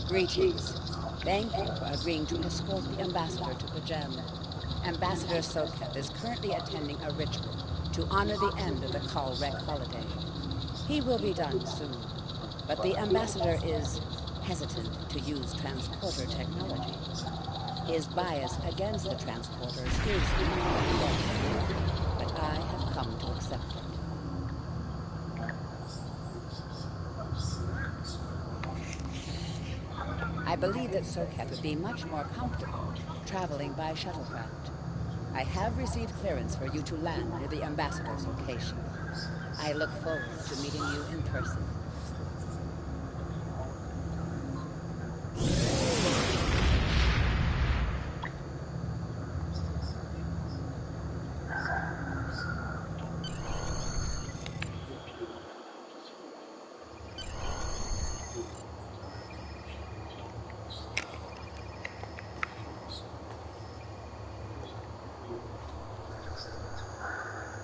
Greetings. Thank you for agreeing to escort the ambassador to Pajem. Ambassador Soketh is currently attending a ritual to honor the end of the Kalrek holiday. He will be done soon, but the ambassador is hesitant to use transporter technology. His bias against the transporters is unfortunate, but I have come to accept it. I believe that Soketh would be much more comfortable traveling by shuttlecraft. I have received clearance for you to land near the ambassador's location. I look forward to meeting you in person.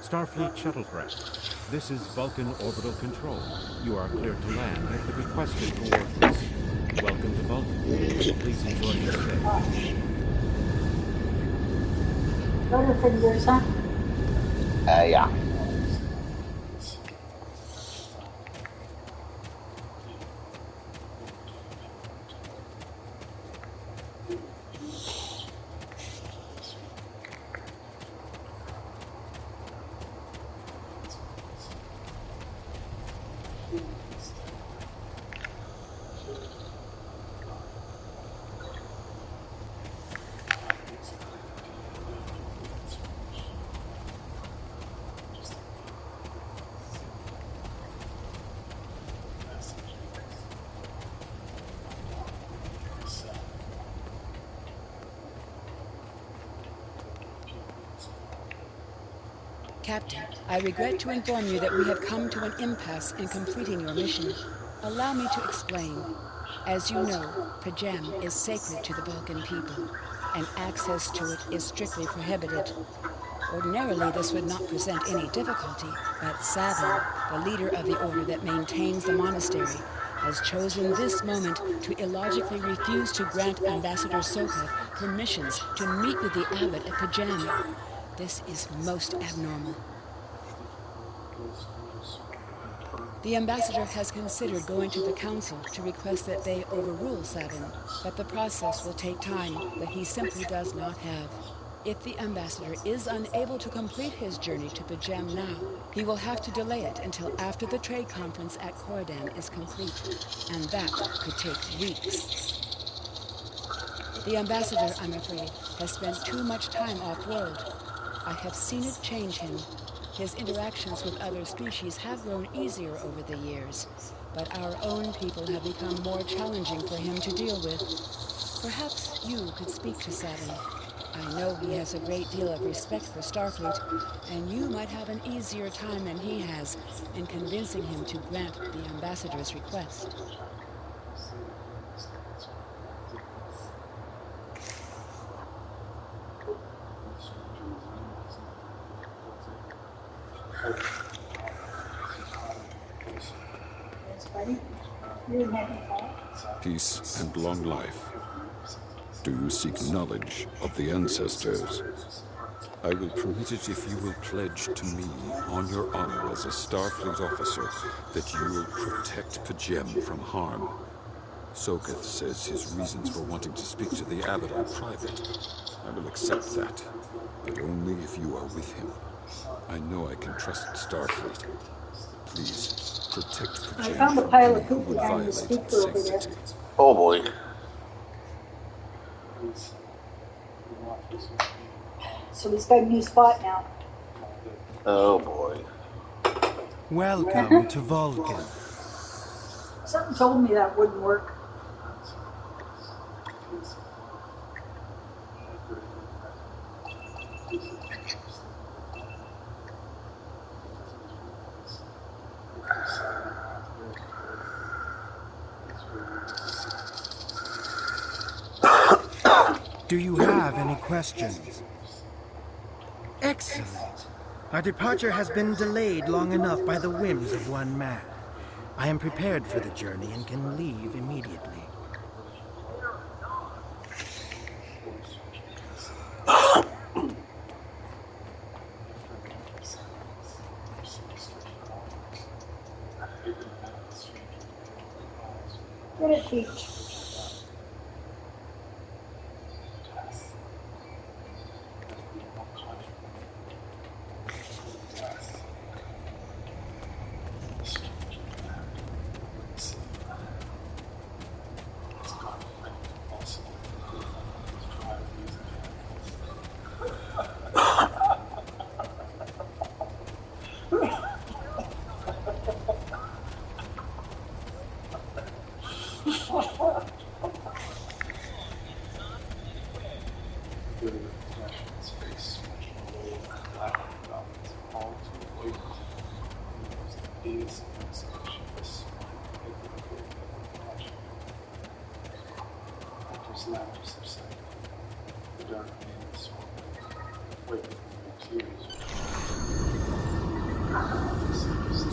Starfleet shuttlecraft. This is Vulcan Orbital Control. You are cleared to land at the requested coordinates. Welcome to Vulcan. Please enjoy your stay. Butterfingers, huh? Yeah. Captain, I regret to inform you that we have come to an impasse in completing your mission. Allow me to explain. As you know, Pajem is sacred to the Vulcan people, and access to it is strictly prohibited. Ordinarily, this would not present any difficulty, but Savin, the leader of the order that maintains the monastery, has chosen this moment to illogically refuse to grant Ambassador Soketh permissions to meet with the abbot at Pajem. This is most abnormal. The ambassador has considered going to the council to request that they overrule Savin, but the process will take time that he simply does not have. If the ambassador is unable to complete his journey to Pajem now, he will have to delay it until after the trade conference at Corridan is complete, and that could take weeks. The ambassador, I'm afraid, has spent too much time off-world. I have seen it change him. His interactions with other species have grown easier over the years, but our own people have become more challenging for him to deal with. Perhaps you could speak to Savin. I know he has a great deal of respect for Starfleet, and you might have an easier time than he has in convincing him to grant the ambassador's request. Peace and long life. Do you seek knowledge of the ancestors? I will permit it if you will pledge to me, on your honor as a Starfleet officer, that you will protect Pajem from harm. Soketh says his reasons for wanting to speak to the abbot are private. I will accept that, but only if you are with him. I know I can trust Starfleet. Please, protect Pajem from any who would violate its sanctity. Oh boy. So he's got a new spot now. Oh boy. Welcome to Vulcan. Something told me that wouldn't work. Do you have any questions? Excellent. Our departure has been delayed long enough by the whims of one man. I am prepared for the journey and can leave immediately. What is she?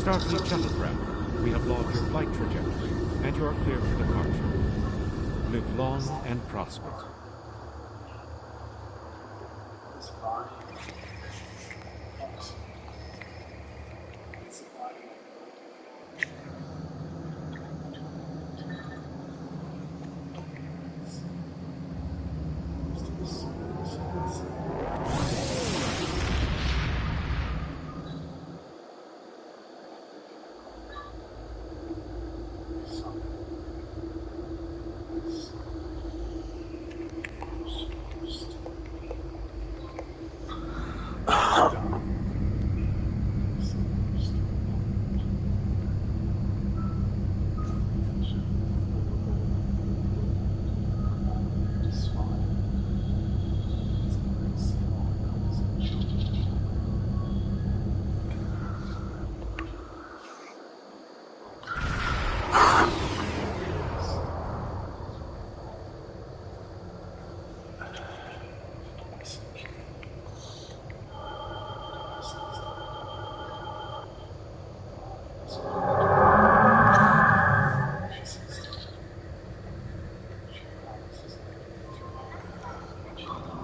Starfleet shuttlecraft, we have logged your flight trajectory, and you are cleared for departure. Live long and prosper.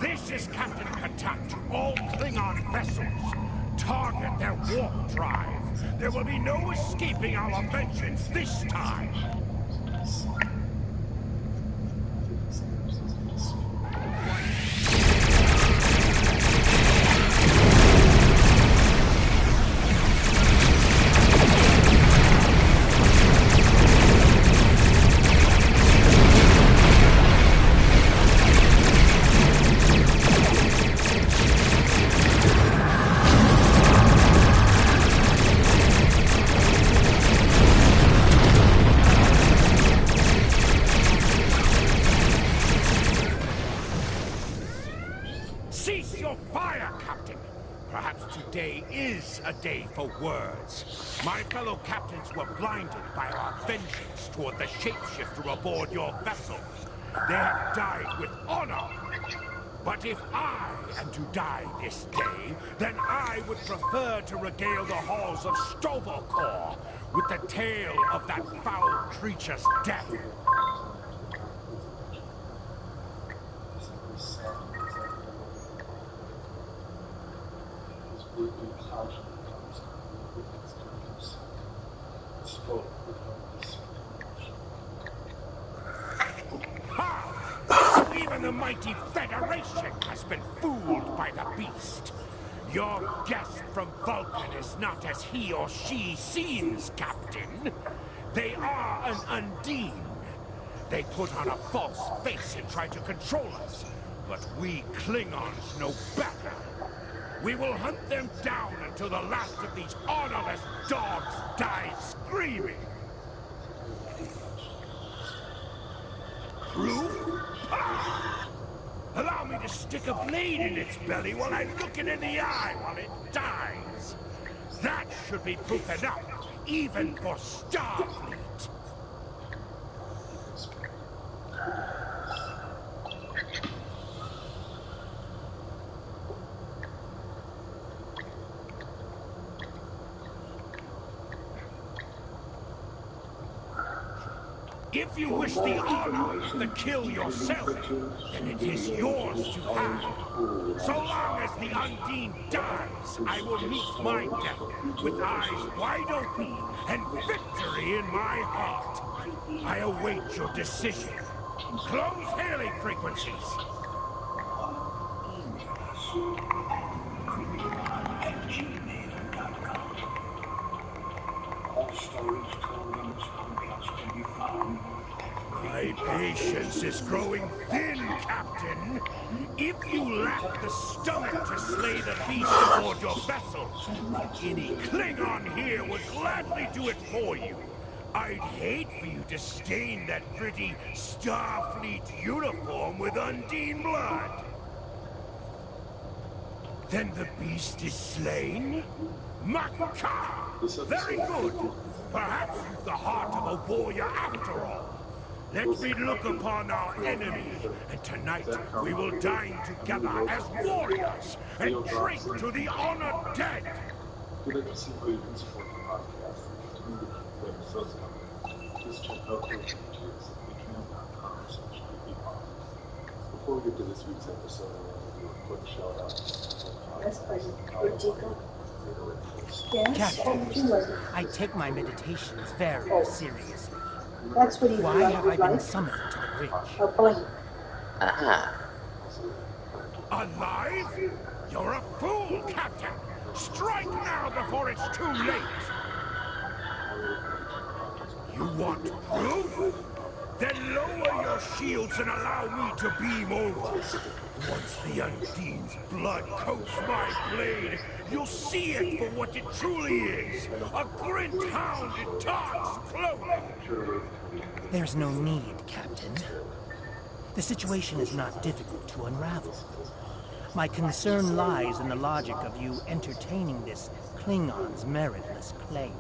This is Captain Contact to all Klingon vessels. Target their warp drive. There will be no escaping our vengeance this time. Cease your fire, Captain! Perhaps today is a day for words. My fellow captains were blinded by our vengeance toward the shapeshifter aboard your vessel. They have died with honor. But if I am to die this day, then I would prefer to regale the halls of Sto with the tale of that foul creature's death. Ha! So even the mighty Federation has been fooled by the beast. Your guest from Vulcan is not as he or she seems, Captain. They are an Undine. They put on a false face and try to control us. But we Klingons know better. We will hunt them down until the last of these honorless dogs dies screaming. Proof? Ah! Allow me to stick a blade in its belly while I look it in the eye while it dies. That should be proof enough, even for Starfleet. If you wish the honor of the kill yourself, then it is yours to have. So long as the Undine dies, I will meet my death with eyes wide open and victory in my heart. I await your decision. Close hailing frequencies. My patience is growing thin, Captain. If you lack the stomach to slay the beast aboard your vessel, then any Klingon here would gladly do it for you. I'd hate for you to stain that pretty Starfleet uniform with Undine blood. Then the beast is slain? Macabre! Very good! Perhaps you've the heart of a warrior after all. Let me look upon our enemy, and tonight we will dine together as warriors and drink to the honored dead! We'd like to see how you can support the podcast. Continue to keep the episodes coming. Just check out those details at patreon.com/creepypasta. Before we get to this week's episode, I want to do a quick shout out to That's pretty good, Chico. Yes, Captain, what would you like? I take my meditations very seriously. That's what he Why like, have would I been like. summoned to the bridge? Or blink. Aha. Alive? You're a fool, Captain! Strike now before it's too late! You want proof? Then lower your shields and allow me to beam over. Once the Undine's blood coats my blade, you'll see it for what it truly is. A glint hound in Tark's clothing. There's no need, Captain. The situation is not difficult to unravel. My concern lies in the logic of you entertaining this Klingon's meritless claim.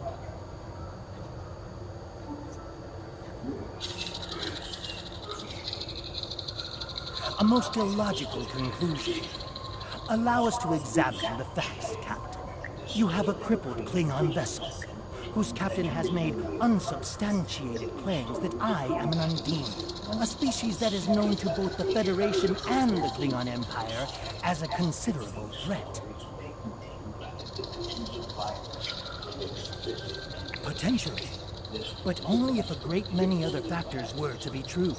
A most illogical conclusion. Allow us to examine the facts, Captain. You have a crippled Klingon vessel, whose captain has made unsubstantiated claims that I am an Undine, a species that is known to both the Federation and the Klingon Empire as a considerable threat. Potentially, but only if a great many other factors were to be true.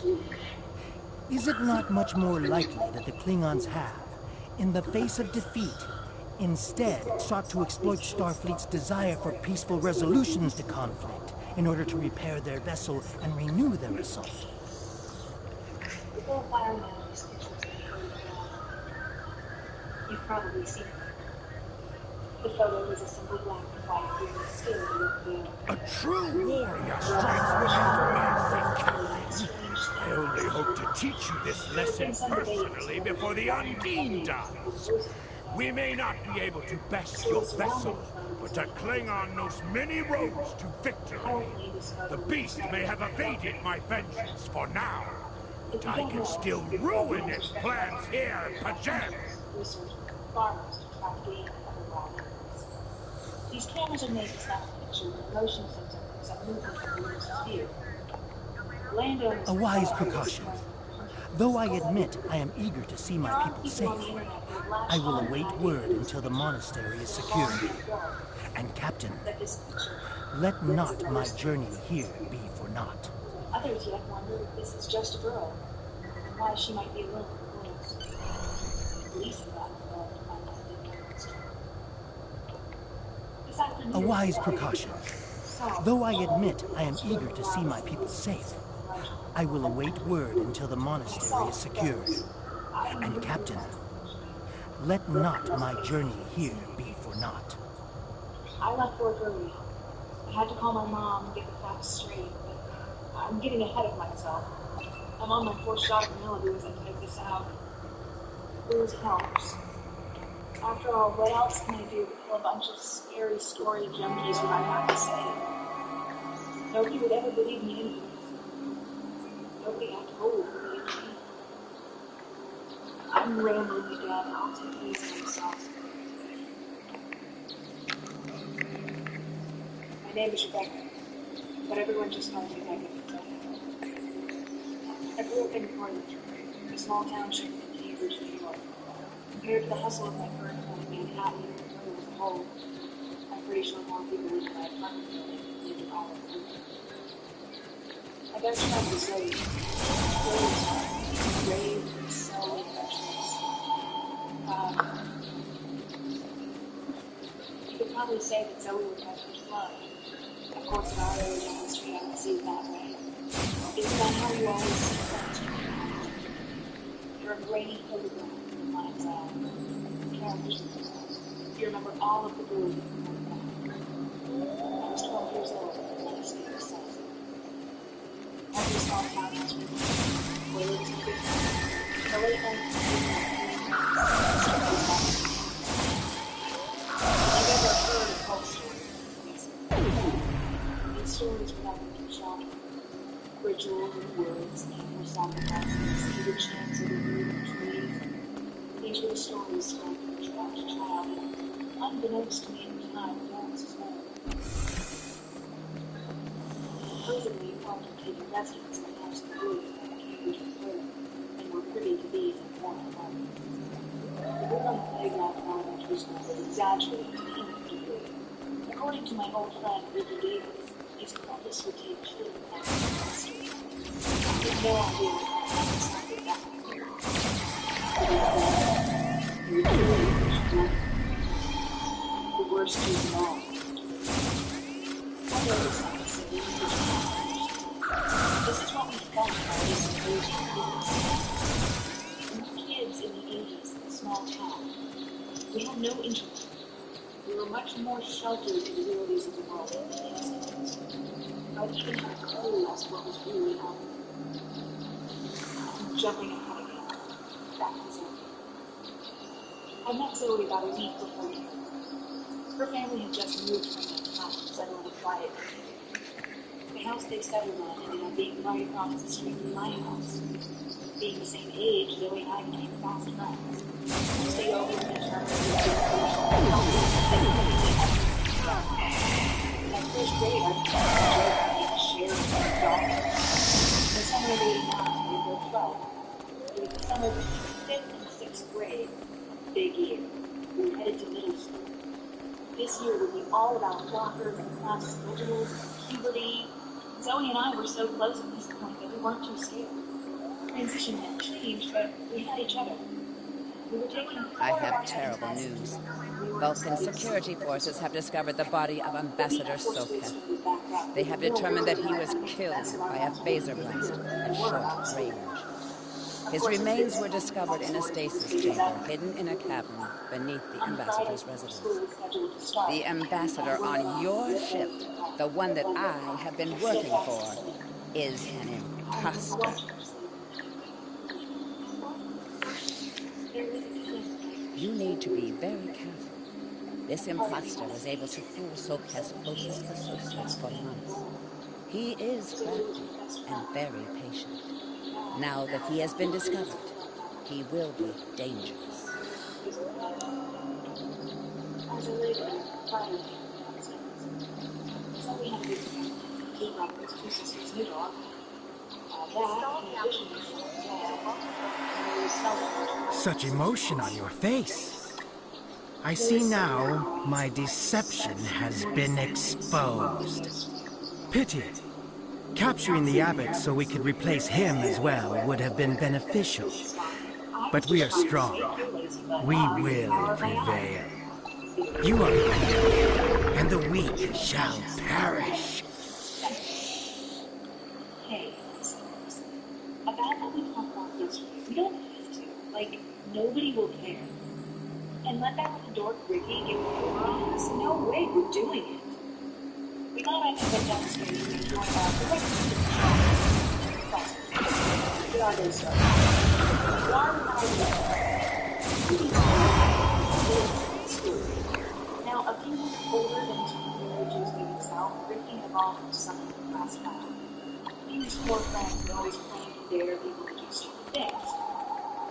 Is it not much more likely that the Klingons have, in the face of defeat, instead sought to exploit Starfleet's desire for peaceful resolutions to conflict in order to repair their vessel and renew their assault? You've probably seen it. The photo is a simple black and white viewing still with the... A true warrior strikes without mercy, Captain. I only hope to teach you this lesson personally before the Undine does. We may not be able to best your vessel, but a Klingon knows many roads to victory. The beast may have evaded my vengeance for now, but I can still ruin its plans here in Pajem. Farmers to try to gain other wild. These cameras are made to snap a picture with a motion sensor from some movement from the user's view. Landowners... A wise precaution. Though I admit I am eager to see my people safe, I will await word until the monastery is secured. And Captain, let not my journey here be for naught. Others yet wonder if this is just a girl, and why she might be alone in the woods. Police have gotten involved to find out the mystery. This afternoon, A wise precaution. Though I admit I am eager to see my people safe, I will await word until the monastery is secured. And Captain, let not my journey here be for naught. I left work early. I had to call my mom and get the facts straight, but I'm getting ahead of myself. I'm on my fourth shot of Malibu as I type this out. Booze helps. After all, what else can I do but tell a bunch of scary story junkies what I have to say? Nobody would ever believe me anyways. Nobody I told believed me. I'm rambling again. I'll take it easy on myself. My name is Rebecca, but everyone just calls me Rebecca. grew up in Portland, a small township in Cambridge, New York. Compared to the hustle of my current home in Manhattan, or as a whole, I'm pretty sure more people live in my apartment building than live in all of them. My best friend was Zoe. Brave and so adventurous. You could probably say that Zoe was my first love. Of course, in our area down the street, I don't see it that way. Isn't that how you always see friends when you're young? You're a grainy photograph in your mind's eye. Characters in the world. You remember all of the girls that you wrote down. I was 12 years old when I discovered South. Every small town has rhythm. Where there was no big town. The late night I've ever heard of folk stories. These stories were nothing too shocking. Rituals and words, nameless sacrifices, the chants of the wood and trees. These were the stories told from child to child, and unbeknownst to me at the time, adults as well. Supposedly, part of taking residence in the house of the woods by Cambridge and Portland, and were privy to these important moments. The book on the playground in elementary school was exaggerated to the nth degree. According to my old friend Ricky Davis, his purpose would take children out of the history. I had no idea what that exactly that would do. The worst news of all. I know this sounds silly, but you have to understand. This is what we felt by this supposed goodness. We were kids in the 80s in a small town. We had no internet. We were much more sheltered to the realities of the world than many Mexicans. I didn't even have a clue as to what was really happening. I'm jumping ahead again. Back to Zoe. I met Zoe about a week before we met. Her family had just moved from Manhattan to settle in a quiet community. The house they settled on ended up being right across the street from my house. Being the same age, Zoe and I became fast friends. We stayed over with each other in my first grade, I began sharing my dog. In the summer of '89, we were 12. It was the summer between 5th and 6th grade. Big year. We were headed to middle school. This year would be all about lockers and class schedules and puberty. Zoe and I were so close at this point that we weren't too scared. Transition had changed, but we had each other. We were taking I 4 of have our 10 terrible tests news. together. We were in a Vulcan study security forces have discovered the body of But we Ambassador had forced the Soketh. story back up. They With a have little determined that word he about was making the best killed of our by a last week phaser together, blast we at were short about to stay. range. Of His course, as remains busy were and discovered in a stories were as stasis big as chamber ever. hidden in a cavern beneath the On the Friday ambassador's before school residence. was scheduled to start, The I ambassador went on around your ship, ripping it apart, the one that one by I have one. been I still working fast for, asleep. is an I remember imposter. watching her sleep. There was a time when You need to be very careful. This a part of me imposter wanted was to able to kiss her. fool Soketh's closest associates Just for me and the months. world. He is Zoe was crafty my best and friend. very patient. Looking back, Now that he has been discovered, he will be dangerous. is a as I lay there, tired downstairs. Zoe had a big family. 2 brothers, 2 sisters, and a dog. That, in addition to her dad, Zoe was seldom Such emotion on your face. I see now my deception has been exposed. Pity. Capturing the abbot so we could replace him as well would have been beneficial. But we are strong. We will prevail. You are weak, and the weak shall perish. Hey, about what we talked about yesterday, we don't have to. Like, nobody will care. And let that little dork Ricky get one over on us? No way, we're doing it. We got up and went downstairs and enjoyed the breakfast in the shop. Get our day started. Why would I do school? Now, a few weeks older than his familiar Tuesday himself, Ricky evolved into something of a class clown. He and his 4 friends would always claim to dare people to do stupid things.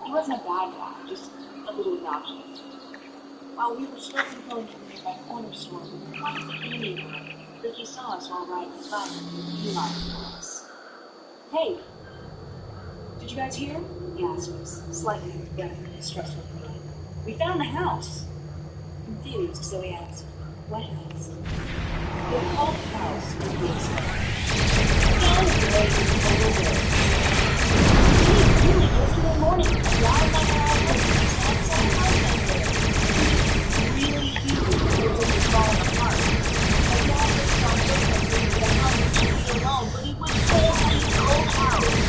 He wasn't a bad guy, just a little obnoxious. While we were slowly going to the nearby corner store, we were trying to get in the room. Ricky saw us all riding his bike. He lied to us. Hey, Did you guys hear? He asked us, slightly stressful. We found the house. Confused, so he asked, what house? The occult house, Ricky explained. Yesterday morning, while my house was really huge, it was falling apart. My dad was on business with the house to be alone, but it was totally cold house.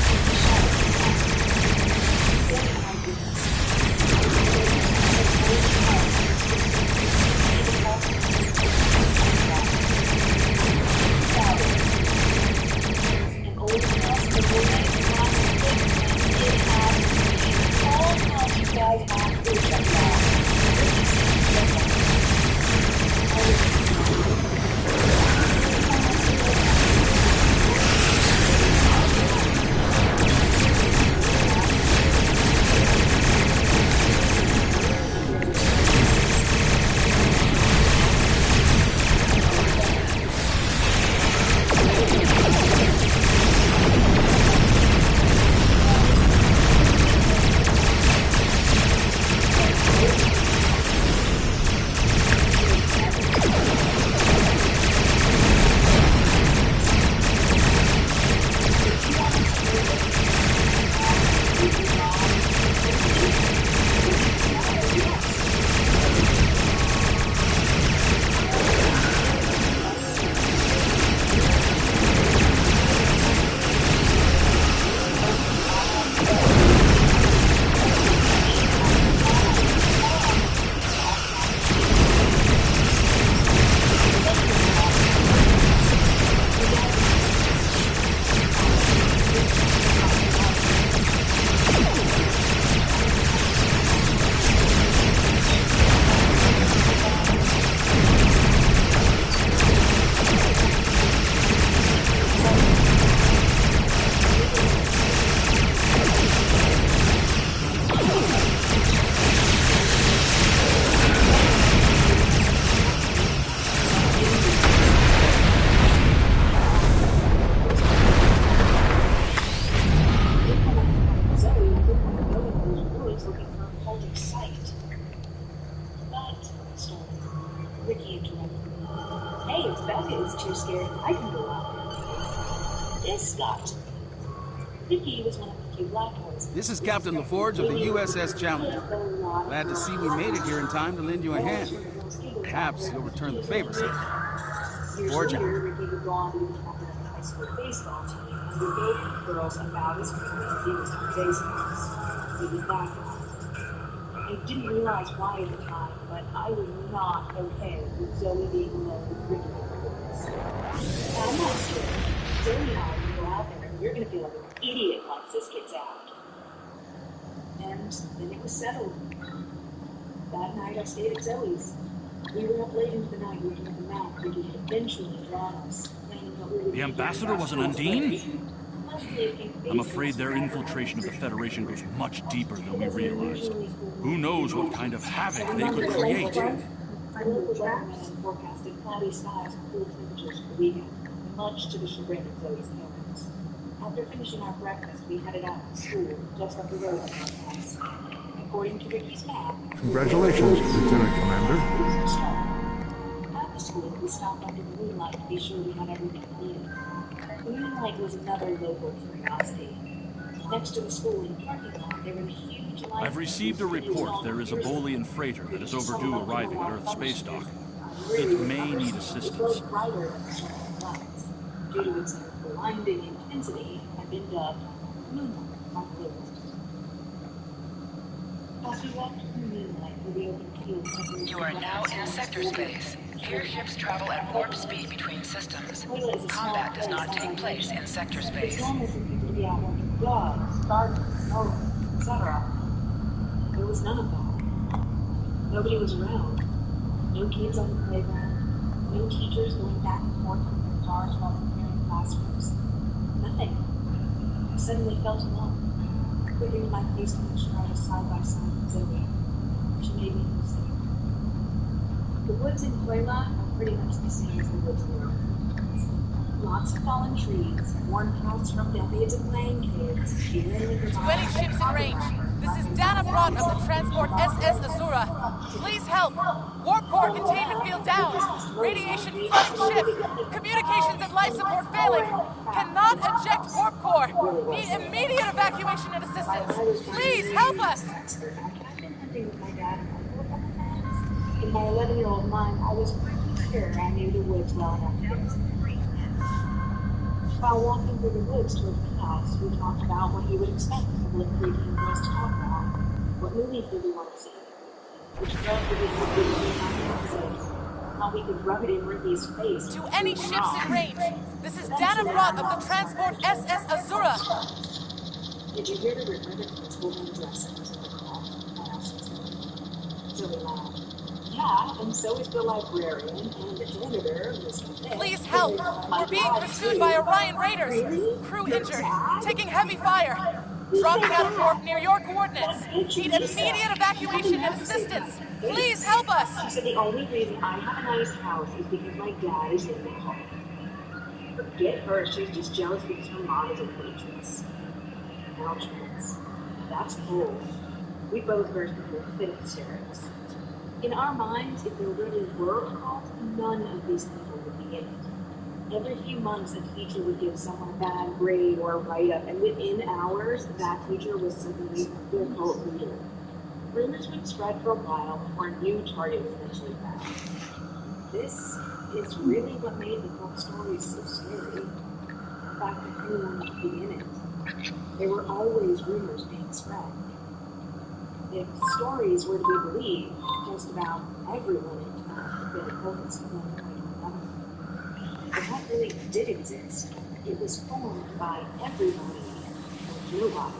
An old house, the building, all house you guys have to check Ricky interrupted. Hey, if Becca is too scared, I can go out. This got. Ricky was one of the few black boys. This is Captain LaForge of the USS Challenger. Glad to see we made it here in time to lend you a hand. Perhaps you'll return the favor sometime. Forge out. Ricky would go on to be the captain of the high school baseball team and would go with girls about as quickly as he was on baseball. He was that guy. I didn't realize why at the time, but I was not okay with Zoe being alone with Ricky and the boys. Now, I'm not sure. Zoe and I will go out there and we're going to feel like an idiot once this gets out. And then it was settled. That night I stayed at Zoe's. We were up late into the night looking at the map Ricky had eventually drawn us. The ambassador was an Undine? I'm afraid their infiltration of the Federation goes much deeper than we realized. Who knows what kind of havoc they could create? Local weathermen forecasted cloudy skies and cool temperatures for the weekend, much to the chagrin of Zoe's parents. After finishing our breakfast, we headed out to school just up the road from our house. According to Ricky's map, congratulations, Lieutenant Commander. After school, we stopped under the moonlight to be sure we had everything we needed. The moonlight was another local curiosity. Next to the school in the parking lot, there were huge lights. I've received a report there is a Bolian freighter that is overdue arriving at Earth space dock. It may need assistance. Brighter than the surrounding lights. Due to its blinding intensity, had been dubbed Moonlight by Blues. As we walked through the moonlight through the open field, You are now in sector space. Here ships travel at warp speed between systems. Combat does not take place in sector space. It's normal for people to be out working dogs, gardeners, mowing, etc. There was none of that. Nobody was around. No kids on the playground. No teachers going back and forth in their cars while preparing classrooms. Nothing. I suddenly felt alone. Quickened my pace to make sure I was side by side with Zoe. She made me feel safe. The woods in Puebla are pretty much the same as the woods in Europe. Lots of fallen trees, worn paths from decades of playing kids, To any ships in range, this is Dana Brott of the transport SS Azura. Please help! Warp core containment field down! Radiation flooding ship! Communications and life support failing! Cannot eject warp core! Need immediate evacuation and assistance! Please help us! I've been hunting with my dad and uncle a couple times. In my 11-year-old mind, I was pretty sure I knew the woods well enough to get some great hints. While walking through the woods toward the house, we talked about what he would expect a public preteen for us to talk about. What movies did we want to see? Which drug did we think would be safe? How we could rub it in Ricky's face. To any ships in range, this is Dana Brott of the transport SS Azura. Did you hear the rumor that Prince William's lesson was in the call? I asked Zoe laughed. Yeah, and so is the librarian and the janitor, Mr. Nick. Please help! We're being pursued by Orion Raiders! Really? Crew Your injured, dad? taking heavy fire. Dropping out of warp near your coordinates. Need immediate evacuation and assistance. Please help us! She said the only reason I have a nice house is because my dad is in the car. Forget her, she's just jealous because her mom is a waitress. Now, twins. That's cool. We both burst into a fit of hysterics. In our minds, if there really were a cult, none of these people would be in it. Every few months, a teacher would give someone a bad grade or a write-up, and within hours, that teacher was suddenly their cult leader. Rumors would spread for a while before a new target was eventually found. This is really what made the cult stories so scary. The fact that anyone could be in it. There were always rumors being spread. If stories were to be believed, just about everyone in town had been a cultist at one point or another. But what really did exist? It was formed by everybody and nobody.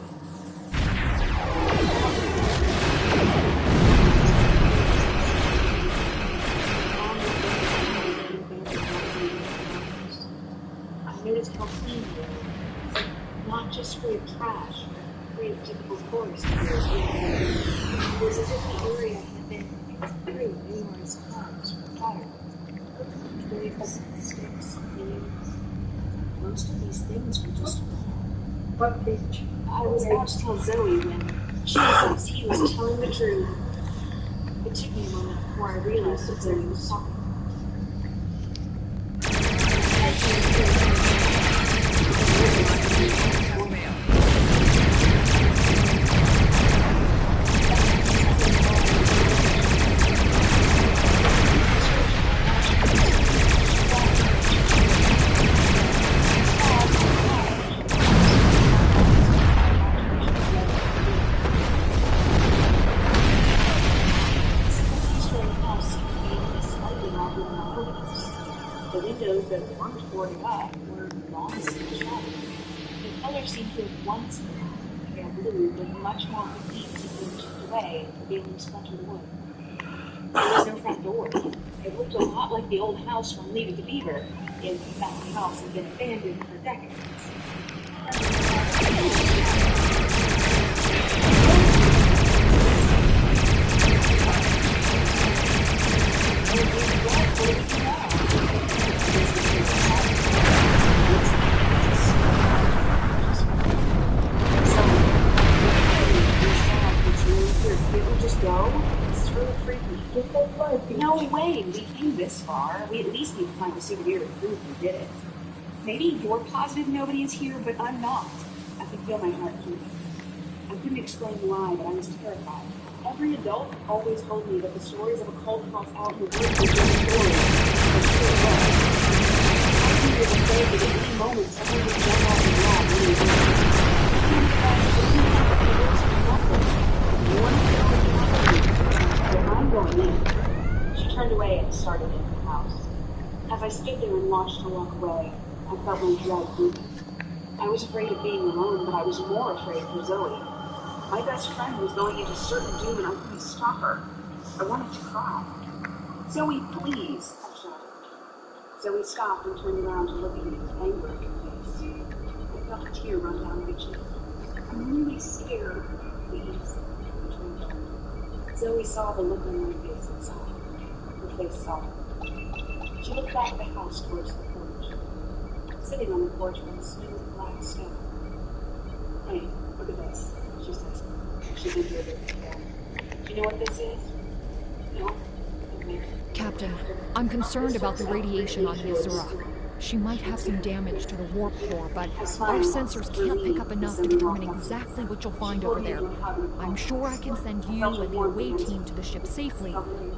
I noticed how clean it was. Not just free of trash, free of typical tourist gears. It was as if the area had been through numerous times for fire. Twigs, sticks, leaves. Most of these things were just gone. What bitch? I was about to tell Zoe when, Jesus, he was telling the truth. It took me a moment before I realized that Zoe was talking. The windows that weren't boarded up were long since shattered. The color seemed to have once been pale blue, but much more complete as it was chipped away, revealing splintered wood. There was no front door. It looked a lot like the old house from Leave It to Beaver, if that house had been abandoned for decades. No way, we came this far. We at least need to find a souvenir to prove we did it. Maybe you're positive nobody is here, but I'm not. I could feel my heart beating. I couldn't explain why, but I was terrified. Every adult always told me that the stories of a cult house out in the woods were just stories. I was afraid that at any moment someone would jump off the wall and leave. I'm going in. She turned away and started into the house. As I stood there and watched her walk away, I felt my dread deepen. I was afraid of being alone, but I was more afraid for Zoe. My best friend was going into certain doom and I couldn't stop her. I wanted to cry. Zoe, please, I shouted. Zoe stopped and turned around to look at me with anger in her face. I felt a tear run down my cheek. I'm really scared. Please. Zoe saw the look on my face and sighed. Her face softened. She looked back at the house towards the porch. sitting on the porch with a smooth black stone. Hey, look at this, she says. She's into it before. Do you know what this is? No? Okay. Captain, I'm concerned about the radiation on the Azura. She might have some damage to the warp core, but our sensors can't pick up enough to determine exactly what you'll find over there. I'm sure I can send you and the away team to the ship safely,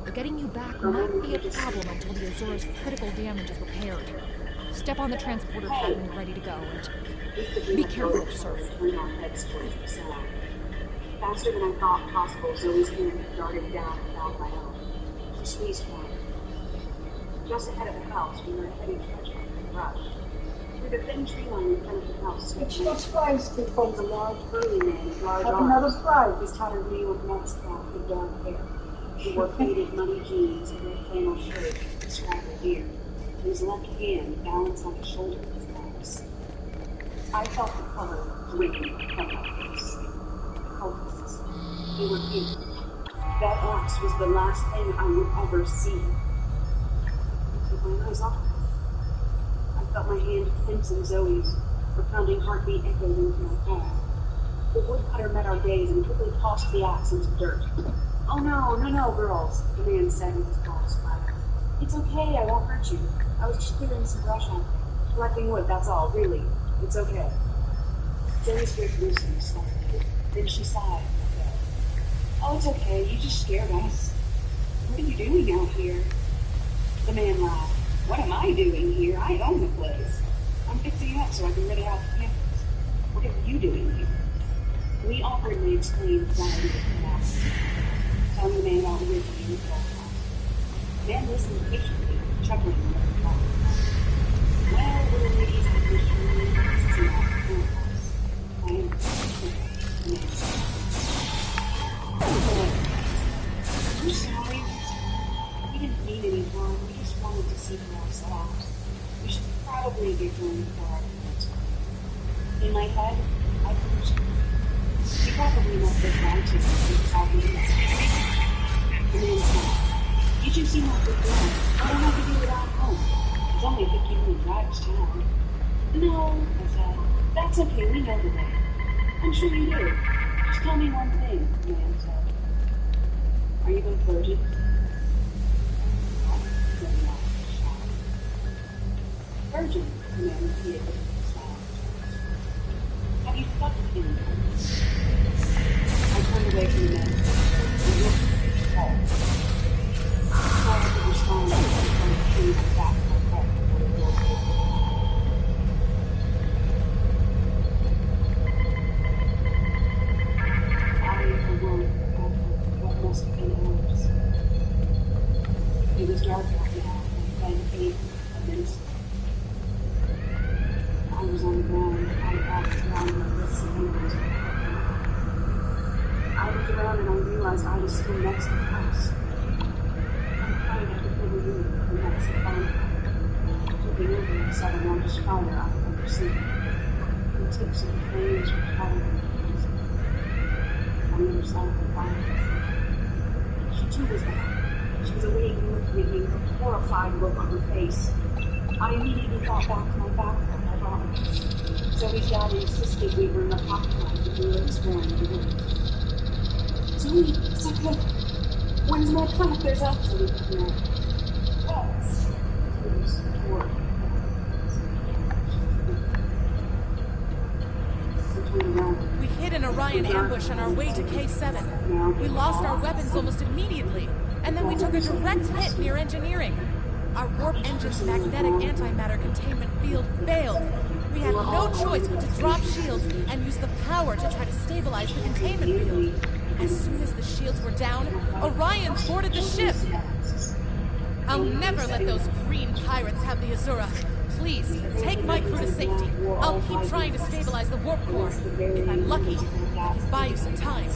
but getting you back might be a problem until the Azura's critical damage is repaired. Step on the transporter pad when you're ready to go, and be careful, sir. Faster than I thought possible, Zoe's hand darted down and found my own. She squeezed one. Just ahead of the house, we heard a heavy crunch in the brush. Through the thin tree line in front of the house, It's no surprise, people. a large, burly man with large Have arms. another prize. His tattered knee with neck cap and dark hair. He wore faded, muddy jeans, a red flannel shirt, and scraggly beard. His left hand balanced on his shoulder with his axe. I felt the color dripping from my face. Cultists. They were pink. That axe was the last thing I would ever see. I took my eyes off. I felt my hand clenching Zoe's. Her pounding heartbeat echoed into my palm. The woodcutter met our gaze and quickly tossed the axe into the dirt. Oh no, girls, the man said with his jaw flat. It's okay, I won't hurt you. I was just clearing some brush on collecting wood, that's all, really. It's okay. Zoe's grip loosened slightly. Then she sighed and said, oh, it's okay, you just scared us. What are you doing out here? The man laughed. What am I doing here? I own the place. I'm fixing it up so I can rid it out the campus. What are you doing here? We awkwardly explained why we were collapsed. Telling the man about the wisdom in the house. The man listened patiently, chuckling under the thought. Well, little ladies and missionaries, this is not the house. I am the man said. We're sorry. We didn't mean any harm. We just wanted to see for ourselves. We should probably get going before our parents come. In my head, I finished. We probably met this righteous and talking to us. The man said, you should see my big dog. I don't have to do it at home. It's only a 15-minute drive to town. No, I said. That's okay. We know the way. I'm sure you do. Just tell me one thing, the man said. Are you both virgins? Virgin, the man repeated with a smile. Have you fucked anyone? I turned away from the man and looked at his head. Before I could respond, I was trying to clean my back of my head before the door opened. I awoke after what must have been hours. It was dark out now, and Ben ate immensely. I was on the ground, I walked along the wrists and ankles. I looked around and I realized I was still next to the house. I'm trying to look over you, and that's the bonfire. Looking over, I saw the largest fire I've ever seen. The tips of the flames were taller than the trees. On the other side of the fire, she too was back. She was awaiting me with a horrified look on her face. I immediately thought back to my backpack. Zoe's dad insisted we bring a pocket knife if we were exploring the woods. Zoe, it's okay. Where's my plant? There's absolutely no. Well, it was toward. We hid an Orion ambush on our way to K7. We lost our weapons almost immediately, and then we took a direct hit near engineering. Our warp engine's magnetic antimatter containment field failed. We had no choice but to drop shields and use the power to try to stabilize the containment field. As soon as the shields were down, Orions boarded the ship. I'll never let those green pirates have the Azura. Please, take my crew to safety. I'll keep trying to stabilize the warp core. If I'm lucky, I can buy you some time.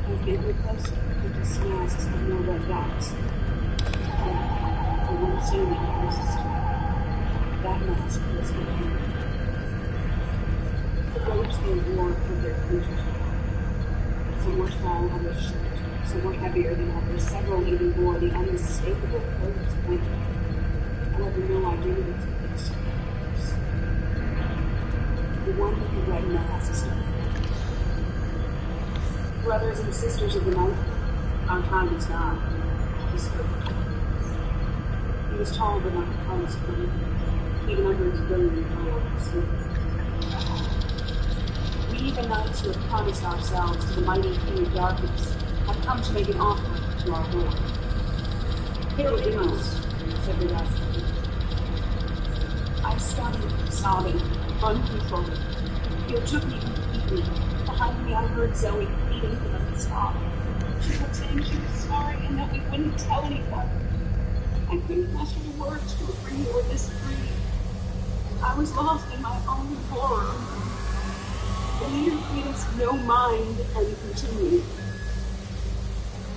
I've been requested to just masks and no red dots. I won't say that this is that mask was my hand. The robes they wore for their creatures. Some were small, others short. Some were heavier than others. Several even wore the unmistakable clothes of winter. I have no idea what to expect. one who could wedding our sister. Brothers and sisters of the night, our time is now. He spoke. He was tall but not promised free, even under his brilliant veil of sleep. We, the knights who have promised ourselves to the mighty king of darkness, have come to make an offering to our Lord. Hail Deimos, said the last king. I started sobbing, uncontrolled. He took me completely. Behind me, I heard Zoe pleading for them to stop. She kept saying she was sorry and that we wouldn't tell anyone. I couldn't muster the words to agree or disagree. I was lost in my own horror. The leader paid us no mind and continued.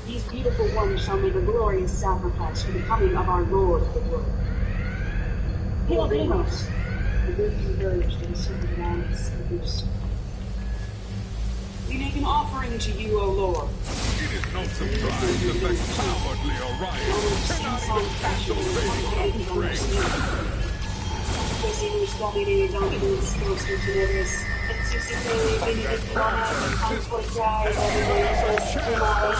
These beautiful ones shall make a glorious sacrifice for the coming of our Lord of the world. Hail Deimos! The group converged and circled around his sleepers. We make an offering to you, O Lord. It is no surprise that the cowardly Orion cannot even handle the offering. Decimus Domine Dominus Nostrum Tenebris, et suscipere benedictionem in comfort die reverences humae,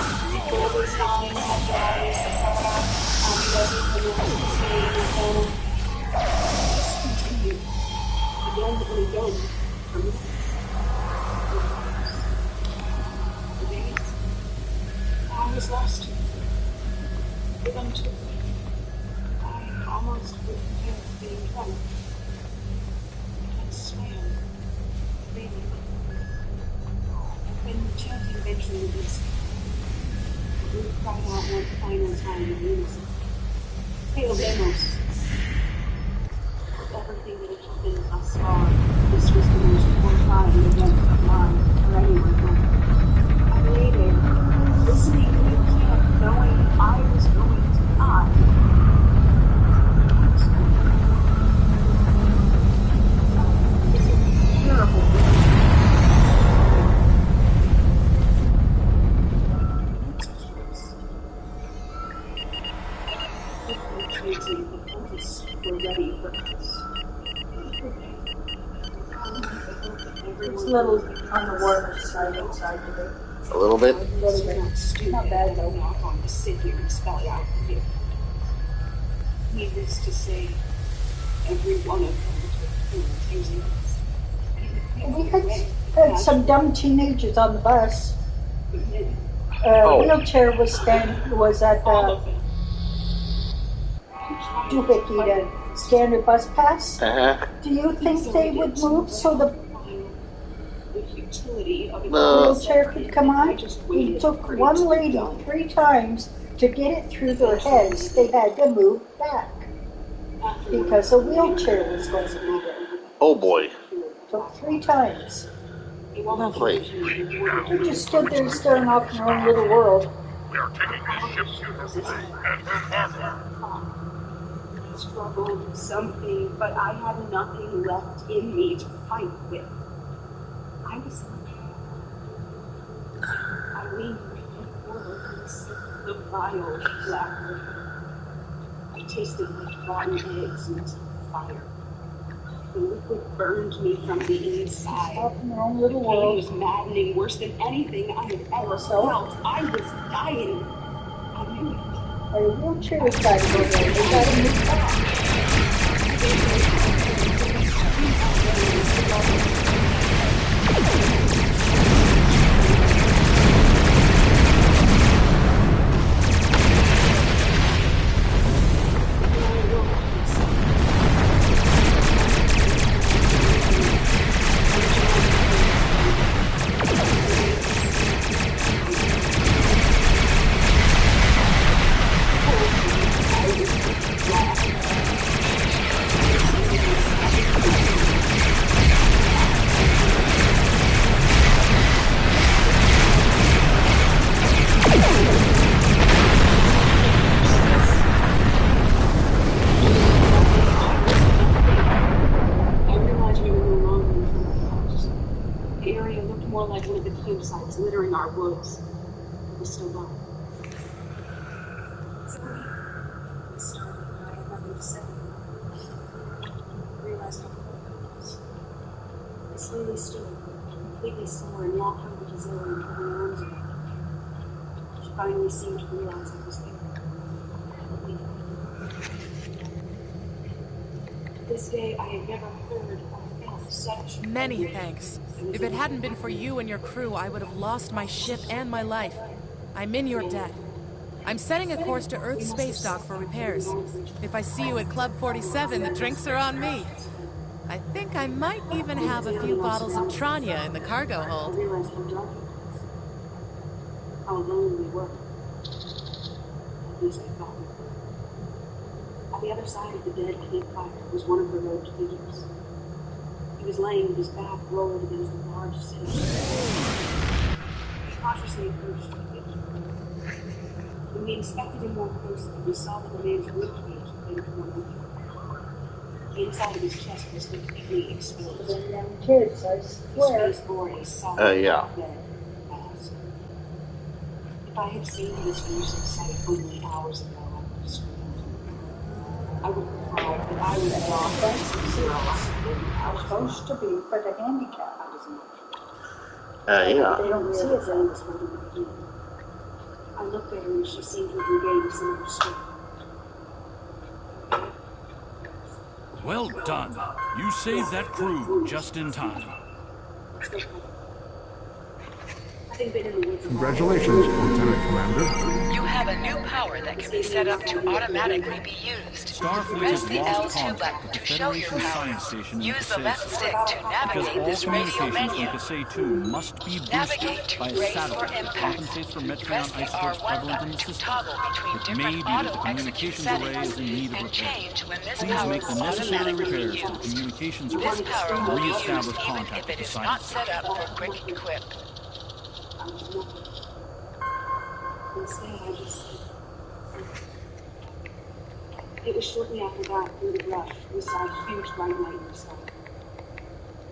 vobis tamen sanctuaris sacra, abitus ingenuus Dei Natana. This continued, again and again, for minutes. For days, I was lost. For them took me. I almost couldn't have been drunk. Swam, baby. When chanting eventually released, the group cried out one final time in unison. Hail Deimos! With everything that had happened thus far, this was the most horrifying event of mine or anyone's life. I lay there, listening to the camp, knowing I was going to die. Terrible. Were ready for us. It's a little on the warmer side outside today. A little bit? A little bit. Not bad though. I'm not going to sit here and spell it out for you. Needless to say, every one of them was using us. We had some dumb teenagers on the bus. Wheelchair was at the doohickey to scan their bus pass. Do you think they would move so the wheelchair could come on? It took one lady 3 times to get it through their heads. They had to move back because a wheelchair was going to be there. Oh boy. It took 3 times. Wait. They just stood there staring off in their own little world. We are taking this ship to the crew and her cargo. I struggled with something, but I had nothing left in me to fight with. I was I leaned forward and sipped the vile black liquor. I tasted like rotten eggs and fire. The liquid burned me from the inside. Off in their own little Pain world. was maddening, worse than anything I had ever felt. I was dying. I knew it. A wheelchair is got to go there. They got to move back. Littering our woods. It was still dark. Sorry. I started, but I had nothing to say. I realized how cold it was. I slowly stood, completely sore, and locked over to Zoe and put her arms around her. She finally seemed to realize I was there. This day I had never heard or felt such Many thanks. If it hadn't been for you and your crew, I would have lost my ship and my life. I'm in your debt. I'm setting a course to Earth's space dock for repairs. If I see you at Club 47, the drinks are on me. I think I might even have a few bottles of Tranya in the cargo I hold. realized how dark it was. How alone we were. At least I thought we were. At the other side of the dead campfire was one of the robed figures. He was laying with his back rolled against a large city. We cautiously approached the figure. When we inspected him more closely, we saw that the man's ribcage had been torn open. The inside of his chest was completely exposed. The young kids, I His swear. face bore a solid Yeah. red mask. If I had seen this gruesome sight only hours ago, I would have screamed. I would have cried that I was not That's supposed to be for the handicap. I was not. Yeah. They don't see it Zoe then. was holding my hand. I looked at her and she seemed to have regained some of her strength. Well done. You saved that crew just in time. Having been in the woods Congratulations, Lieutenant Commander. You have a new power that can be set up to automatically be used. Starfleet Press has the lost L2 contact button with the to show your Federation power. Science Station in Use the left Kasey. stick to Because navigate all this radio communications menu. from Kasey 2 must be boosted Navigate to by a brace for satellite that impact. compensates for Press Metreon the isotopes R1 prevalent in button the to system. toggle between It may different be that the auto-execute communications array settings is in need of and repair. change when this Please power make the will necessary automatically be repairs to the used. communications This array power and will be used re-establish even contact if with it the is science not station. set up for quick equip. Instead, I just said, it was shortly after that, through the brush, we saw a huge bright light in the sky.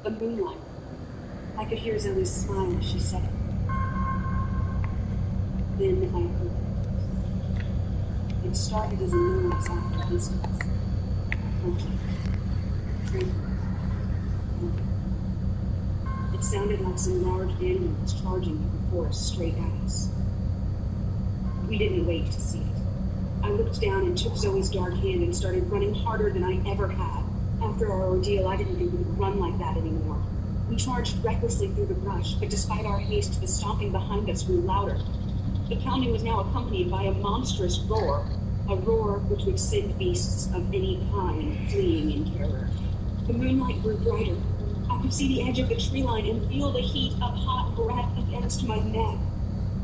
The moonlight. I could hear Zoe's smile as she said it. Then I heard it. It started as a noise out in the distance. Floating. Tranquil. It sounded like some large animal was charging through the forest straight at us. We didn't wait to see it. I looked down and took Zoe's dark hand and started running harder than I ever had. After our ordeal, I didn't think we could run like that anymore. We charged recklessly through the brush, but despite our haste, the stomping behind us grew louder. The pounding was now accompanied by a monstrous roar, a roar which would send beasts of any kind fleeing in terror. The moonlight grew brighter. I could see the edge of the tree line and feel the heat of hot breath against my neck.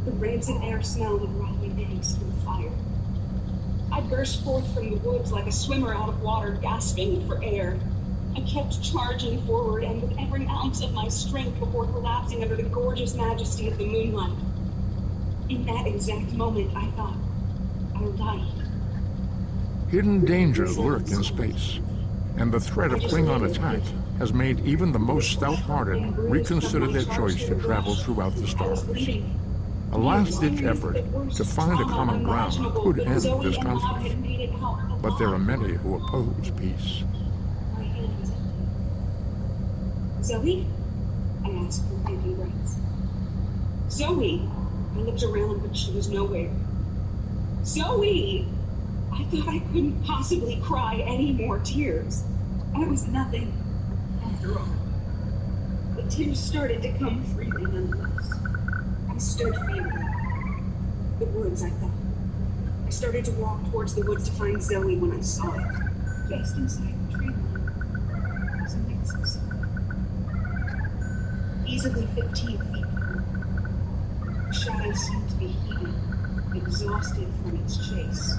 The rancid air smelled of rotting eggs and fire. I burst forth from the woods like a swimmer out of water, gasping for air. I kept charging forward, and with every ounce of my strength before collapsing under the gorgeous majesty of the moonlight. In that exact moment, I thought, our light. Hidden dangers lurk in space, and the threat of Klingon attack has made even the most stout-hearted reconsider their choice to travel throughout the stars. A last-ditch effort to find a common ground could end this conflict, but there are many who oppose peace. My hand was empty. Zoe? I asked through panting breaths. Zoe! I looked around, but she was nowhere. Zoe! I thought I couldn't possibly cry any more tears. I was nothing, after all. The tears started to come freely nonetheless. I stood feeling the woods, I thought. I started to walk towards the woods to find Zoe when I saw it. Just inside the tree line was a massive circle. Easily 15 feet long. The shadow seemed to be heaving, exhausted from its chase.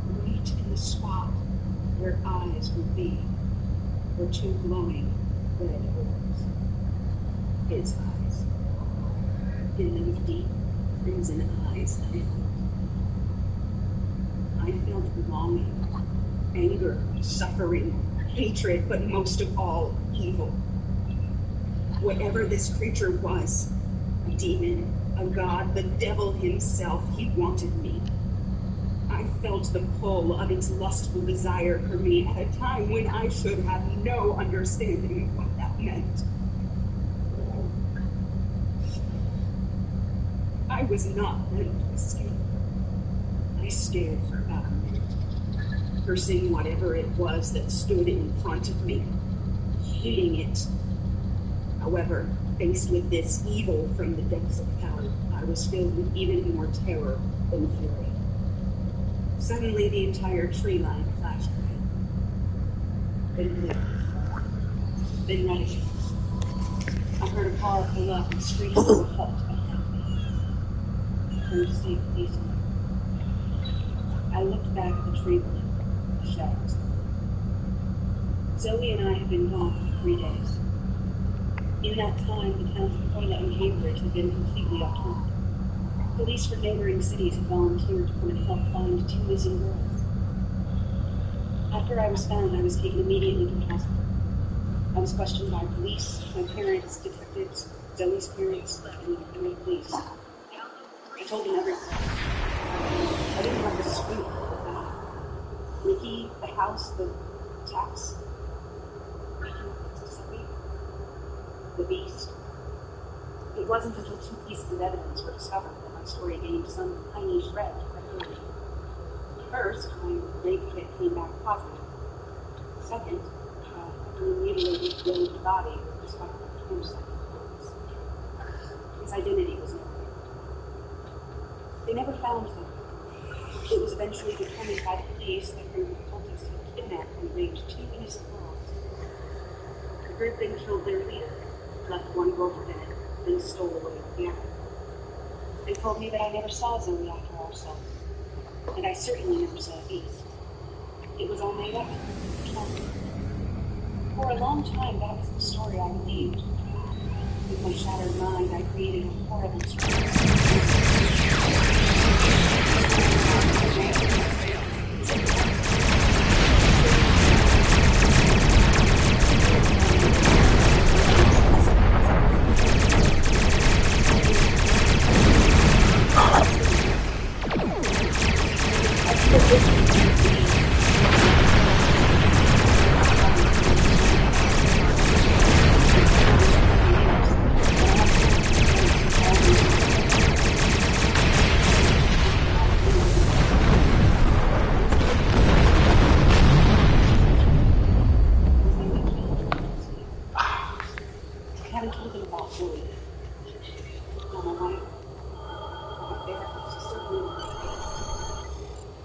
Right in the spot where eyes would be were two glowing red orbs. His eyes. In those deep crimson eyes, I felt longing, anger, suffering, hatred, but most of all, evil. Whatever this creature was, a demon, a god, the devil himself, he wanted me. I felt the pull of its lustful desire for me at a time when I should have no understanding of what that meant. I was not ready to escape. I stared for about a minute, cursing whatever it was that stood in front of me, hating it. However, faced with this evil from the depths of hell, I was filled with even more terror than fury. Suddenly, the entire tree line flashed red, then blue, then red again. I heard a car pull up and scream to a halt behind me. I turned to see a policeman. I looked back at the tree below, the shadows. Zoe and I had been gone for 3 days. In that time, the towns of Koila and Cambridge had been completely unturned. Police from neighboring cities had volunteered to come and help find 2 missing girls. After I was found, I was taken immediately to the hospital. I was questioned by police, my parents, detectives, Zoe's parents, and the police. I told them everything. I didn't have the scoop. Nikki, the house, the tax, Mississippi, the beast. It wasn't until 2 pieces of evidence were discovered that my story gained some tiny shred of credibility. First, my rape kit came back positive. Second, a mutilated, dead body was discovered at the campsite. His identity was known. They never found him. It was eventually determined by the police that group of cultists had kidnapped and raped 2 innocent girls. The group then killed their leader, left 1 girl for dead, then stole away with the other. They told me that I never saw Zoe after our son, and I certainly never saw a beast. It was all made up. For a long time, that was the story I believed. With my shattered mind, I created a horrible story.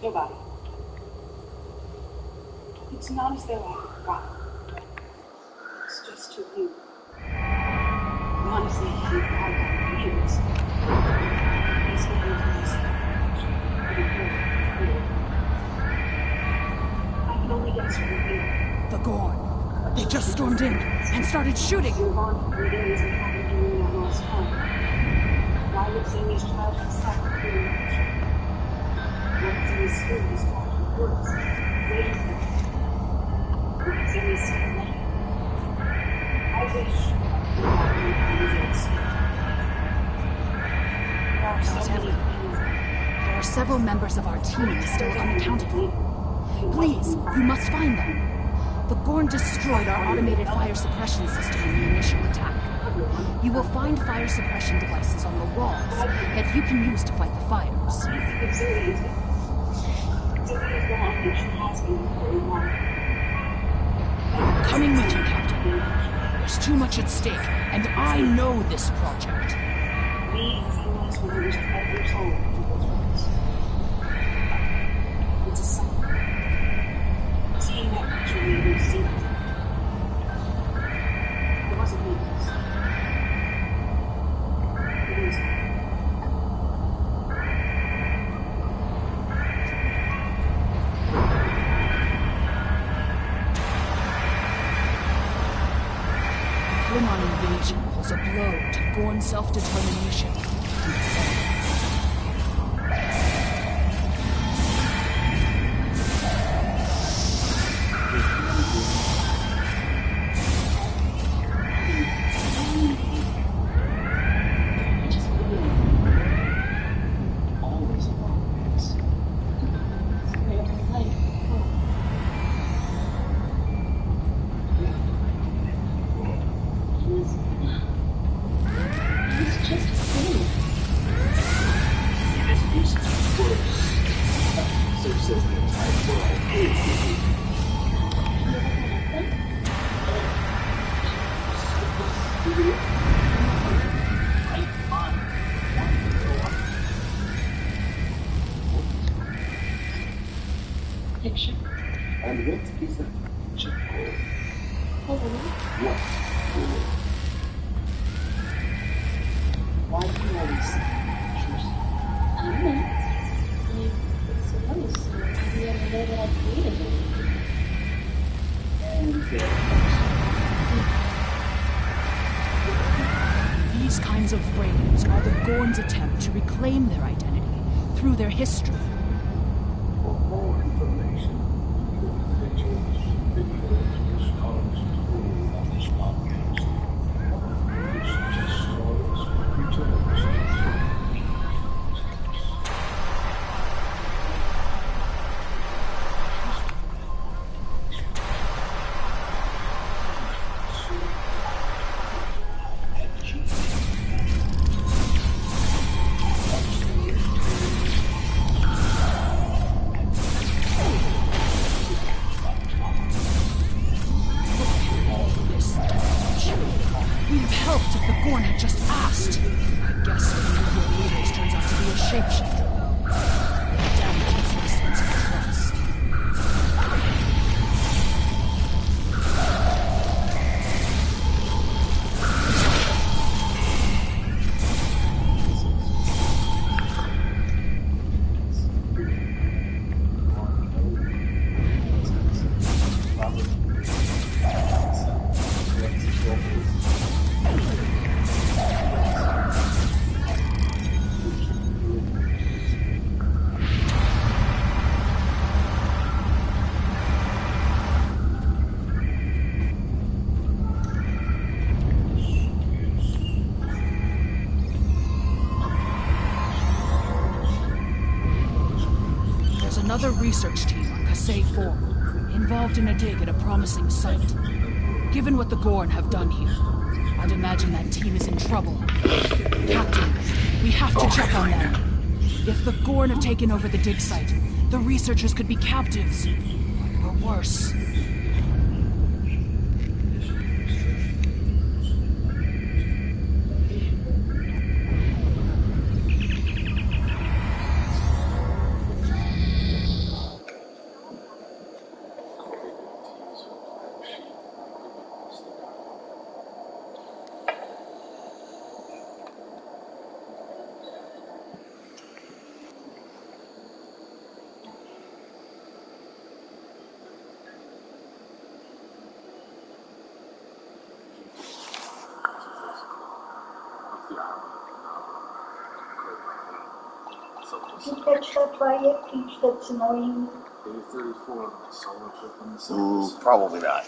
Nobody. It's not as though I forgot. It's just too new. Honestly, I think I got years. It's not I can only guess from here. The Gorn. They just stormed in and started shooting. We were gone for 3 days and haven't during that last time. Why would Zoe's child have suffered during that trip? What Zoe's school was taught in courts, waiting for her. What Zoe's still alive? I wish I There are several members of our team still unaccounted for. Please, you must find them. The Gorn destroyed our automated fire suppression system in the initial attack. You will find fire suppression devices on the walls that you can use to fight the fires. Coming with you, Captain. There's too much at stake, and I know this project. Me, as I was when I was 12 years old, it's a sign. Seeing that picture made me see it. It wasn't me. It was me. Klingon invasion was a blow to Gorn self-determination. And what is that check called? Hello. What will it? Why do you always see pictures? I don't know. I mean, it's a place, so maybe I know that I created it. These kinds of frames are the Gorn's attempt to reclaim their identity through their history. For more information, including pictures, videos, knowledge tools on this podcast, we suggest stories for you to understand. We'd have helped if the Gorn had just asked. I guess one of your leaders turns out to be a shapeshifter. Damn, it gives me a sense of trust. Another research team on Kasei 4, involved in a dig at a promising site. Given what the Gorn have done here, I'd imagine that team is in trouble. Captain, we have to check on them. If the Gorn have taken over the dig site, the researchers could be captives. Or worse. Did you catch that riot, Peach, that's annoying? A34, solo trip on the surface. Probably not.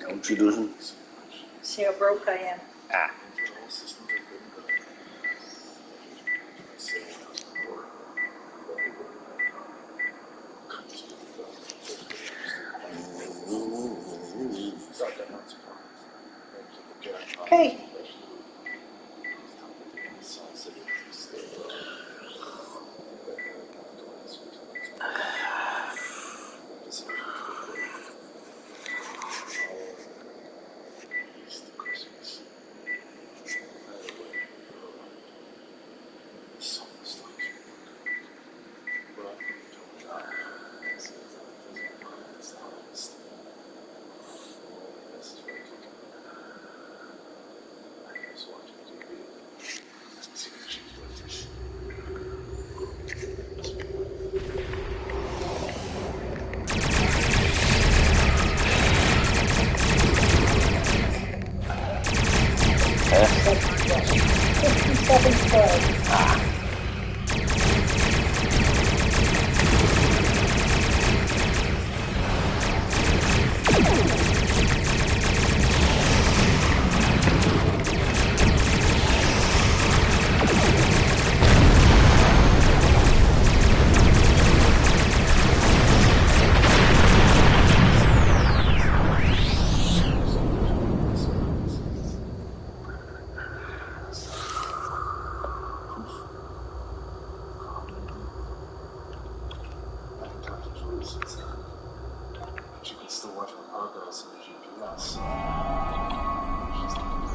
What you doing? See how broke I am. Ah. Okay.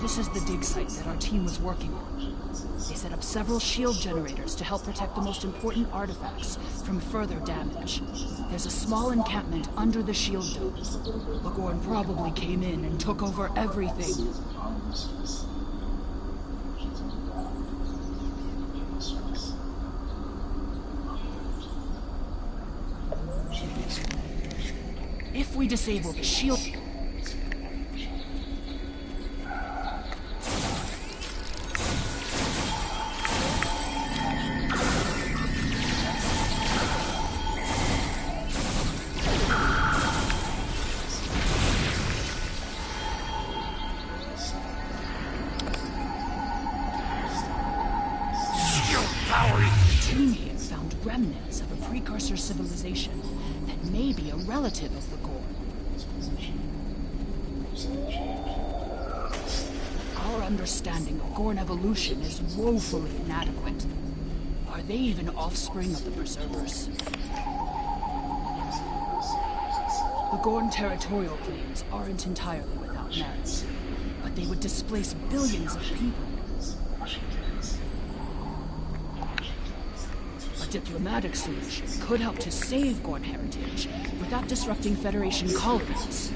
This is the dig site that our team was working on. They set up several shield generators to help protect the most important artifacts from further damage. There's a small encampment under the shield dome. The Gorn probably came in and took over everything. If we disable the shield... The team here found remnants of a precursor civilization that may be a relative of the Gorn. Our understanding of Gorn evolution is woefully inadequate. Are they even offspring of the Preservers? The Gorn territorial claims aren't entirely without merit, but they would displace billions of people. A diplomatic solution could help to save Gorn heritage without disrupting Federation colonies.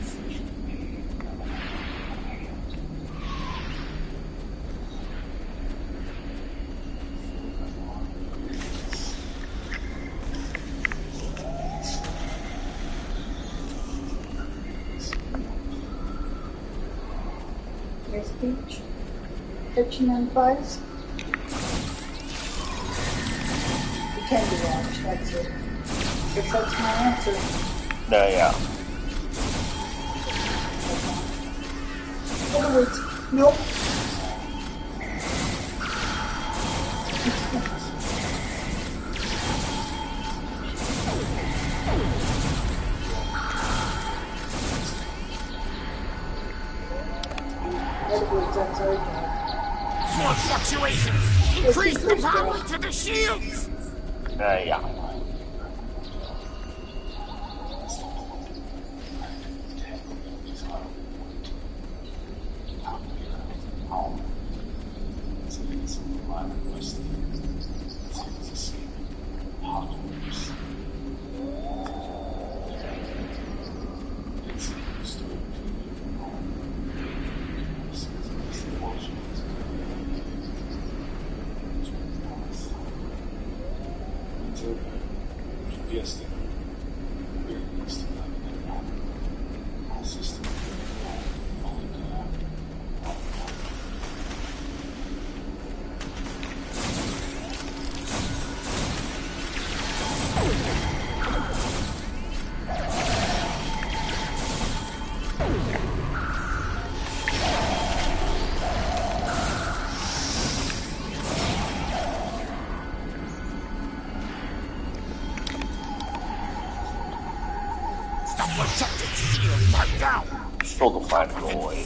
There's Peach. Kitchen and pies. Candy Ranch, that's it. Guess that's my answer. Yeah. In other words, nope. In other words, that's our job. More fluctuations! Increase the power to the shields! Yeah. Yes, we're used to that. System. Still the fight away.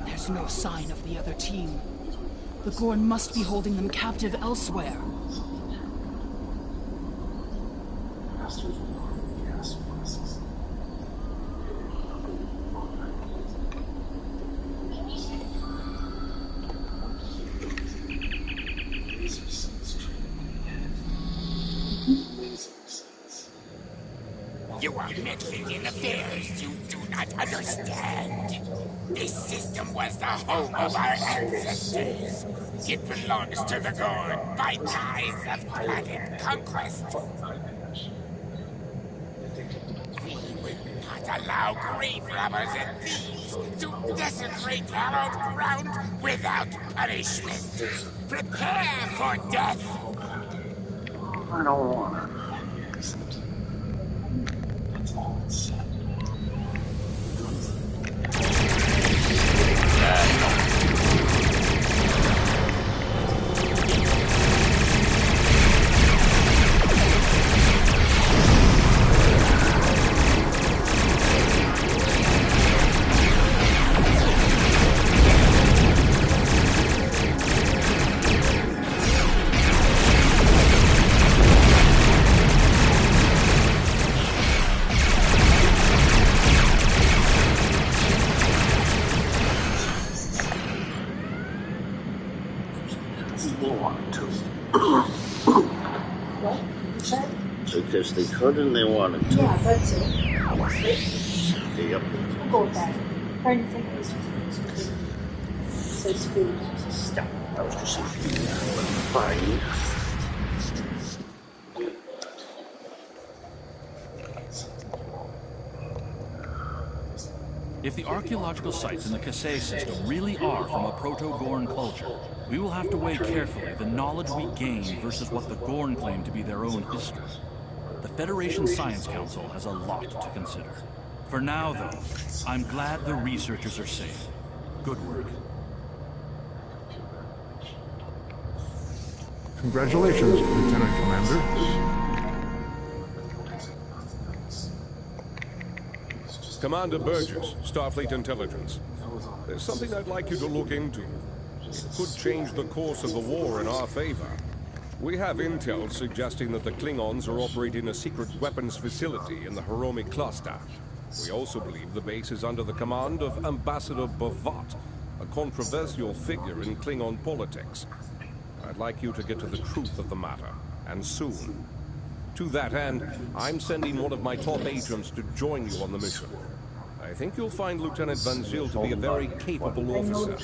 There's no sign of the other team. The Gorn must be holding them captive elsewhere. You are meddling in affairs you do not understand. system was the home of our ancestors. It belongs to the Gorn by ties of blood and conquest. We will not allow grave robbers and thieves to desecrate hallowed ground without punishment. Prepare for death! I don't want to. They wanted to. What? You said? Because they could and they wanted to. Yeah, that's it. Yep. We'll go with that. I'm trying to think of this. It says food. Stop. I was just fine. If the archaeological sites in the Kasei system really are from a Proto-Gorn culture, we will have to weigh carefully the knowledge we gain versus what the Gorn claim to be their own history. The Federation Science Council has a lot to consider. For now, though, I'm glad the researchers are safe. Good work. Congratulations, Lieutenant Commander. Commander Burgess, Starfleet Intelligence. There's something I'd like you to look into. It could change the course of the war in our favor. We have intel suggesting that the Klingons are operating a secret weapons facility in the Hiromi cluster. We also believe the base is under the command of Ambassador Bovat, a controversial figure in Klingon politics. I'd like you to get to the truth of the matter, and soon. To that end, I'm sending one of my top agents to join you on the mission. I think you'll find Lieutenant Van Zyl to be a very capable officer.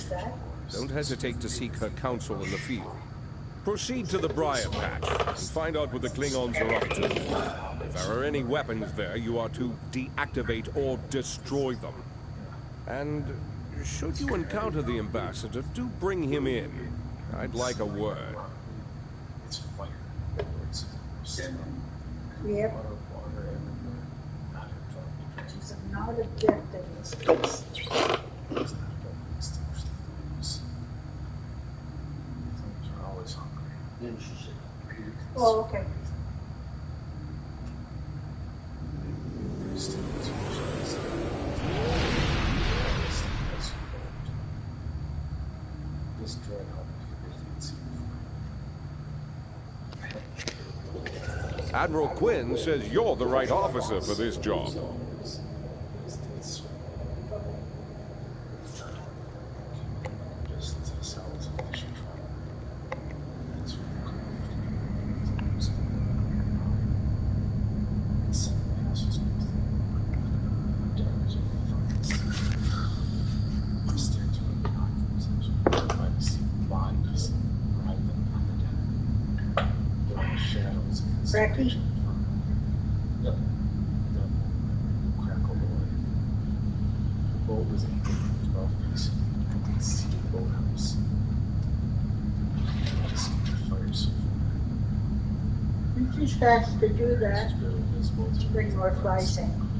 Don't hesitate to seek her counsel in the field. Proceed to the Briar Patch and find out what the Klingons are up to. If there are any weapons there, you are to deactivate or destroy them. And should you encounter the ambassador, do bring him in. I'd like a word. Yep. She's not objective in this case. Oh, okay. Admiral Quinn says you're the right officer for this job. Bracky? You're too fast to do that. Bring more flies in.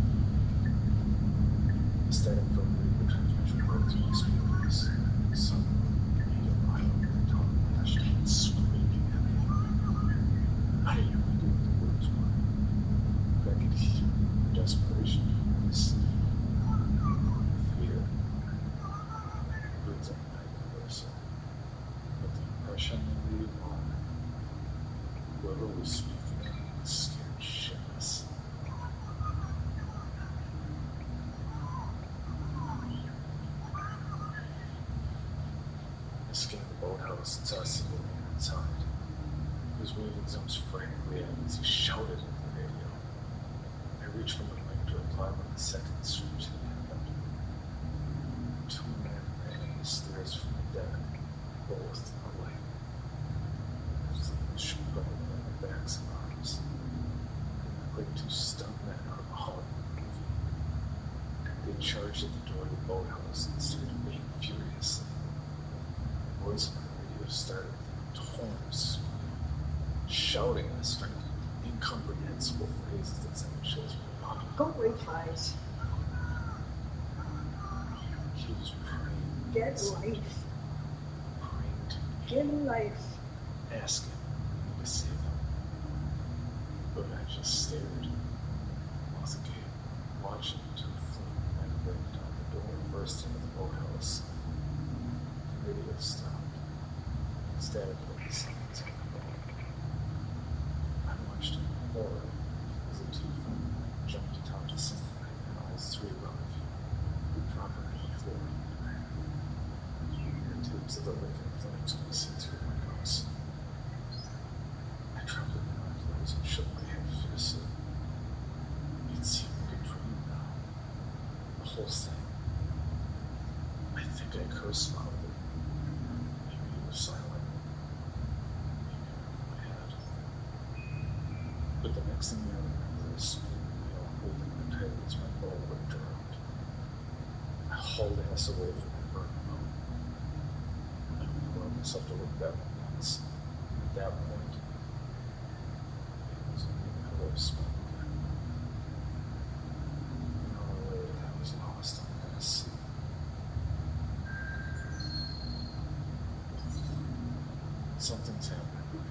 deck closed to the light. Shoot up on the backs and arms. Like two stuntmen out of a Hollywood movie. They charged at the door of the boathouse and started being furious. The voice on the radio started with tones, shouting and striking incomprehensible phrases that sent chills through my body. Go away, flies. He was praying. Get life. Praying to Get life. asking me to save him. But I just stared. Once again, watching two fleeing men break down the door and burst into the boathouse. The radio stopped. Static like the silence on the phone. I watched in horror as the two fleeing men jumped atop the ceiling and all three rubber feet dropped on the floor. The tips of the licking flames could be seen through the windows. I dropped it in my clothes and shook my head fiercely. It seemed like a dream now. The whole thing. I think I cursed loudly. Maybe it was silent. Maybe in my head. But the next thing I remember is spinning the wheel holding my tight as my bow whipped around. I hauled ass away from my burning boat. I only allowed myself to look back once. At that point, it was only my lips spoke again. An hour later, I was lost on the sea. Something's happening.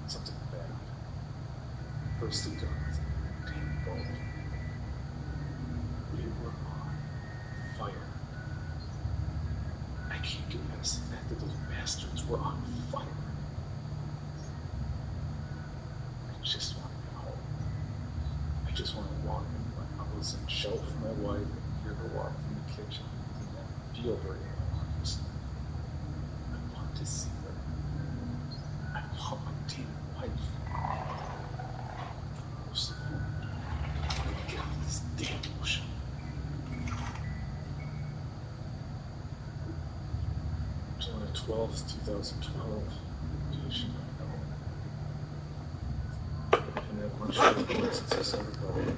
Something bad. First he got with a damn boat. We were on fire. I can't get past the fact that those bastards were on fire. I just want to get home. I just want to walk into my house and shout for my wife and hear her walk from the kitchen and then feel her in my arms. I want to see her. I want my damn wife. Most of all, I want to get out of this damn ocean. July 12th, 2012. Location unknown. And that much report since I started going.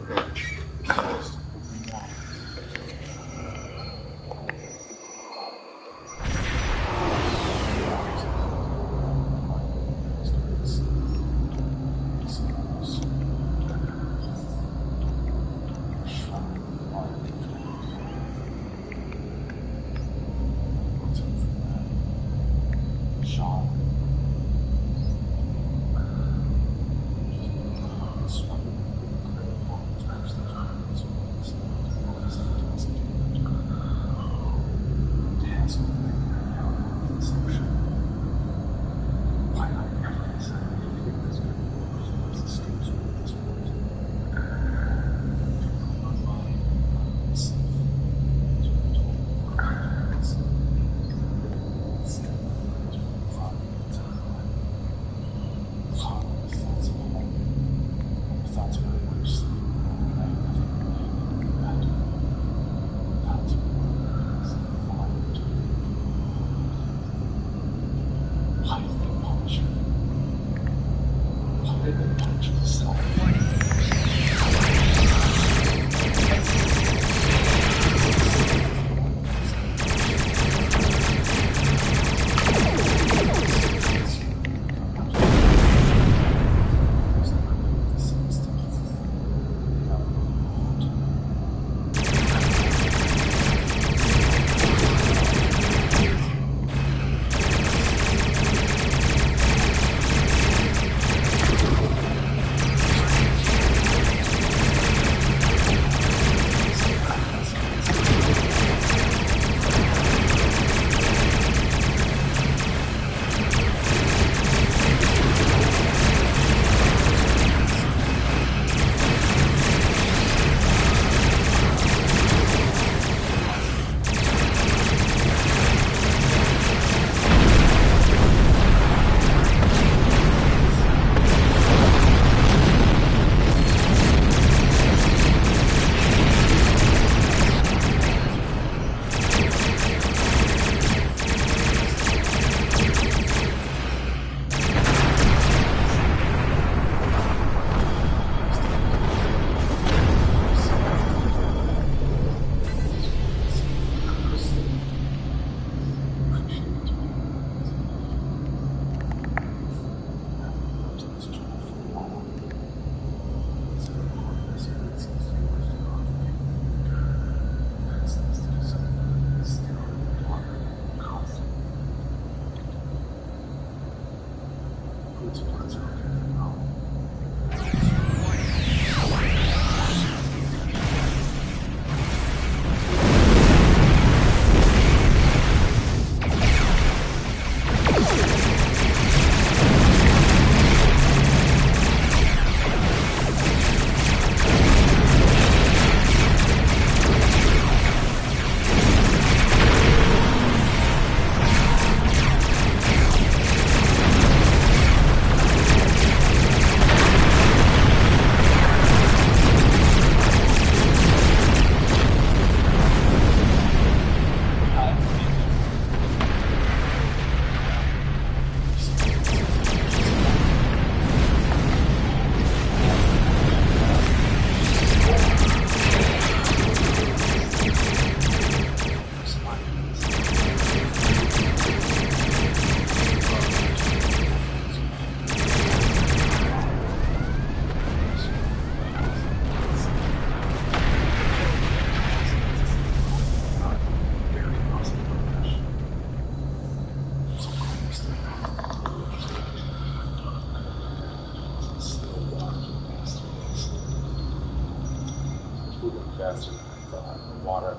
faster than I thought. The water,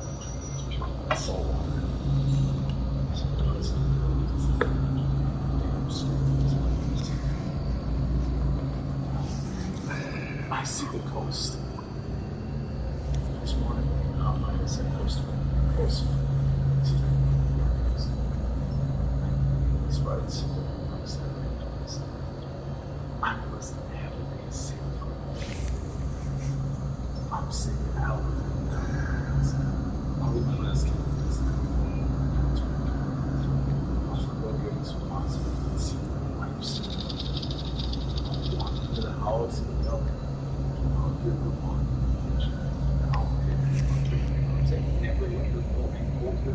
that's so water. I see the coast. This morning, I said coast. That's right. I must never be safe. I'm saying out. I'll leave my last kid with this. I'll forego your responsibility. I understand. I'll walk into the house and milk. I'll give them one. I'll take every other moving over.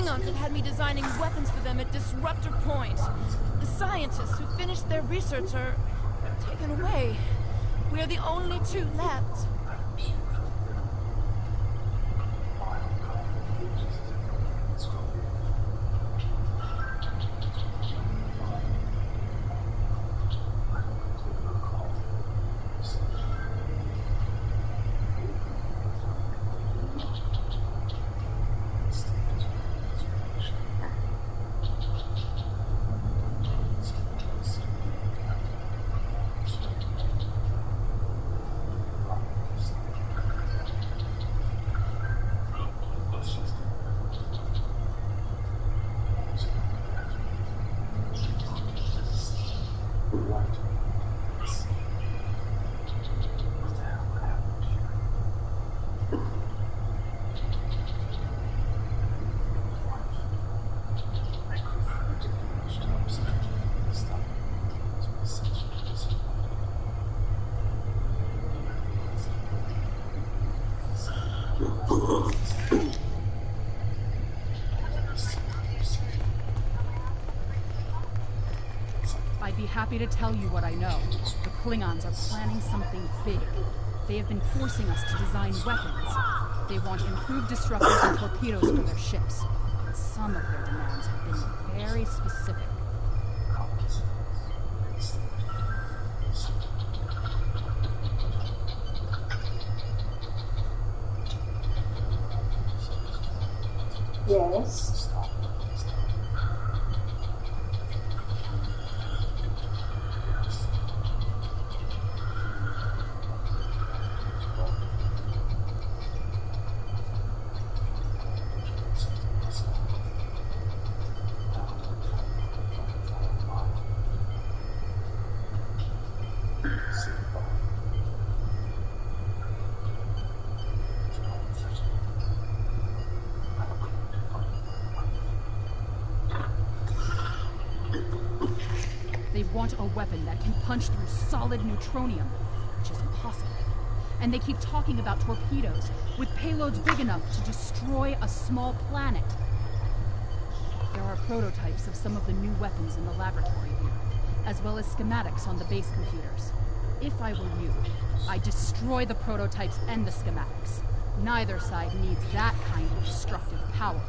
Klingons have had me designing weapons for them at Disruptor Point. The scientists who finished their research are taken away. We're the only two left. I'd be happy to tell you what I know. The Klingons are planning something big. They have been forcing us to design weapons. They want improved disruptors and torpedoes for their ships. But some of their demands have been very specific. Yes. They want a weapon that can punch through solid neutronium, which is impossible. And they keep talking about torpedoes, with payloads big enough to destroy a small planet. There are prototypes of some of the new weapons in the laboratory here, as well as schematics on the base computers. If I were you, I'd destroy the prototypes and the schematics. Neither side needs that kind of destructive power.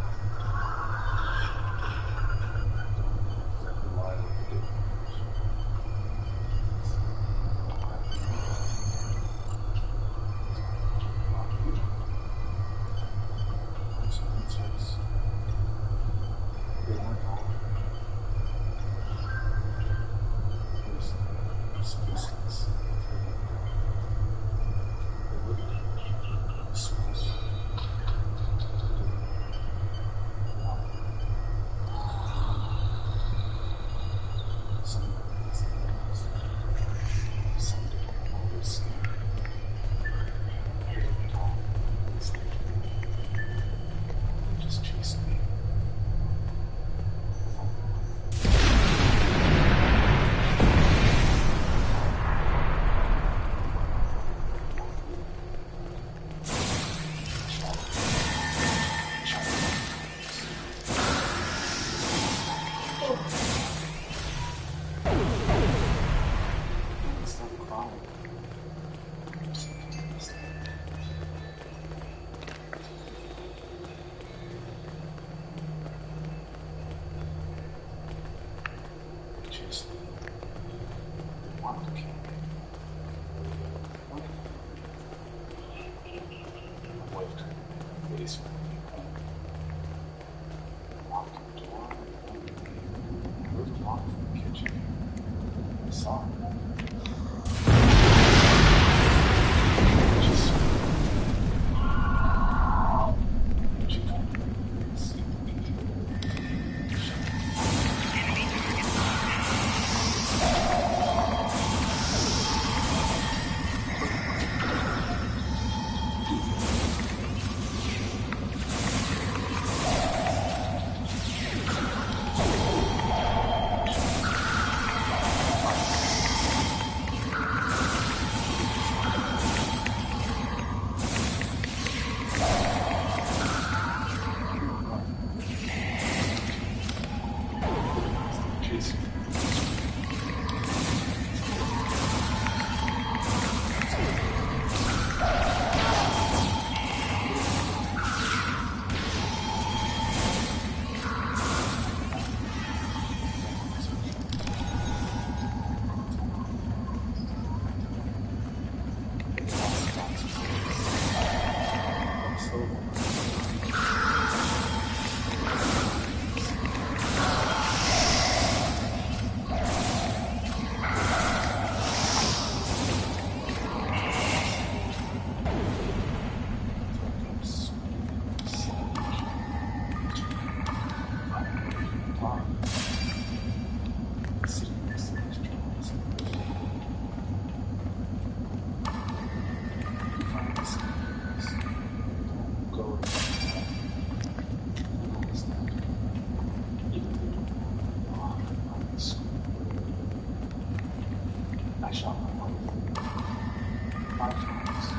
Lifetimes.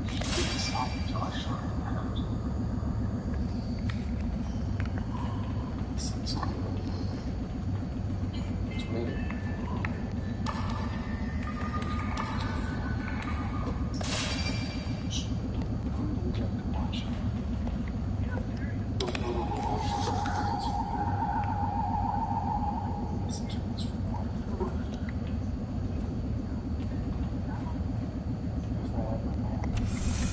Didn't stop until I shot it out. Sense of it's raining. We have to watch it. Those notable emotions and currents from here. Listen to this from one to another. If I had my hand, I don't want to tell that much.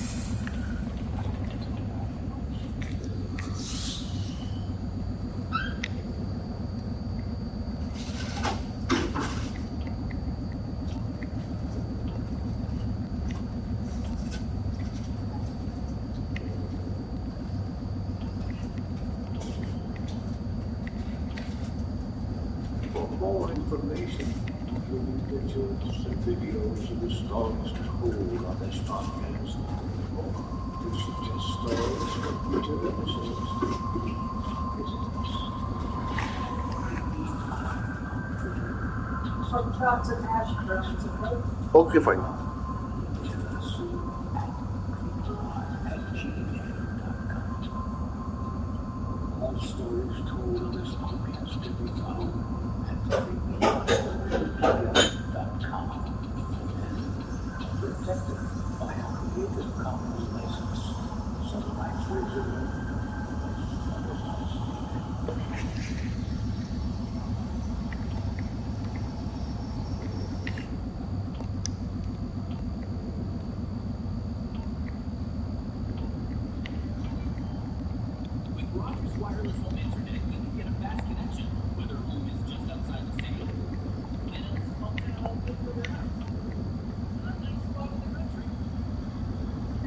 For more information, including pictures and videos of the stories told on this podcast, we suggest stories for future episodes. Visit us. Drops and hash browns, okay? Okay, fine. All stories told on this podcast can be found at com. Protected by a Creative Commons license. Some rights reserved. Other rights. With Rogers Wireless Home Internet, you can get a fast connection, whether home is just outside the city and a small town a bit further out. A nice spot in the country.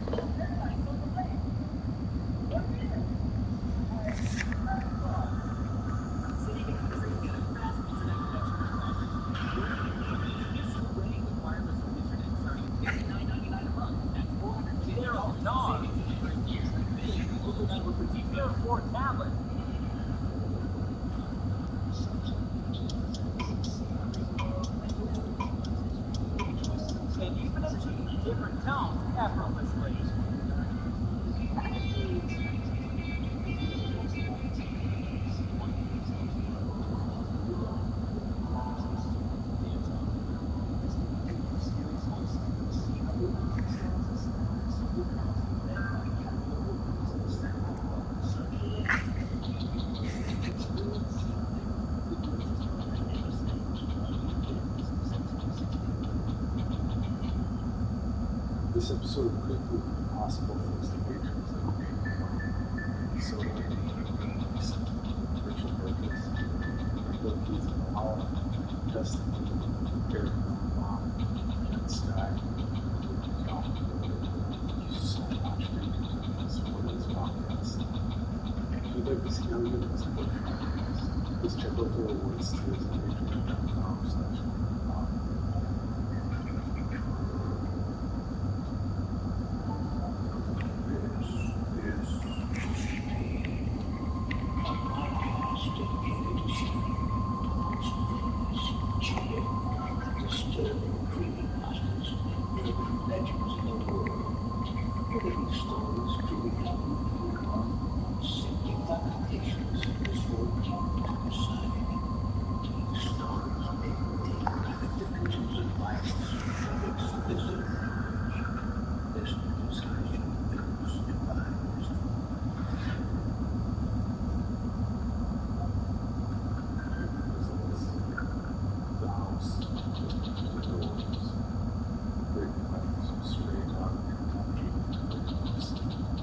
Paradise on the lake. Or here. City to country, get a fast internet connection with Rogers. Get school ready with wireless home internet starting at $59.99 a month. That's 400 there are savings for a year. Big, local network with TV or tablet. And even achieve different tones effortlessly. This episode could prove impossible thanks to patrons like Dave, Soda, Richard Burgess, Bill Keith and Paul, Dustin Lee, Eric Long, Jen Sky, and John. Thank you so much for your continued support of this podcast. If you'd like to see how you can support the podcast, please check out the awards tiers at patreon.com/podcast. Disturbing creepypastas, urban legends in the world. Living stories truly have you on simply fabrications is for people to decide. These stories may contain graphic depictions of violence or explicit language. Listener discretion is advised. The house, the doors, big lights straight out of Kentucky, destination,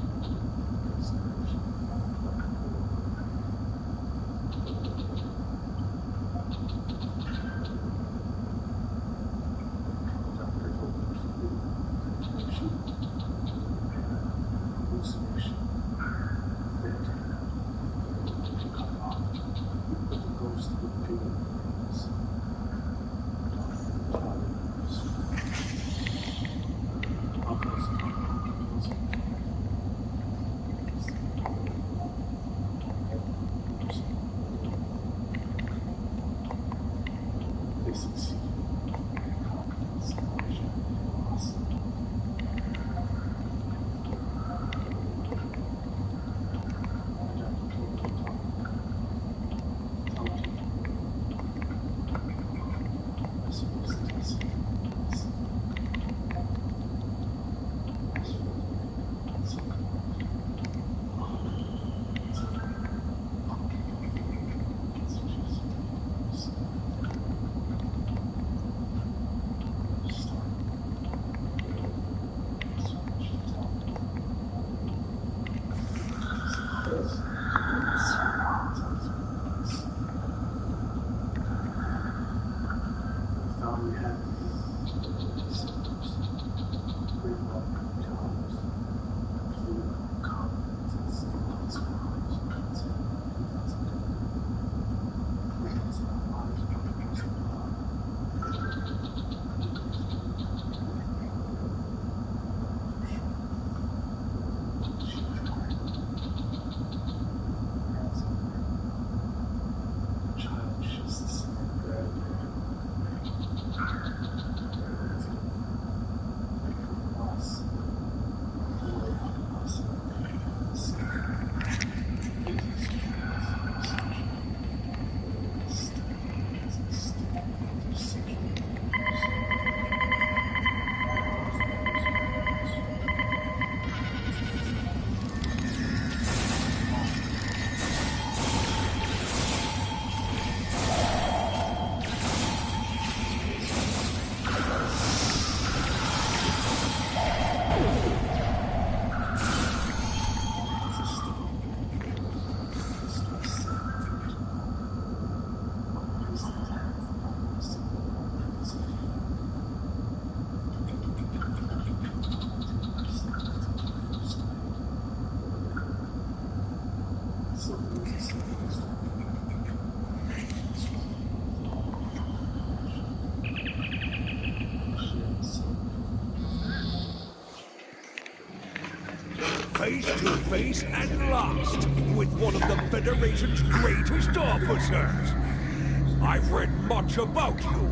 face to face at last with one of the Federation's greatest officers. I've read much about you,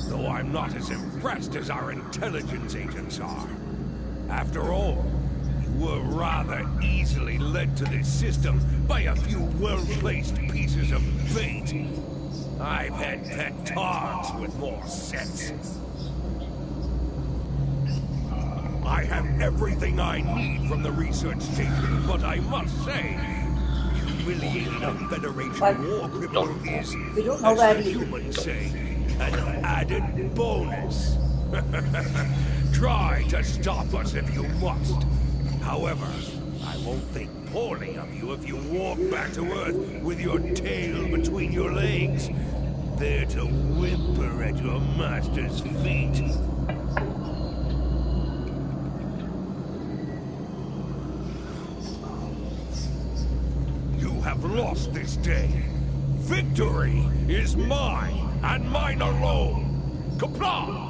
though I'm not as impressed as our intelligence agents are. After all, you were rather easily led to this system by a few well-placed pieces of bait. I've had pet dogs with more sense. I have everything I need from the research station, but I must say, humiliating a Federation war cripple is, We don't know as that the either. humans say, an added bonus. Try to stop us if you must. However, I won't think poorly of you if you walk back to Earth with your tail between your legs, there to whimper at your master's feet. You have lost this day. Victory is mine, and mine alone. Kapla!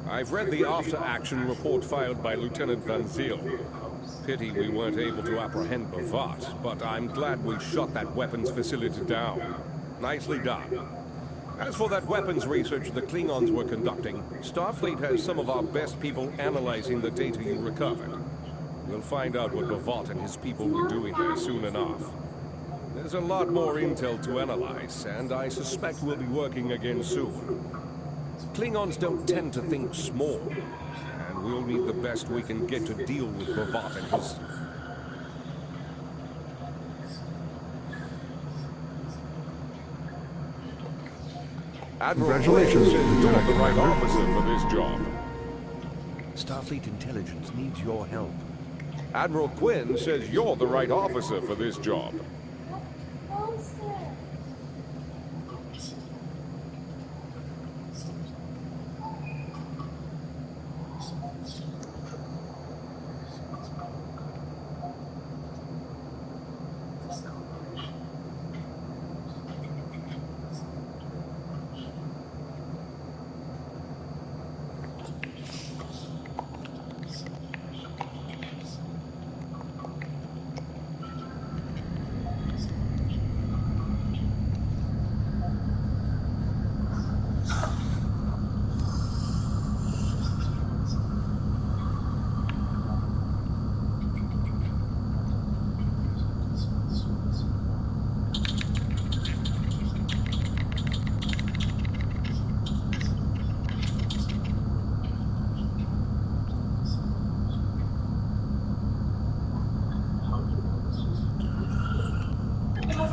I've read the after-action report filed by Lieutenant Van Zyl. Pity we weren't able to apprehend Bavat, but I'm glad we shot that weapons facility down. Nicely done. As for that weapons research the Klingons were conducting, Starfleet has some of our best people analyzing the data you recovered. We'll find out what Bavat and his people were doing there soon enough. There's a lot more intel to analyze, and I suspect we'll be working again soon. Klingons don't tend to think small, and we'll need the best we can get to deal with Bavat and his... Congratulations, You're the right Commander. officer for this job. Starfleet intelligence needs your help. Admiral Quinn says you're the right officer for this job.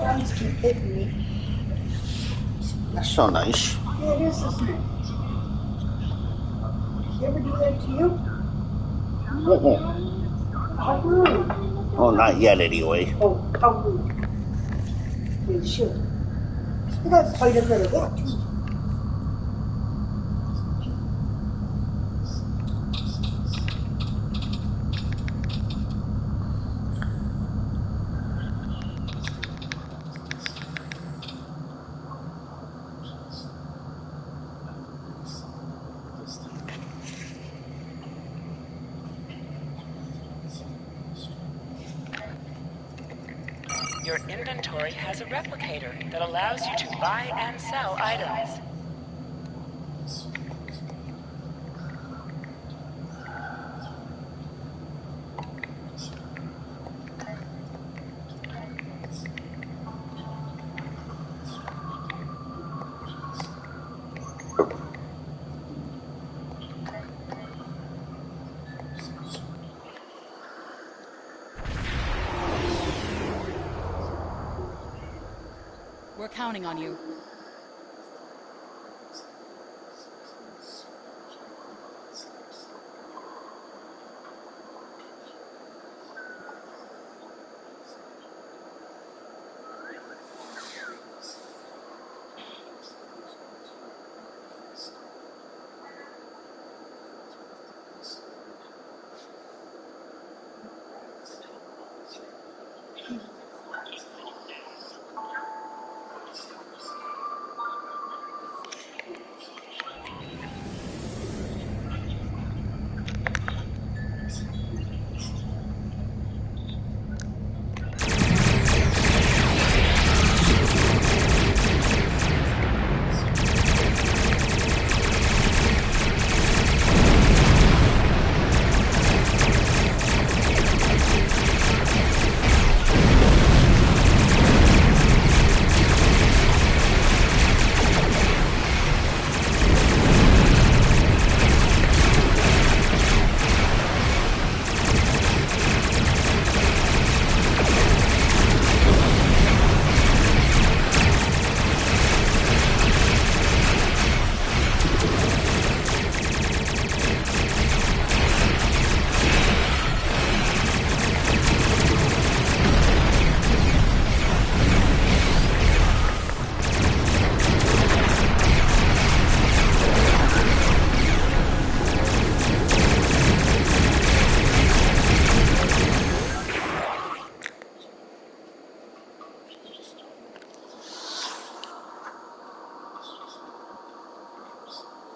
Guns keep hitting me. That's so nice. Yeah, it is, isn't it? You ever do that to you? How rude. Oh, not yet, anyway. Oh, how rude. It should. You got quite a bit of that, too. Your inventory has a replicator that allows you to buy and sell items. We're counting on you.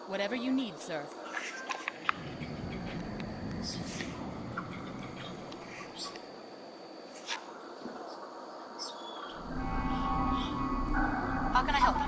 Whatever you need, sir. How can I help you?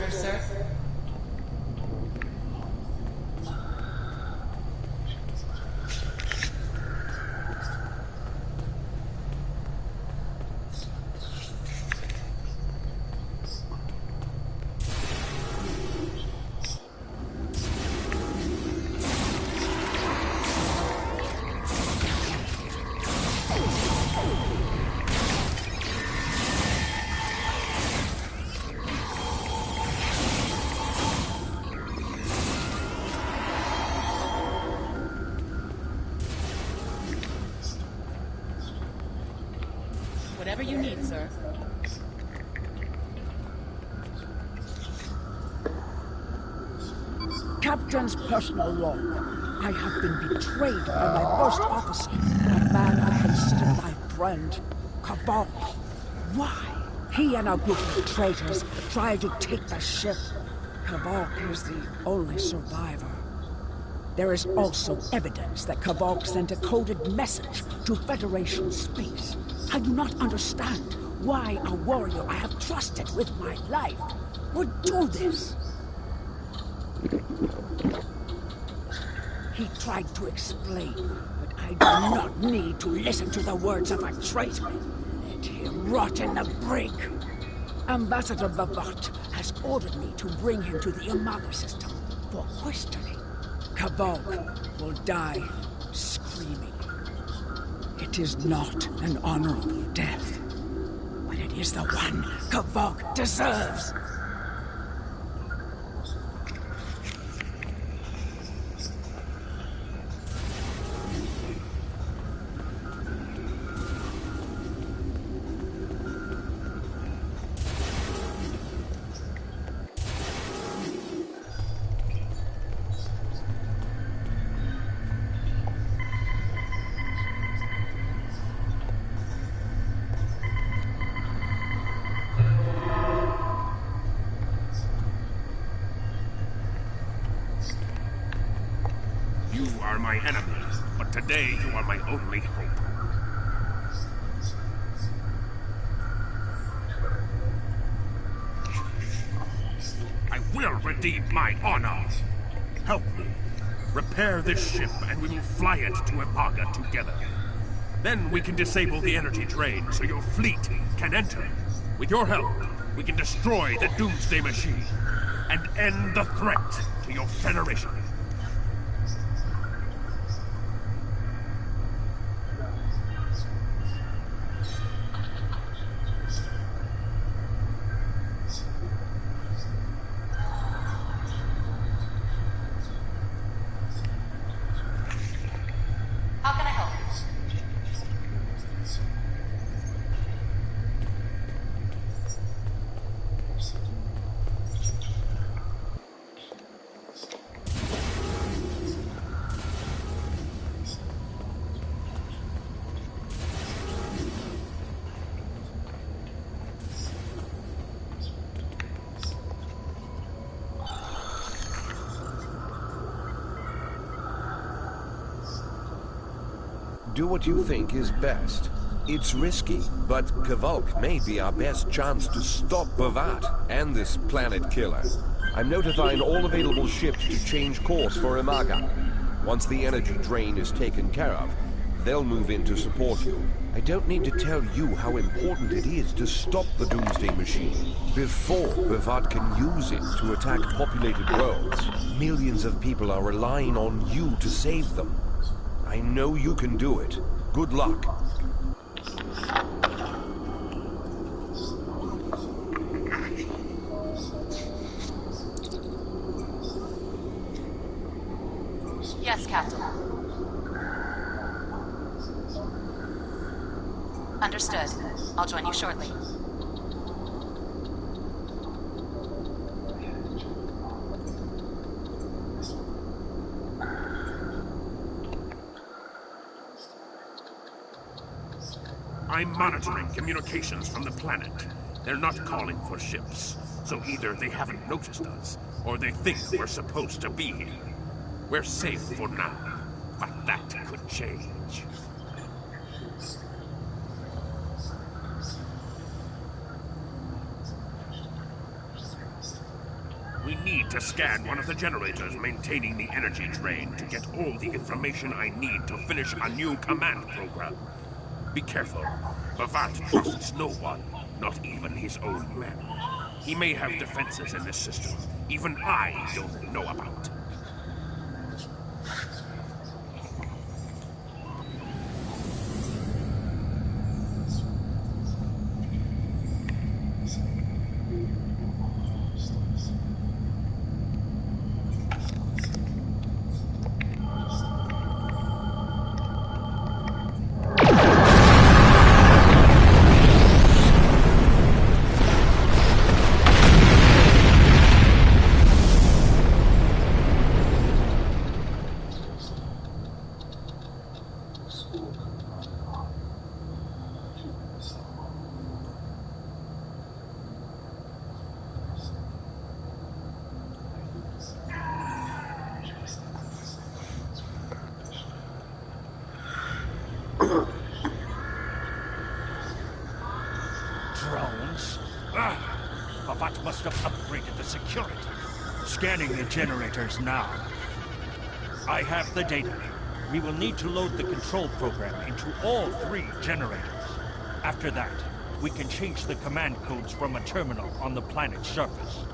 orders, sir. Whatever you need, sir. Captain's personal log. I have been betrayed by my first officer, a man I considered my friend, Kavok. Why? He and a group of traitors tried to take the ship. Kavok is the only survivor. There is also evidence that Kavok sent a coded message to Federation space. I do not understand why a warrior I have trusted with my life would do this. He tried to explain, but I do not need to listen to the words of a traitor. Let him rot in the brig. Ambassador Bavat has ordered me to bring him to the Imaga system for questioning. Kavok will die screaming. It is not an honorable death, but it is the one Kavok deserves. You are my enemy, but today you are my only hope. I will redeem my honor. Help me. Repair this ship, and we will fly it to Imaga together. Then we can disable the energy drain so your fleet can enter. With your help, we can destroy the Doomsday Machine and end the threat to your Federation. How can I help you? Do what you think is best. It's risky, but Kavok may be our best chance to stop Bavat and this planet killer. I'm notifying all available ships to change course for Imaga. Once the energy drain is taken care of, they'll move in to support you. I don't need to tell you how important it is to stop the Doomsday Machine before Bavat can use it to attack populated worlds. Millions of people are relying on you to save them. I know you can do it. Good luck. Yes, Captain. Understood. I'll join you shortly. I'm monitoring communications from the planet. They're not calling for ships, so either they haven't noticed us, or they think we're supposed to be here. We're safe for now, but that could change. We need to scan one of the generators maintaining the energy drain to get all the information I need to finish a new command program. Be careful. Bavat trusts no one, not even his own men. He may have defenses in this system even I don't know about. Drones? Bavat must have upgraded the security. Scanning the generators now. I have the data. We will need to load the control program into all 3 generators. After that, we can change the command codes from a terminal on the planet's surface.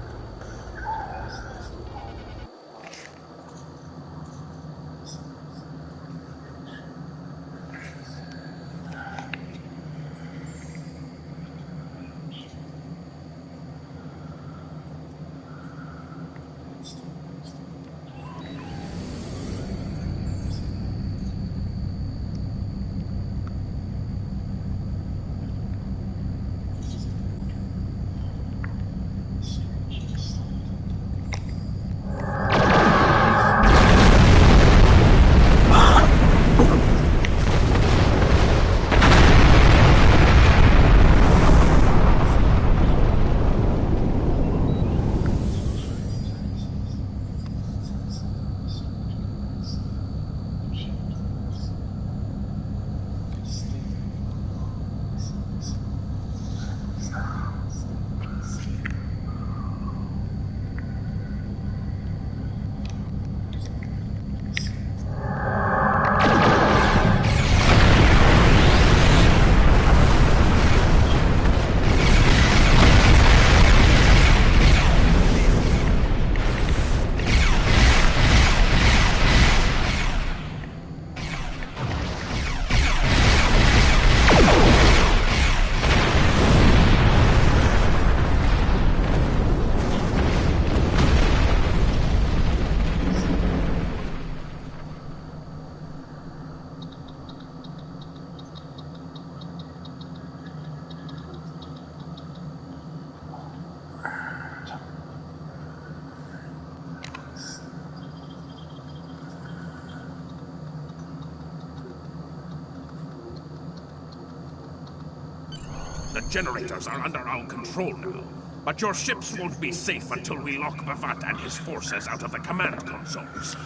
The generators are under our control now, but your ships won't be safe until we lock Bavat and his forces out of the command consoles.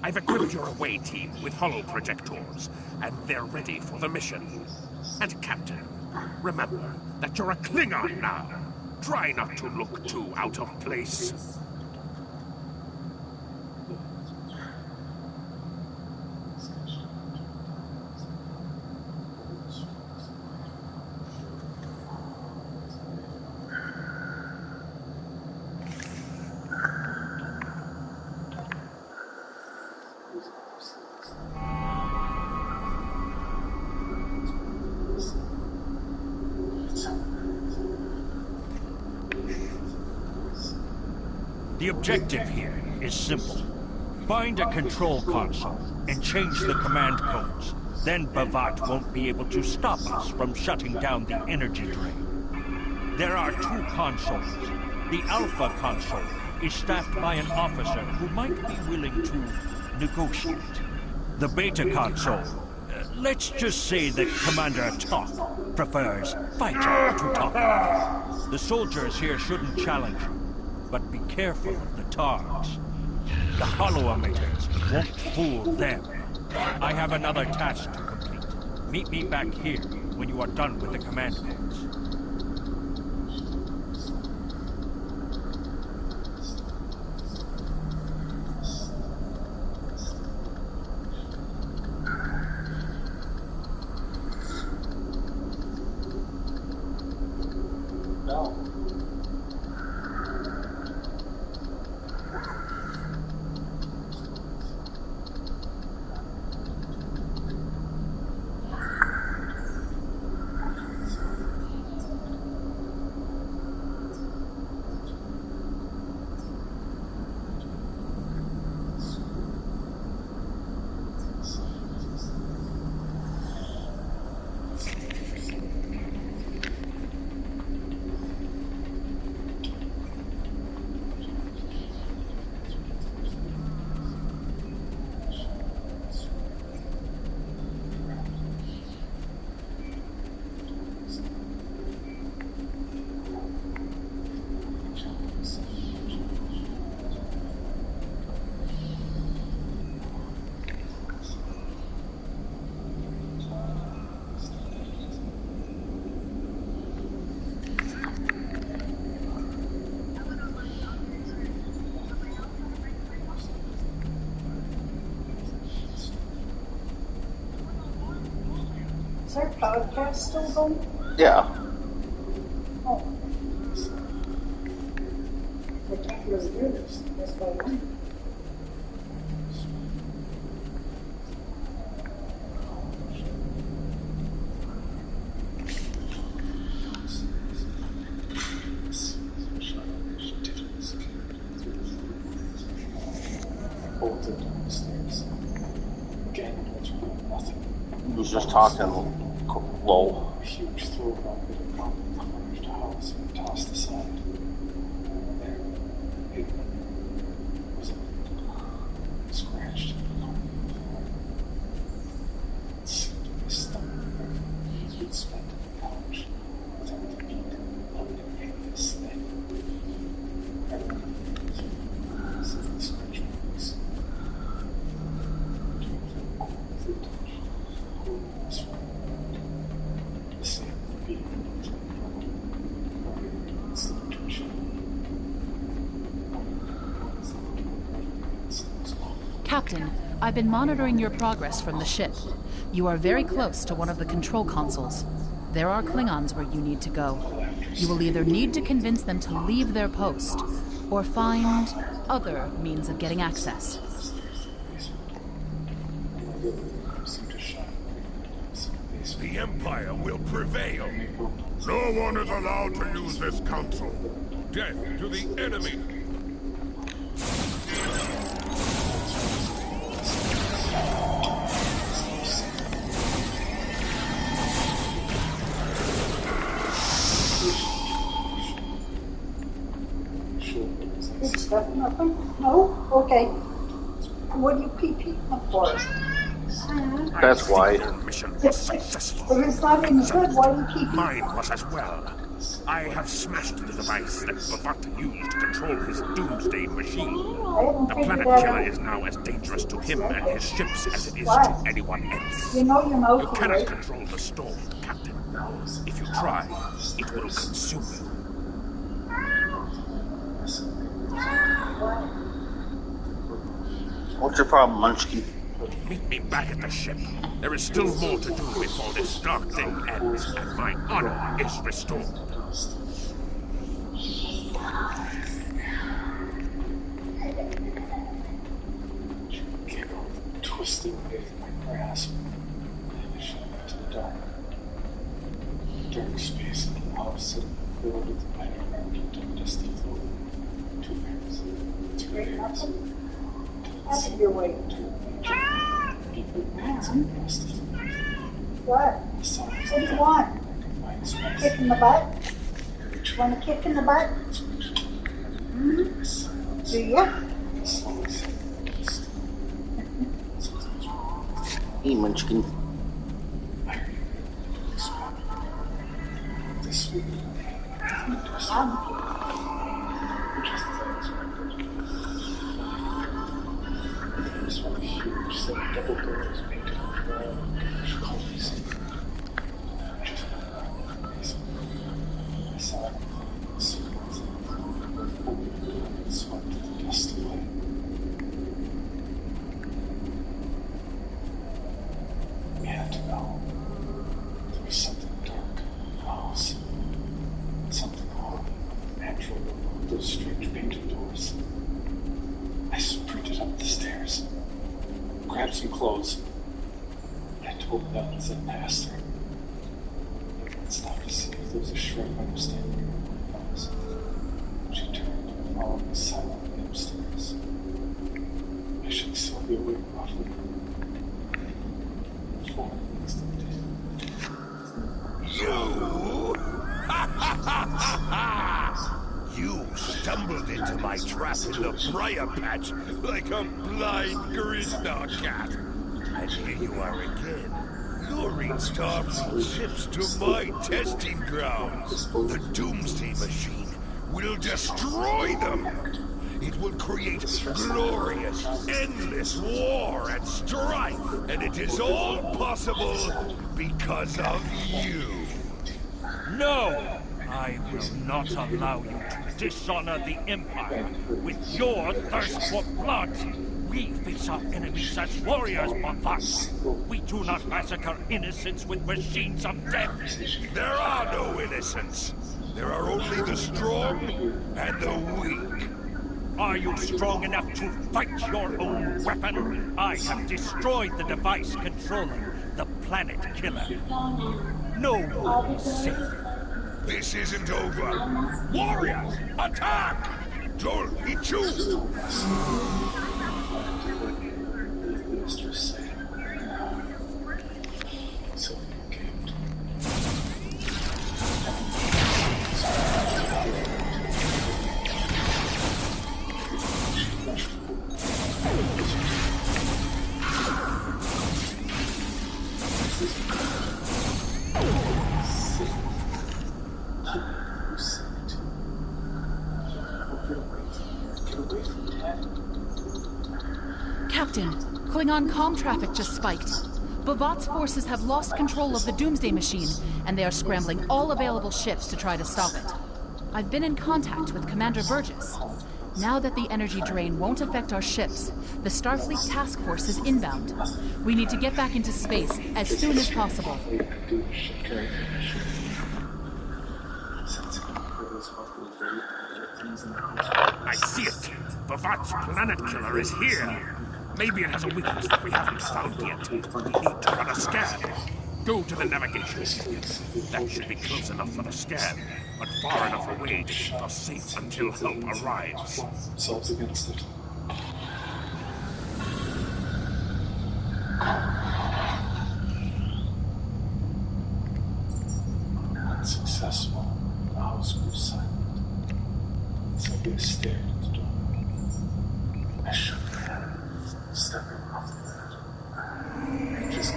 I've equipped your away team with holoprojectors, and they're ready for the mission. And Captain, remember that you're a Klingon now. Try not to look too out of place. The objective here is simple. Find a control console and change the command codes. Then Bavat won't be able to stop us from shutting down the energy drain. There are 2 consoles. The Alpha console is staffed by an officer who might be willing to negotiate. The Beta console, let's just say that Commander Top prefers fighter to top. The soldiers here shouldn't challenge you. But be careful of the Targs. The holo-emitters won't fool them. I have another task to complete. Meet me back here when you are done with the command codes. Is our podcast still going? Yeah. Oh. I can't really hear this. That's why I wonder. Bolted down the stairs. Again, nothing. He was just talking low. A huge throwback that had probably tarnished a house and tossed aside. And there, hidden, was a scratched concrete floor. It seemed to be stuck as we'd spent on the couch without the beat of this thing. I remember some of the scratch marks. Captain, I've been monitoring your progress from the ship. You are very close to one of the control consoles. There are Klingons where you need to go. You will either need to convince them to leave their post, or find other means of getting access. The Empire will prevail. No one is allowed to use this console. Death to the enemy. Good stuff, nothing? No? Okay. What do you PP for? That's why. Mission was successful. If it's not any good, why do you PP? Mine was as well. I have smashed the device that Bavata used to control his doomsday machine. The planet killer is now as dangerous to him and his ships as it is to anyone else. You know your mouth. You cannot control the storm, Captain. If you try, it will consume you. What's your problem, Munchkin? Meet me back at the ship. There is still more to do before this dark thing ends and my honor is restored. Twisting beneath my grasp, vanishing into the dark. Dark space in the opposite filled with the light around and dusty floor. 2 pairs, 3 pairs. Out of your way. What? What do you want? Kick in the butt? You want a kick in the butt? Hmm? Do you? Hey, Munchkin. This week, there's one huge set of double doors painted on brown colors. Just I saw it and swept the dust away. We had to know. There was something dark in the house. Something horrible, unnatural about those strange painted doors. I sprinted up the stairs, grabbed some clothes. I told them as I passed her. I stopped to see if there was a shred of understanding in her eyes. She turned and followed me silently upstairs. I shook Sylvia away roughly. For an instant. You! You stumbled into my trap in the briar patch like a blind Grisnar cat. And here you are again, luring Starfleet ships to my testing grounds. The Doomsday Machine will destroy them. It will create glorious, endless war and strife. And it is all possible because of you. No! I will not allow you to dishonor the Empire with your thirst for blood! We face our enemies as warriors, Bovat. We do not massacre innocents with machines of death. There are no innocents. There are only the strong and the weak. Are you strong enough to fight your own weapon? I have destroyed the device controlling the planet killer. No one is safe. This isn't over. Warriors, attack! Joel, Ichu! Mistress said. So you came to Captain, Klingon comm traffic just spiked. Bavat's forces have lost control of the Doomsday Machine, and they are scrambling all available ships to try to stop it. I've been in contact with Commander Burgess. Now that the energy drain won't affect our ships, the Starfleet task force is inbound. We need to get back into space as soon as possible. I see it. Bavat's planet killer is here. Maybe it has a weakness that we haven't found yet. We need to run a scan. Go to the navigation beacon. That should be close enough for the scan, but far enough away to keep us safe until help arrives. Solves against it. Unsuccessful. The house grew silent. Sylvia stared at the door. I shook my head, stepping off the bed. I just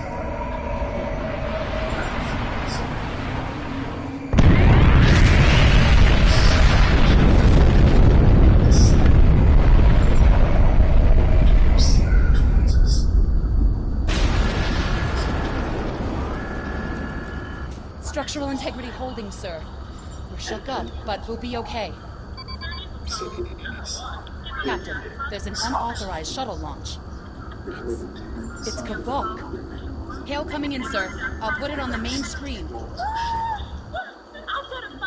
Structural integrity holding, sir. We're shook up, but we'll be okay. Captain, there's an unauthorized shuttle launch. It's Kavok. Hail coming in, sir. I'll put it on the main screen.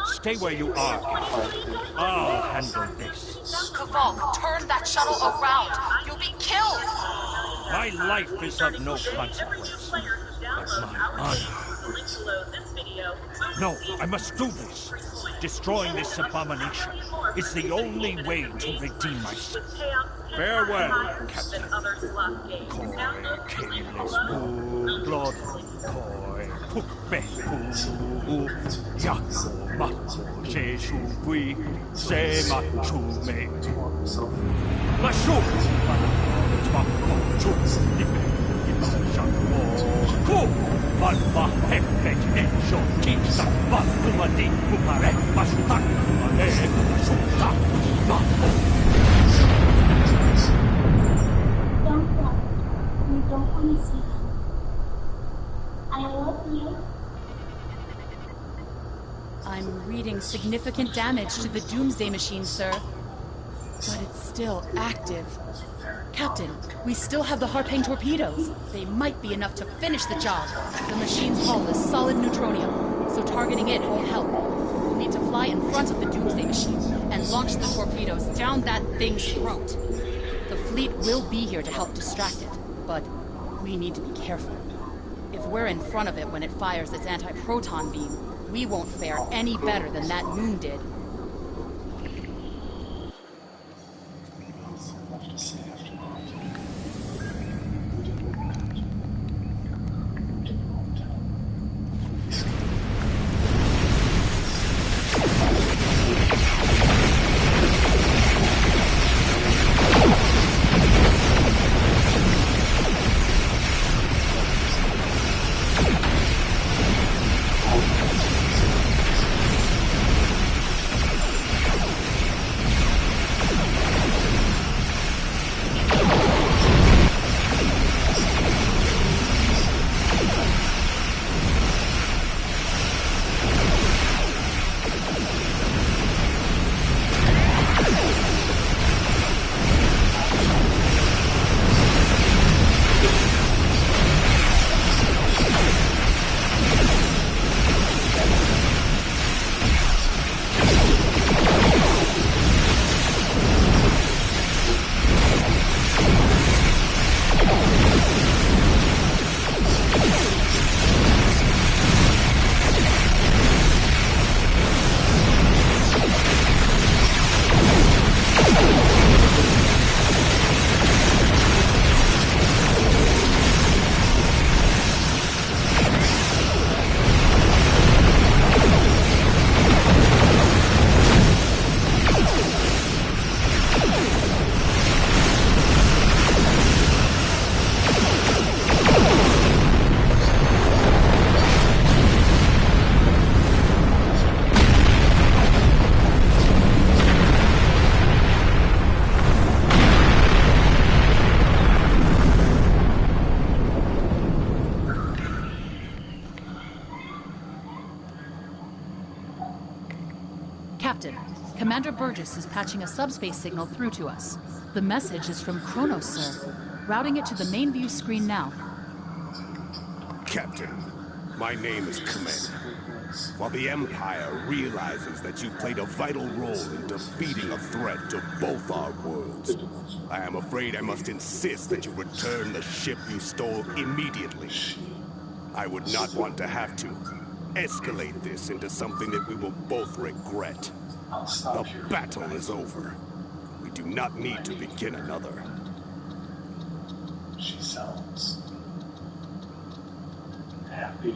Stay where you are, Captain. I'll handle this. Kavok, turn that shuttle around. You'll be killed. My life is of no consequence, but my honor. No, I must do this. Destroying this abomination is the only way to redeem myself. Farewell, Captain. Koi keles mu glod, koi pukbe pu, yako mako jeshu gui, se machu me. Lashu, mako chu, ibe, shako, ku. Valva hepet enjo kisa valva di kupare masutak ale masutak maho. Don't cry. We don't want to see you. I love you. I'm reading significant damage to the Doomsday Machine, sir. But it's still active. Captain, we still have the Harpane torpedoes. They might be enough to finish the job. The machine's hull is solid neutronium, so targeting it won't help. We'll need to fly in front of the Doomsday Machine and launch the torpedoes down that thing's throat. The fleet will be here to help distract it, but we need to be careful. If we're in front of it when it fires its anti-proton beam, we won't fare any better than that moon did. Commander Burgess is patching a subspace signal through to us. The message is from Kronos, sir. Routing it to the main view screen now. Captain, my name is Commander. While the Empire realizes that you played a vital role in defeating a threat to both our worlds, I am afraid I must insist that you return the ship you stole immediately. I would not want to have to escalate this into something that we will both regret. The battle is over. We do not need to begin another. She sounds happy.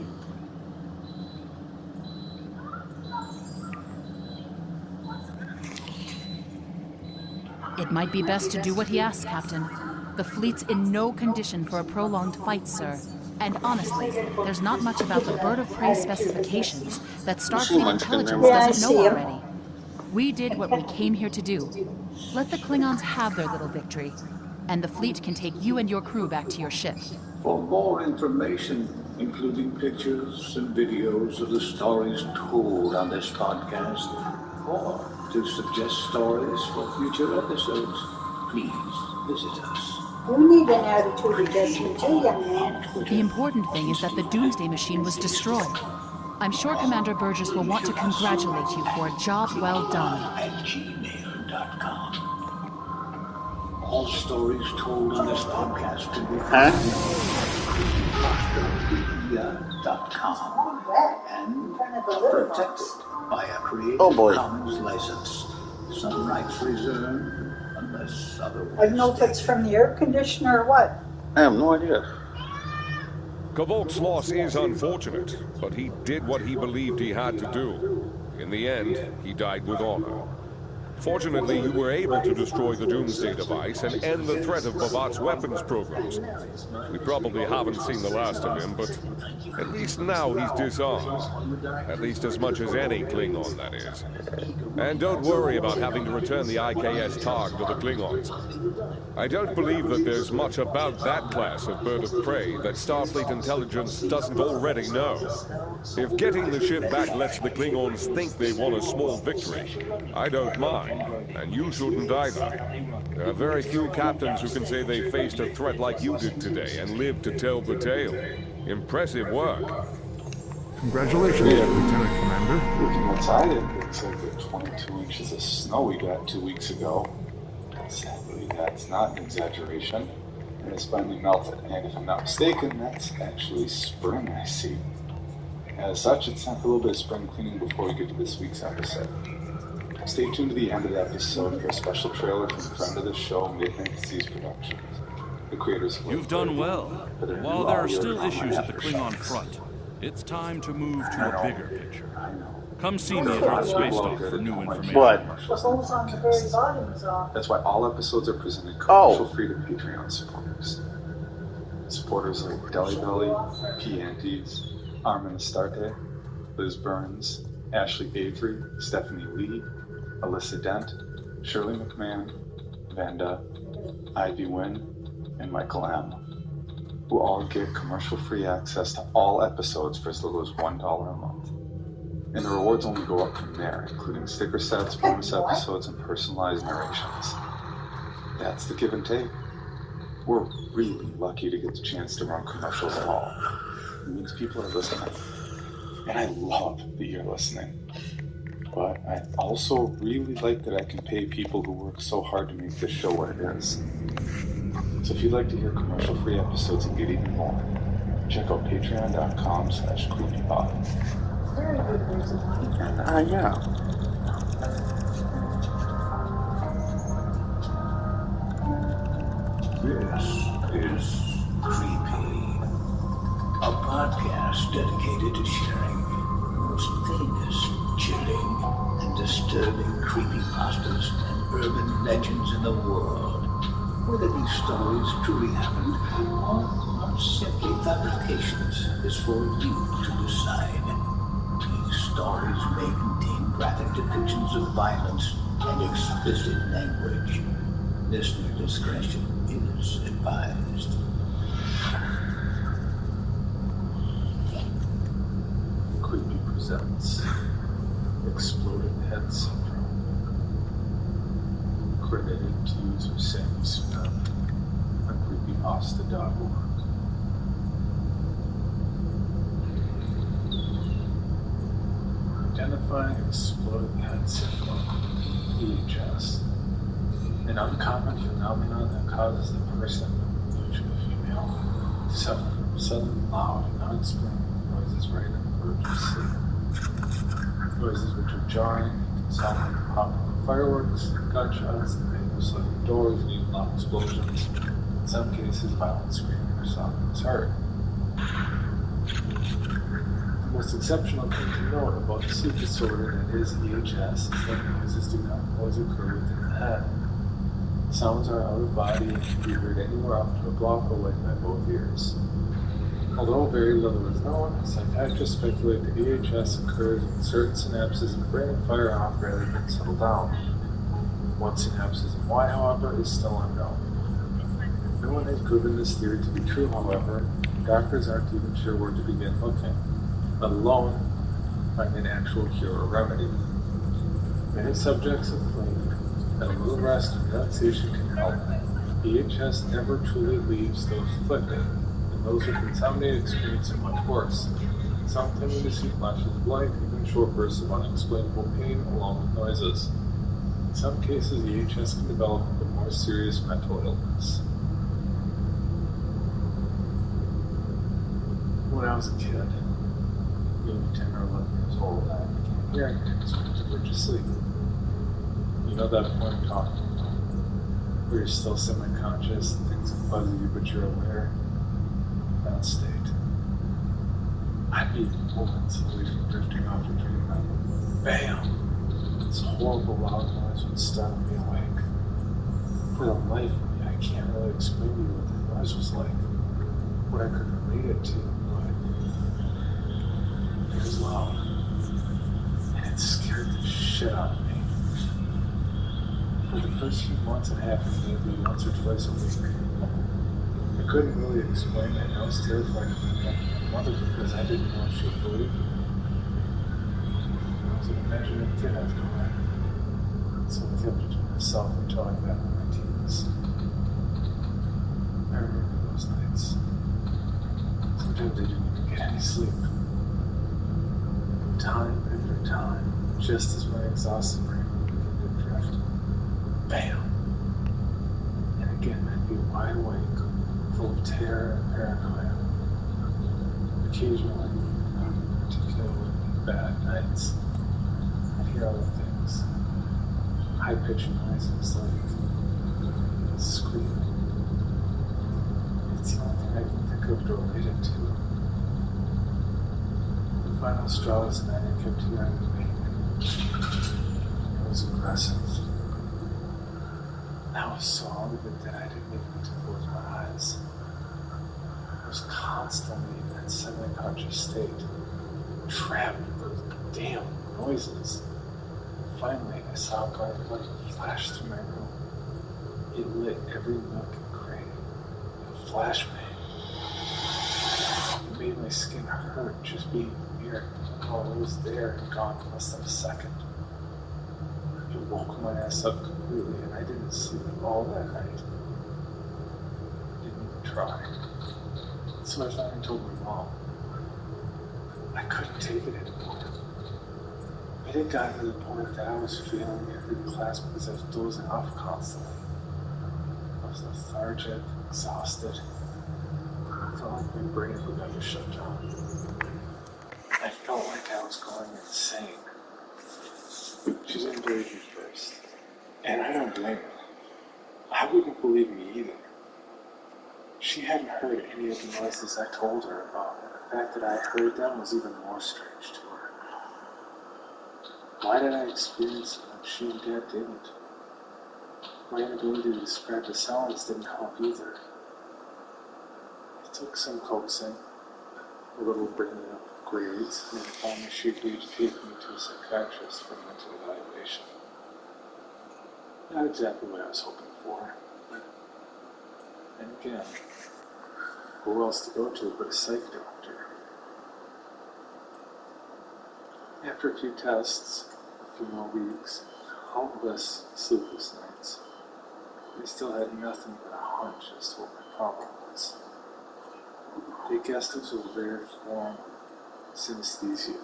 It might be best to do what he asks, Captain. The fleet's in no condition for a prolonged fight, sir. And honestly, there's not much about the bird of prey specifications that Starfleet intelligence doesn't know already. We did what we came here to do. Let the Klingons have their little victory, and the fleet can take you and your crew back to your ship. For more information, including pictures and videos of the stories told on this podcast, or to suggest stories for future episodes, please visit us. You need an attitude adjustment too, young man. The important thing is that the Doomsday Machine was destroyed. I'm sure Commander Burgess will want to congratulate you for a job well done. @gmail.com. All stories told on this podcast can be found at creepypasta.com and protected by a Creative Commons license. Some rights reserved unless otherwise. I don't know if it's from the air conditioner or what. I have no idea. Kavok's loss is unfortunate, but he did what he believed he had to do. In the end, he died with honor. Fortunately, you were able to destroy the Doomsday device and end the threat of Bavat's weapons programs. We probably haven't seen the last of him, but at least now he's disarmed. At least as much as any Klingon, that is. And don't worry about having to return the IKS Targ to the Klingons. I don't believe that there's much about that class of bird of prey that Starfleet intelligence doesn't already know. If getting the ship back lets the Klingons think they won a small victory, I don't mind, and you shouldn't either. There are very few captains who can say they faced a threat like you did today and lived to tell the tale. Impressive work. Congratulations, Lieutenant Commander. Looking outside, it looks like the 22 inches of snow we got 2 weeks ago. Sadly, that's not an exaggeration. And it's finally melted. And if I'm not mistaken, that's actually spring I see. As such, it's time for a little bit of spring cleaning before we get to this week's episode. Stay tuned to the end of the episode for a special trailer from a friend of the show, Midnight Seas Productions. The creators of You've done well. While there are still issues at the Klingon front, it's time to move to a bigger picture. Come see me at Earth Space Dock for new information. The holes on the very bottom is off. That's why all episodes are presented commercial-free to Patreon supporters. Supporters like Deli Belly, P. Antes, Armin Astarte, Liz Burns, Ashley Avery, Stephanie Lee, Alyssa Dent, Shirley McMahon, Vanda, Ivy Wynn, and Michael M., who all get commercial-free access to all episodes for as little as $1 a month. And the rewards only go up from there, including sticker sets, bonus episodes, and personalized narrations. That's the give and take. We're really lucky to get the chance to run commercials at all. It means people are listening. And I love that you're listening. But I also really like that I can pay people who work so hard to make this show what it is. So if you'd like to hear commercial-free episodes and get even more, check out patreon.com/creepypod. Yeah. This is Creepy, a podcast dedicated to sharing the most famous, chilling, and disturbing creepypastas and urban legends in the world. Whether these stories truly happened or are simply fabrications is for you to decide. These stories may contain graphic depictions of violence and explicit language. Listener discretion is advised. Creepy presents Exploding Head Syndrome. credited to user Sammy Smith on creepypasta.org. Identifying exploding head syndrome, EHS, an uncommon phenomenon that causes the person, usually a female, to suffer from sudden, loud, and unexplainable noises right in the verge of sleep. Noises which are jarring, can sound like the popping of fireworks, gunshots, the banging of slamming doors, and even loud explosions. In some cases, violent screaming or sobbing is heard. The most exceptional thing to note about the sleep disorder that is EHS is that noises do not always occur within the head. Sounds are out of body and can be heard anywhere up to a block away by both ears. Although very little is known, psychiatrists speculate that EHS occurs when certain synapses in the brain fire off rather than settle down. What synapses and why, however, is still unknown. No one has proven this theory to be true, however. Doctors aren't even sure where to begin looking, let alone find an actual cure or remedy. Many subjects have claimed that a little rest and relaxation can help. EHS never truly leaves those afflicted, and those with insomnia experience it much worse. Some claiming to see flashes of light, even short bursts of unexplainable pain along with noises. In some cases, EHS can develop into more serious mental illness. When I was a kid, maybe 10 or 11 years old, I began hearing things when I was verge of sleep. You know that point I'm talking about, where you're still semi-conscious and things are buzzy, but you're aware. That state. I'd be moments away from drifting off to dream, and bam! This horrible loud noise would startle me awake. For the life of me, I can't really explain to you what the noise was like, what I could relate it to, but it was loud, and it scared the shit out of me. For the first few months, it happened maybe once or twice a week. I couldn't really explain it, and I was terrified of bringing up my mother because I didn't know if she would believe me. I was an imaginative kid after all, so I kept it to myself until I got in my teens. I remember those nights. Sometimes I didn't even get any sleep. Time after time, just as my exhausted brain would begin to drift. Bam! And again, I'd be wide awake, full of terror and paranoia. Occasionally, particularly bad nights, I'd hear other things. High-pitched noises like screaming. It's the only thing I can think of to relate it to. The final straw was the night I kept hearing the banging. It was aggressive. I was so out of it that I didn't even need to close my eyes. I was constantly in that semi-conscious state, trapped with those damn noises. Finally, I saw a bright light flash through my room. It lit every nook and cranny. It flashed me. It made my skin hurt just being near it. Oh, it was there and gone in less than a second. It woke my ass up completely, and I didn't sleep at all that night. I didn't even try. So I finally told my mom. I couldn't take it anymore. It had gotten to the point that I was failing every class because I was dozing off constantly. I was lethargic, exhausted. I felt like my brain was about to shut down. I felt like I was going insane. She didn't believe me first. And I don't blame her. I wouldn't believe me either. She hadn't heard any of the noises I told her about, and the fact that I heard them was even more strange to her. Why did I experience it when she and Dad didn't? My inability to describe the sounds didn't help either. It took some coaxing, a little bringing up grades, and then finally she agreed to take me to a psychiatrist for mental evaluation. Not exactly what I was hoping for. And again, who else to go to but a psych doctor? After a few tests, a few more weeks, countless sleepless nights, They still had nothing but a hunch as to what my problem was. They guessed it was a rare form of synesthesia.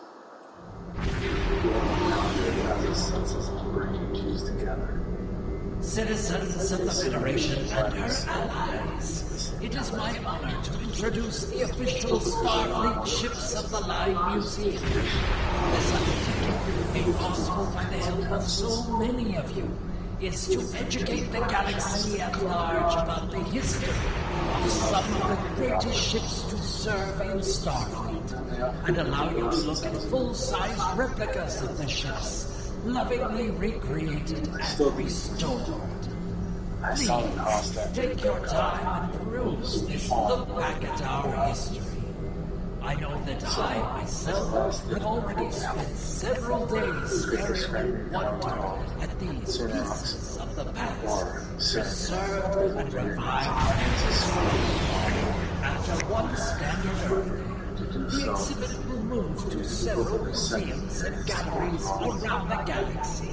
As the senses of the brain fused together. Citizens of the Federation and her allies, it is my honor to introduce the official Starfleet ships of the Line Museum. This undertaking, made possible by the help of so many of you, is to educate the galaxy at large about the history of some of the greatest ships to serve in Starfleet, and allow you to look at full-size replicas of the ships, lovingly recreated and restored. Please, take your time and peruse this look back at our history. I know that I, myself, have already spent several days staring in wonder at these pieces of the past, preserved and revived. After one standard Earth Day, the exhibit will move to several museums and galleries around the galaxy.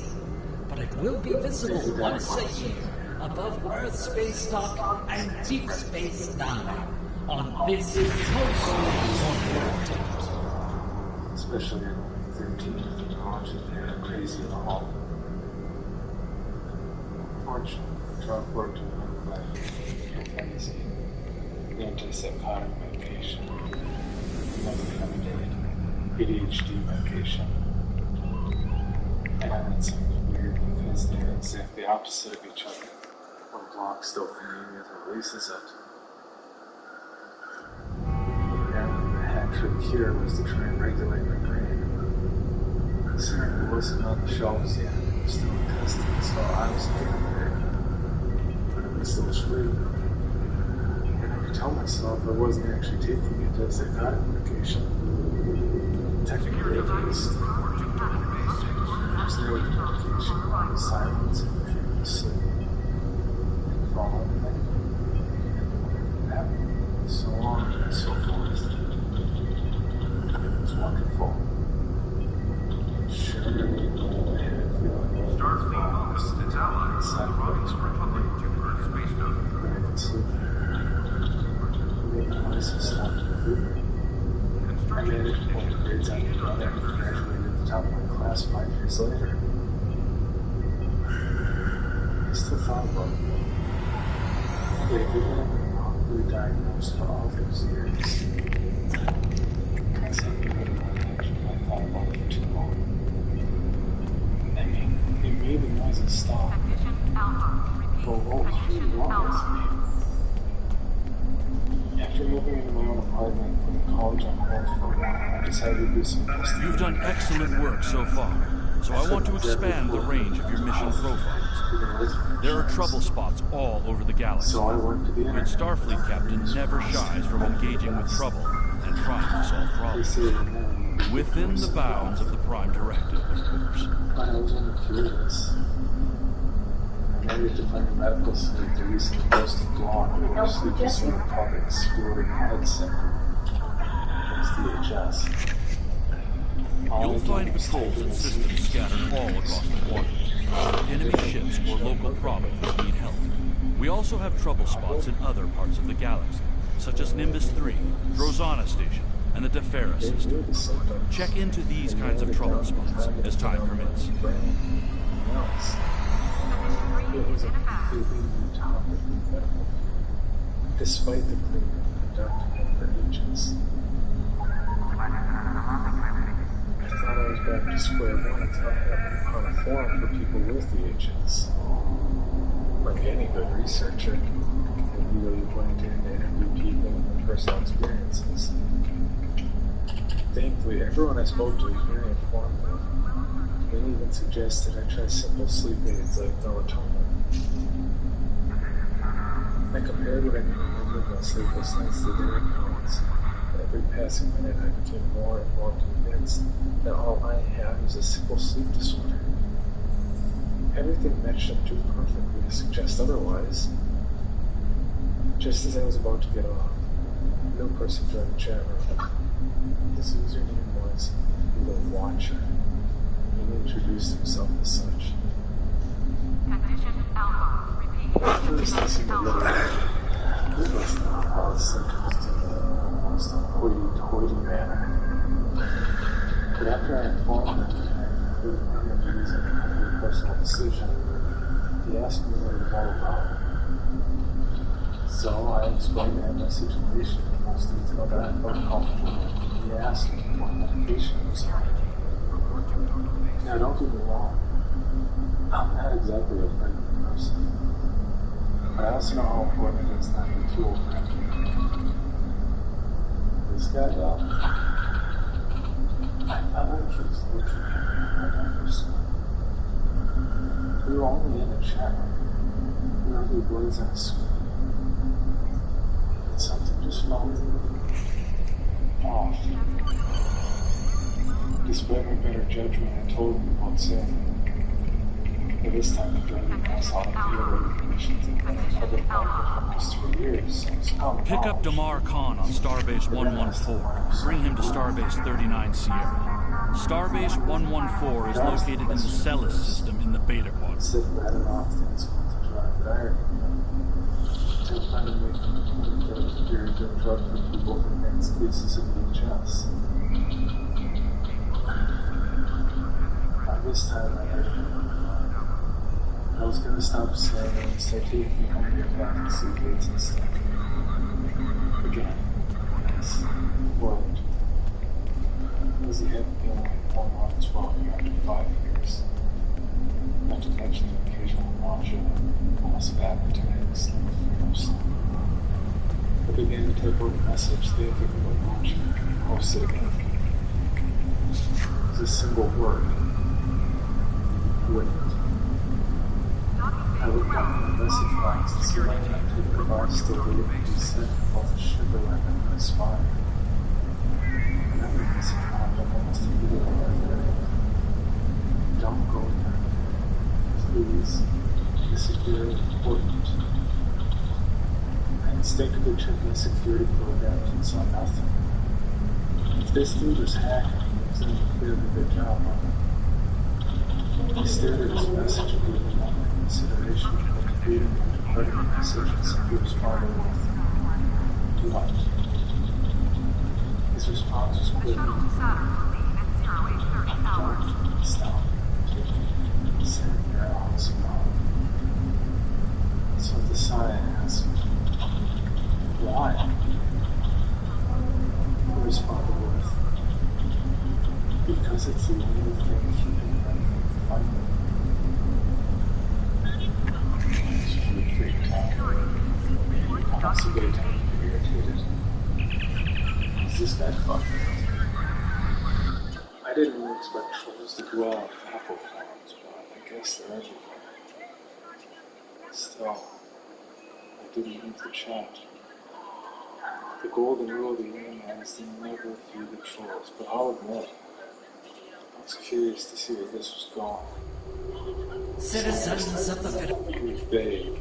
But it will be visible once a year above Earth Space Dock and Deep Space Nine on this most important date. Especially at 13 launches there, crazy in the hall. Unfortunately, drug worked in my life. The antipsychotic medication. ADHD medication. And it's weird because they're exactly opposite of each other. One blocks dopamine, the other releases it. And the hat-trick cure was to try and regulate my brain. Considering it wasn't on the shelves yet, it was still in testing, so I was getting there. But it was still free. And I could tell myself I wasn't actually taking it as a psychotic medication. Technically, at least. There's no medication on the silence and the fear of sleep. And fall in the night. Happened so long and so fast. It was wonderful. Sure, I had a feeling Starfleet owns its allies. Republic to Earth Space Dock. But I could sleep. The eyes was stopped. I managed to pull the grades out of the brother and graduated at the top of my class 5 years later. I still thought about it. They had been wrongly diagnosed for all those years. That's something I thought about it for too long. I mean, it made the noises stop. But what was really wrong with me? After moving into my own apartment and putting college on hold for a while, I decided to do some investigation. You've done excellent work so far, so I want to expand the range of your mission profiles. There are trouble spots all over the galaxy. Good Starfleet captain never shies from engaging with trouble and trying to solve problems. Within the bounds of the Prime Directive, of course. I was only curious. I needed to find a medical suite to recently posted blog or sleep disorder called Exploring Headset. It's DHS. You'll find patrols and systems scattered all across the quadrant. Enemy ships or local problems that need help. We also have trouble spots in other parts of the galaxy, such as Nimbus 3, Drozana Station, and the Defera system. Check into these kinds of trouble spots as time permits. It was a completely new topic in medical, despite the cleaning and conducting of their agents. I thought I was back to square one until I happened on a forum for people with the agents. Like any good researcher, I really went in to interview people and their personal experiences. Thankfully, everyone I spoke to was very informative. They even suggested I try simple sleep aids like melatonin. I compared what I could remember of my sleepless nights to their accounts. Every passing minute I became more and more convinced that all I had was a simple sleep disorder. Everything matched up too perfectly to suggest otherwise. Just as I was about to get off, a new person joined the chat room. His username was The Watcher. He introduced himself as such. Condition Alpha, repeat. First, I seemed a little less than how the symptoms did in almost a hoity-toity manner. But after I informed him that I heard interviews and made a personal decision, he asked me what it was all about. So I explained to him my situation in most detail that I felt comfortable with. He asked me what medication I was on. Now, don't get me wrong. I'm not exactly a friendly person. But I also know how important it is not to be too open. This guy, though, I felt like he was looking at me like I was. We were only in a chat. We were the words on a screen. But something just felt off. Despite my better judgment, I told him about saying. But this time, the driving us out of the conditions and then in public life for almost 3 years. So Pick up Damar Khan on Starbase 114. Bring him to Starbase 39 Sierra. Starbase 114 is located in the Celis system in the Beta Quadrant. Sit right off things to drive, but I already know. I'm trying to make a point that was a very good drug for people with advanced cases of VHS. By this time, I was going to stop saying and start taking me home to get back and see dates and stuff. Again, it's worked. Because he had been on 12 after 5 years. Not to mention the occasional nausea, loss of appetite, and sleep fears. I began to type out a message thinking about launching and post it again. It was a single word. Wait. I looked down at my message box to see my connected device still waiting to be sent while the shiver ran down my spine. Another message popped up almost immediately after it. Don't go there. Please. This is very important. I instinctively checked my security programs and saw nothing. If this dude was hacking, he was doing a clearly good job on it. He stared at his message and gave me one consideration of reading and departing the message and simply responding with what? His response was quick. Don't stop. Send your house alone. So the sign asked, why? He responded with, because it's the only thing keeping them from finding. Possibly time to be irritated. Is this guy fucked? I didn't really expect trolls to dwell on apple farms, but I guess they're everywhere. Still, I didn't leave the chat. The golden rule of the internet is to never feed the trolls, but I'll admit, I was curious to see where this was going. Citizens of the Vague.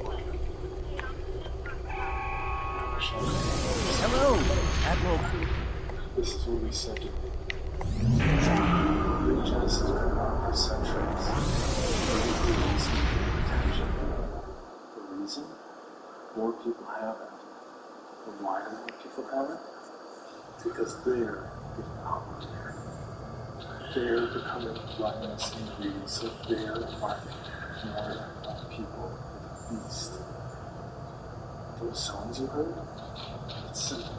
Hello, Admiral. This is what we said to me. VHS has been around for centuries. The reason? More people have it. And why do more people have it? Because they're getting out. They're becoming gluttonous and greedy, so they're finding more and more people with a beast. Those sounds you heard? It's simple.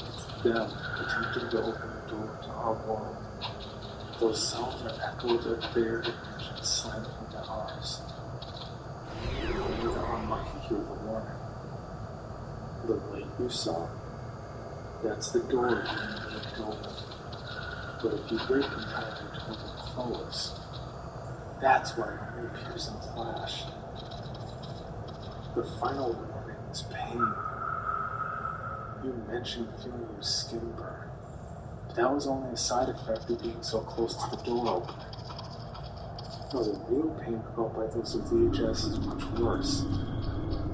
It's them attempting to open the door to our world. Those sounds are echoes of their dimension slamming into ours. We are unlucky here with a warning. The light you saw, that's the door you need to open. But if you break in time to hold it close, that's why it reappears in a flash. The final warning is pain. You mentioned feeling your skin burn, but that was only a side effect of being so close to the door opening. No, the real pain felt by those with VHS is much worse.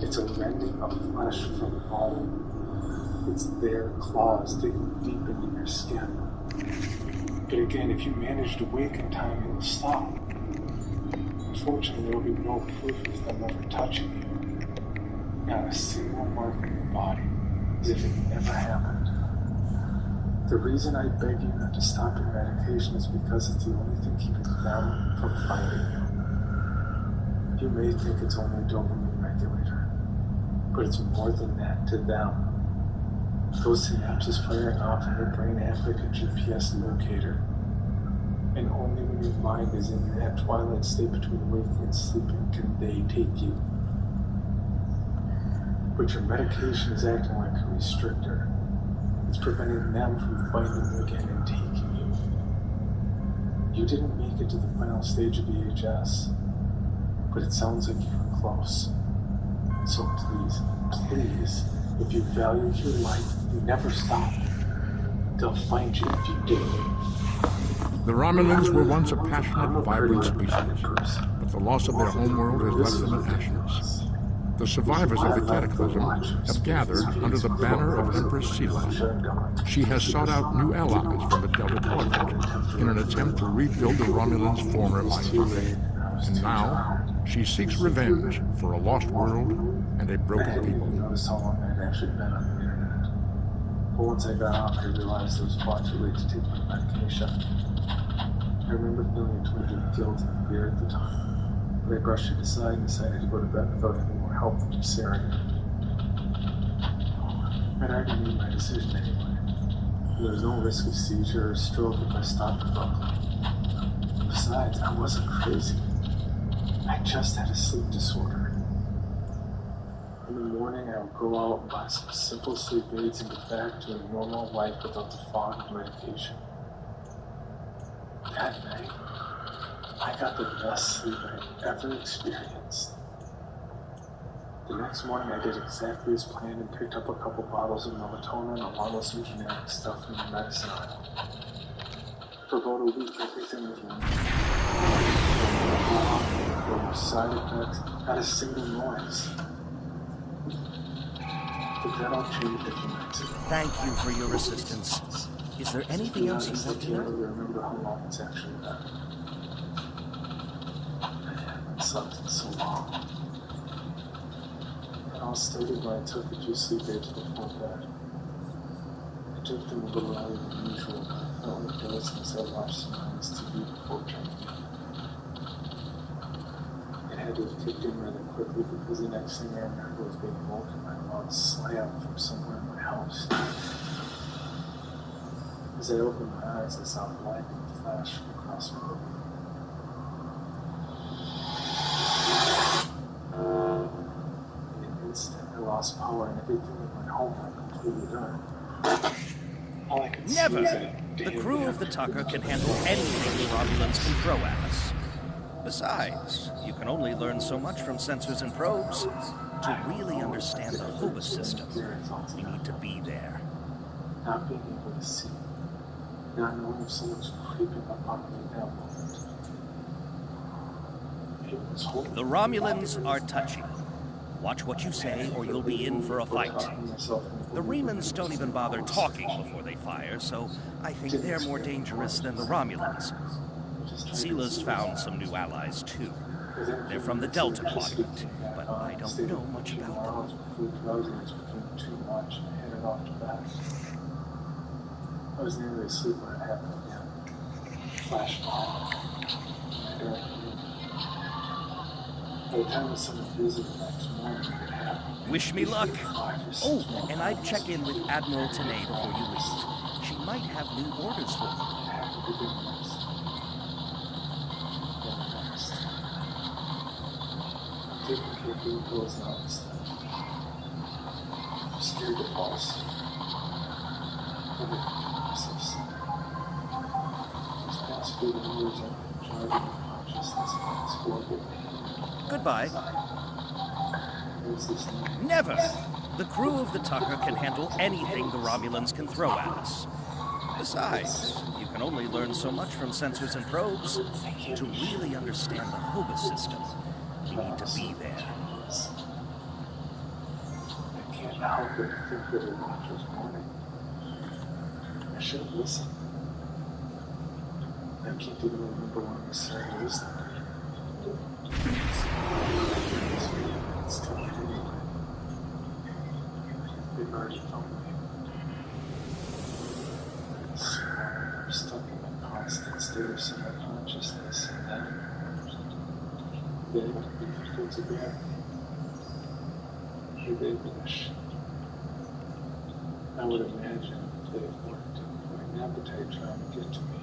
It's a rending of flesh from bone. It's their claws digging deep into your skin. But again, if you manage to wake in time, it will stop. Unfortunately, there will be no proof of them ever touching you. Not a single mark on your body, as if it never happened. The reason I beg you not to stop your medication is because it's the only thing keeping them from finding you. You may think it's only a dopamine regulator, but it's more than that to them. Those synapses firing off in your brain act like a GPS locator. And only when your mind is in that twilight state between waking and sleeping can they take you. But your medication is acting like a restrictor. It's preventing them from finding you again and taking you. You didn't make it to the final stage of VHS, but it sounds like you were close. So please, please, if you value your life, never stop. They'll find you if you do. The Romulans were once a passionate, vibrant species, but the loss of their homeworld has left them in ashes. The survivors of the cataclysm have gathered under the banner of Empress Sela. She has sought out new allies from the Delta Quadrant in an attempt to rebuild the Romulans' former empire. And now, she seeks revenge for a lost world and a broken people. I noticed how long I'd actually been on the internet. But once I got off, I realized it was far too late to take my medication. I remember feeling a twinge of guilt and fear at the time, but I brushed it aside and decided to go to bed without any more help from Sarah. I'd already made my decision anyway. There was no risk of seizure or stroke if I stopped abruptly. Besides, I wasn't crazy. I just had a sleep disorder. In the morning, I would go out and buy some simple sleep aids and get back to a normal life without the fog of medication. That night, I got the best sleep I'd ever experienced. The next morning, I did exactly as planned and picked up a couple bottles of melatonin along with some generic stuff from the medicine aisle. For about a week, everything was running. No side effects, not a single noise. But that all changed a few nights ago. Thank you for your assistance. Is there anything else you want to know? I can't remember how long it's actually been. I haven't slept in so long. It all started when I took a few sleep aids before bed. I took them a little earlier than usual, but I felt like days since I watched some nice TV before drinking. It had to have kicked in rather quickly because the next thing I remember was being woken by a loud slam from somewhere in my house. As I opened my eyes, I saw a blinding flash from across the room. In an instant, I lost power and everything in my home went completely dark. All I could see was that The crew of the Tucker can handle anything the Romulans can throw at us. Besides, you can only learn so much from sensors and probes. To really understand the HOBA system, we need to be there. Not being able to see. Not knowing if someone's creeping up on me at that moment. It was horrible. The Romulans are touchy. Watch what you say or you'll be in for a fight. The Remans don't even bother talking before they fire, so I think they're more dangerous than the Romulans. Sela's found some new allies, too. They're from the Delta Quadrant, but I don't know much about them. Too much, and I headed off to bed. I was nearly asleep when it happened again. Flash forward. By the time the someone visited the next morning, it happened. Wish me luck. Oh, and I'd check in with Admiral Tanay before you leave. She might have new orders for you. Taking caffeine pills now instead. I'm scared to fall asleep. Everything is so sad. These past few years I've been driving my consciousness and it's horrible. Goodbye. Never! The crew of the Tucker can handle anything the Romulans can throw at us. Besides, you can only learn so much from sensors and probes. To really understand the HOBA system, we need to be there. I can't help but think that it was morning. I should have listened. I can't even remember when we started listening. It's too late anyway. have already found me. So I'm stuck in a constant state of semi-consciousness, and then they have to be difficult to bear. Here they vanish. I would imagine if they have worked for an appetite trying to get to me.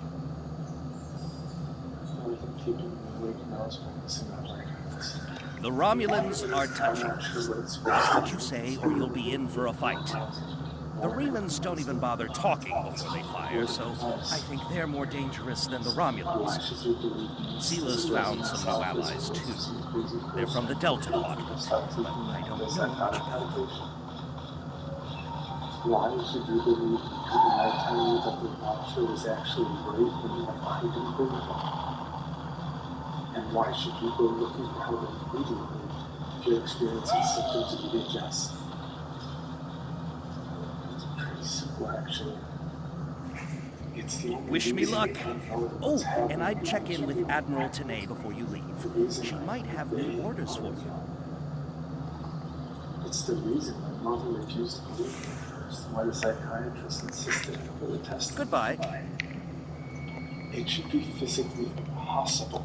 The only thing keeping me awake now is focusing on my hands. The Romulans are touchy. I'm not sure what it's Watch what you say, or you'll be in for a fight. The Remans don't even bother talking before they fire, so I think they're more dangerous than the Romulans. Sila's found some new allies, too. They're from the Delta Quadrant, but I don't know much about them. Why should you believe me when I tell you that the Watcher was actually right when I didn't believe it? And why should you go looking for help immediately if you're experiencing symptoms of EHS? It's pretty simple, actually. It's the only Wish me luck. Oh, happening. and I'd check in with Admiral Tenay before you leave. She might have new orders for you. It's the reason my mother refused to believe me at first, why the psychiatrist insisted I go to testing. Goodbye. It should be physically impossible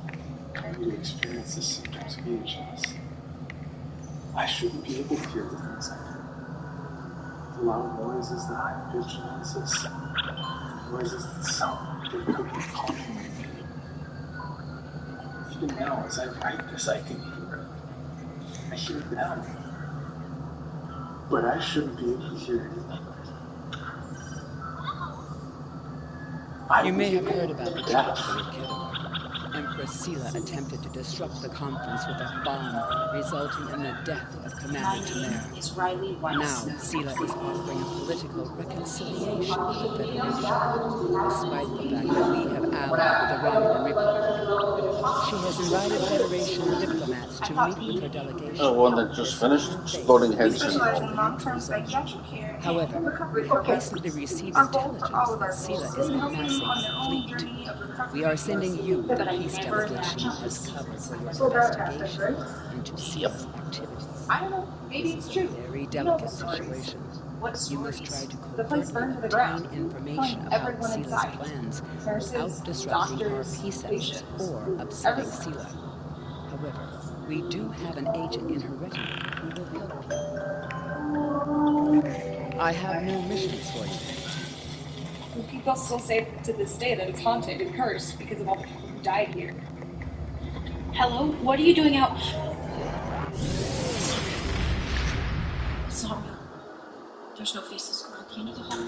for me to experience the symptoms of EHS. I shouldn't be able to hear the things I hear. The loud noises, the high-pitched noises, noises that sound like they could be calling me. Even now, as I write this, I can hear it. I hear it now. But I shouldn't be able to hear anything. You may have heard about the tragedy at Kedar. Empress Sela attempted to disrupt the conference with a bomb, resulting in the death of Commander Tamer. Now, Sela is offering a political reconciliation with the Federation, despite the fact that we have allied with the Romulan Republic. She has invited Federation diplomats to meet with her delegation. The one that just finished exploding heads and all. However, we have recently received intelligence that Sela is amassing a fleet. We are sending you, the peace delegation, as cover for your investigation into Sela's activities. I don't know. Maybe This it's is true. a very You know the delicate stories. situation. What You must stories? try to The place burned to the covertly obtain ground. information Killing about everyone Sela's inside. plans Nurses, without disrupting doctors, our peace efforts patients, or upsetting everyone. Sela. However, we do have an agent in her retinue who will help you. I have no missions for you. And people still say to this day that it's haunted and cursed because of all the people who died here. Hello? What are you doing out? It's not real. There's no faces around the end of the hall.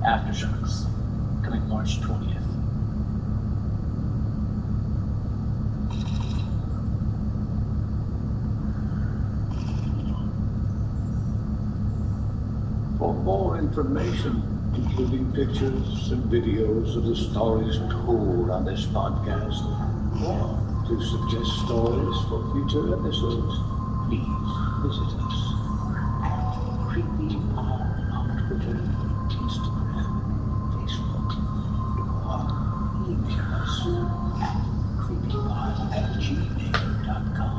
Aftershocks, coming March 20th. For more information, including pictures and videos of the stories told on this podcast, or to suggest stories for future episodes, please visit us at CreepyPod on Twitter, Instagram, Facebook, or email us at creepypod@gmail.com.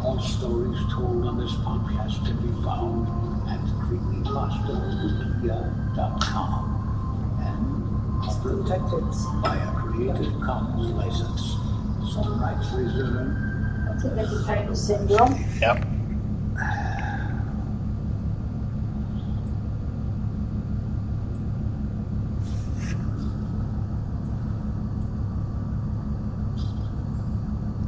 All stories told on this podcast can be found at creepypastawikipedia.com and are protected by a Creative Commons license. Some rights reserved. Type syndrome. Yep.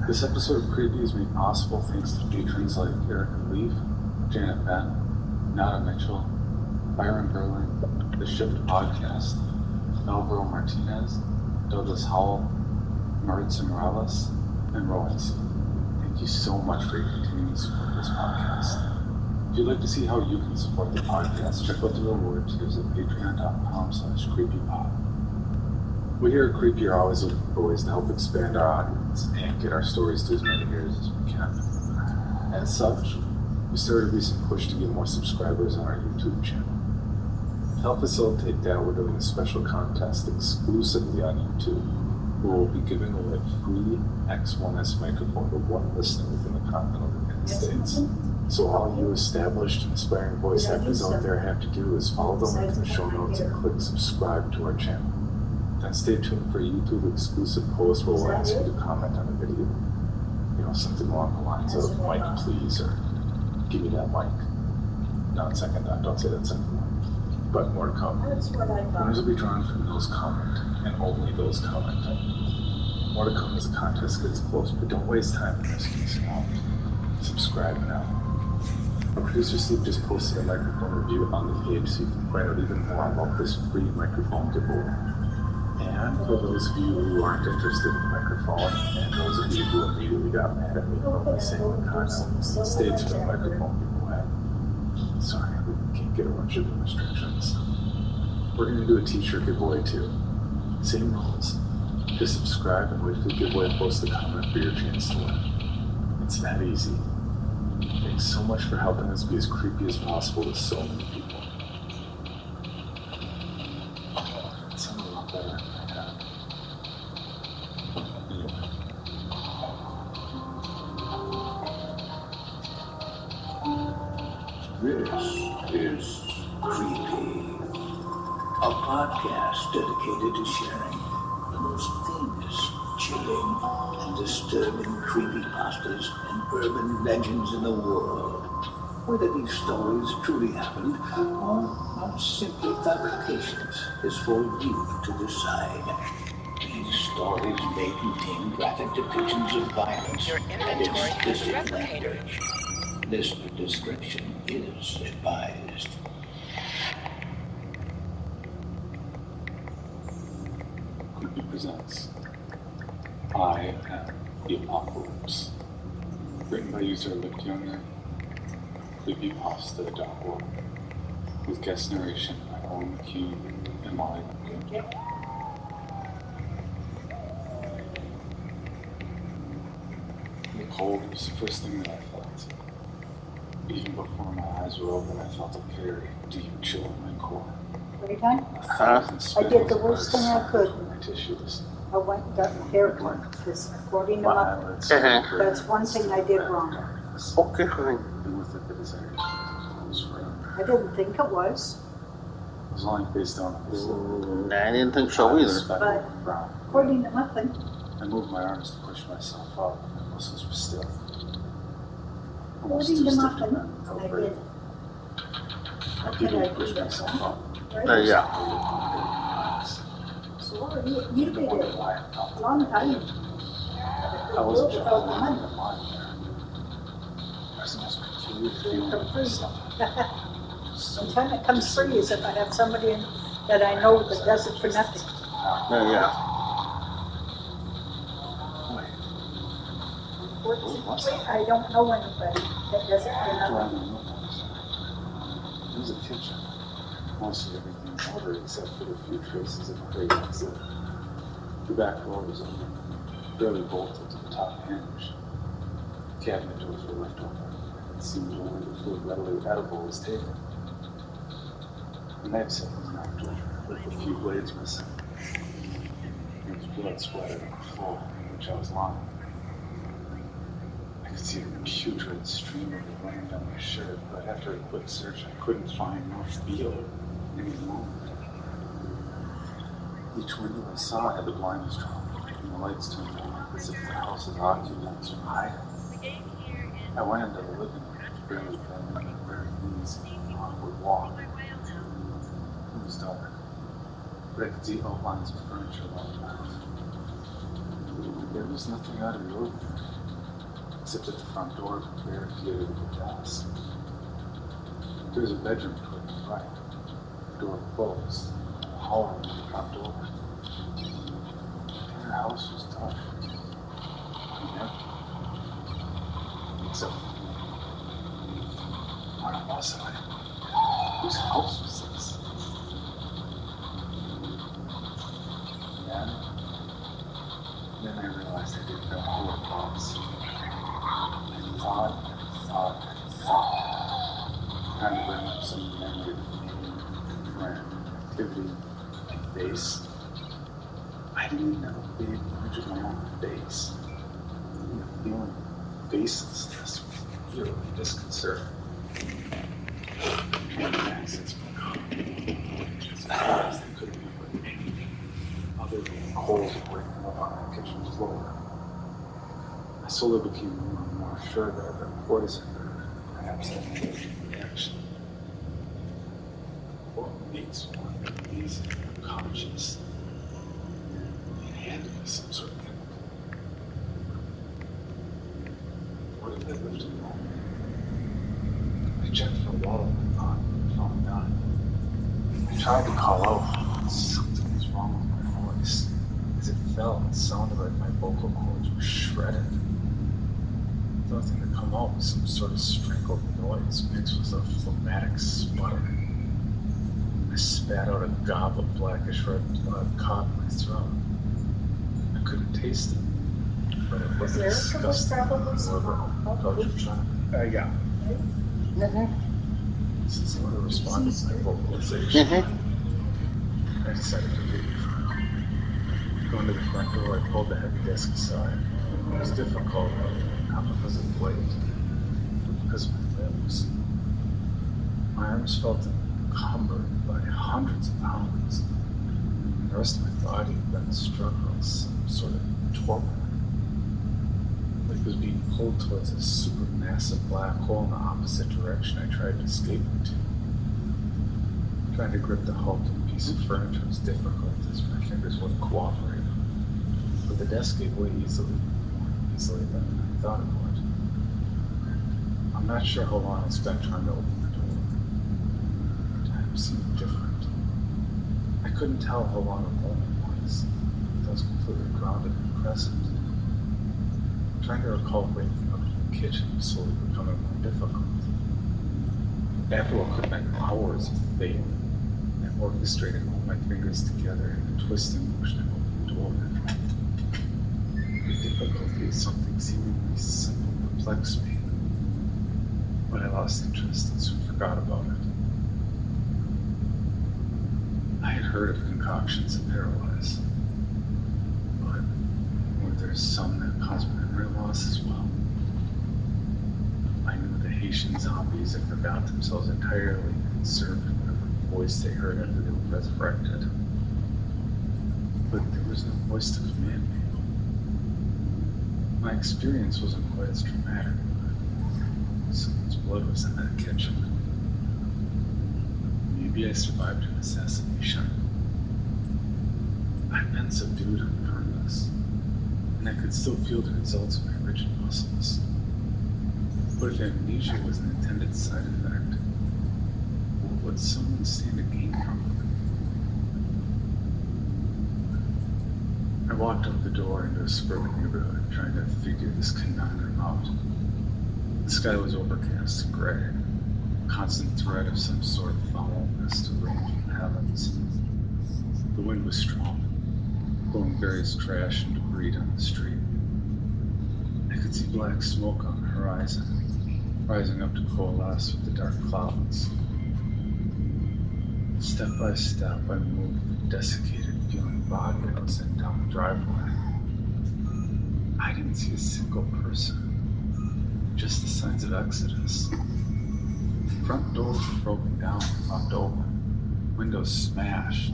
This episode of Creepy is made possible thanks to patrons like Erica Leaf, Janet Benn, Nada Mitchell, Byron Berlin, The Shift Podcast, Melville Martinez, Douglas Howell, Maritza Morales, and Rowancy. Thank you so much for your continuing support of this podcast. If you'd like to see how you can support the podcast, check out the reward tiers at patreon.com/creepypod. We here at Creepy are always looking for ways to help expand our audience and get our stories to as many ears as we can. As such, we started a recent push to get more subscribers on our YouTube channel. To help facilitate that, we're doing a special contest exclusively on YouTube. We will be giving away a free X1S microphone to one listener within the continental United States. So all you established and aspiring voice actors out there have to do is follow the link in the show notes and click subscribe to our channel. Then stay tuned for a YouTube exclusive post where we'll ask you to comment on the video. You know, something along the lines of "Mike, please," or "Give me that mic." Not second, don't say that second one. But more to come. Winners will be drawn from those comment, and only those comment. More to come as the contest gets close, but don't waste time in this case. Subscribe now. Our producer Steve just posted a microphone review on the page so you can find out even more about this free microphone giveaway. And for those of you who aren't interested in the microphone, and those of you who immediately got mad at me for my saying the continental States for the microphone giveaway, sorry, we can't get around shipping restrictions. We're going to do a t-shirt giveaway too. Same rules. Just subscribe and wait for the giveaway post to comment for your chance to win. It's that easy. Thanks so much for helping us be as creepy as possible to so many people. It sounded a lot better. This is Creepy, a podcast dedicated to sharing the most famous, chilling, and disturbing creepypastas and urban legends in the world. Whether these stories truly happened or are simply fabrications is for you to decide. These stories may contain graphic depictions of violence and explicit language. Listener discretion is advised. Creepy presents I Am the Apocalypse. Written by user Lick Younger, creepypasta.org. With guest narration by Owen McCune and Molly Lincoln. The cold was the first thing that I felt. Even before my eyes were open, I felt a very deep chill in my core. Anytime? I did the worst thing I could. I went and got my hair done, because according to my, that's one thing I did wrong. Okay, fine. I didn't think it was. It was only based on I didn't think so either. But according to nothing. I moved my arms to push myself up, and my muscles were stiff. According to nothing, I did. How did I push myself up? Yeah. So you did it a long time. I wasn't sure how long I mind there. I was the most peculiar feeling of myself. Sometimes it comes free as if I have somebody that I know that does it for nothing. Yeah. I don't know anybody that does it for nothing. It was a kitchen. Mostly everything in order except for the few traces of cravings. The back door was open, barely bolted to the top hinge. Cabinet doors were left open. It seemed only the food readily edible was taken. The knife set was knocked over, with a few blades missing. There was blood splattered on the floor on which I was lying. I could see a putrid stream of it running down my shirt, but after a quick search, I couldn't find nor feel any longer. Each window I saw had the blinds drawn, and the lights turned on, as if the house's occupants were hiding. I went into the living room, barely bending on my bare knees in an awkward walk. It was dark, but I could see outlines of furniture lying around. There was nothing out of the ordinary, except that the front door was barricaded with a glass. There was a bedroom toward the right, the door closed, and a hallway to the front door. The entire house was dark and empty, except for me. Where was I? Whose house was this? Then I realized I didn't know who it was. I thought, trying to bring up some memory of the name, activity and base. I didn't know the image of my own face. The feeling of facelessness was really disconcerting. I came back since my car. I realized I couldn't remember anything other than the coals breaking up on the kitchen floor. I slowly became more and more sure that I'd been poisoned, or perhaps I had a reaction. What makes one uneasy or conscious? It had to be some sort of chemical. What if I lived alone? I checked for a while and thought I found none. I tried to call out. Something was wrong with my voice. As it fell, it sounded like my vocal cords were shredded. The only thing that come out was some sort of strangled noise mixed with a phlegmatic sputter. I spat out a gob of blackish red blood caught in my throat. I couldn't taste it, but it was disgusting. Yeah. Since I would have responded to my vocalization, I decided to leave. Going to the front door, I pulled the heavy desk aside. It was difficult, not because of the weight, but because of my limbs. My arms felt encumbered by hundreds of pounds, and the rest of my body had been struck with some sort of torpor. Like it was being pulled towards a supermassive black hole in the opposite direction I tried to escape into. Trying to grip the hulking piece of furniture was difficult as my fingers wouldn't cooperate. But the desk gave way more easily than I thought it would. I'm not sure how long I spent trying to open the door. Time seemed different. I couldn't tell how long the moment was. I was completely grounded and present. Trying to recall waking up in the kitchen was slowly becoming more difficult. After what could have been hours of failing, I orchestrated all my fingers together in a twisting motion to open the door. The difficulty of something seemingly simple perplexed me, but I lost interest and soon forgot about it. I had heard of concoctions that paralyze, but were there some that cause memory loss as well? I knew the Haitian zombies that forgot themselves entirely and served whatever voice they heard after they were resurrected. But there was no voice to command me. My experience wasn't quite as traumatic. Someone's blood was in that kitchen. Maybe I survived an assassination. I'd been subdued and harmless, and I could still feel the results of my rigid muscles. But if amnesia was an intended side effect, what would someone stand to gain from it? I walked out the door into a suburban neighborhood, trying to figure this conundrum out. The sky was overcast and gray, a constant threat of some sort of foul mist arranging the heavens. The wind was strong, blowing various trash and debris down the street. I could see black smoke on the horizon, rising up to coalesce with the dark clouds. Step by step, I moved the desiccated feeling body I was in down the driveway. I didn't see a single person, just the signs of exodus. Front doors were broken down and left open, windows smashed,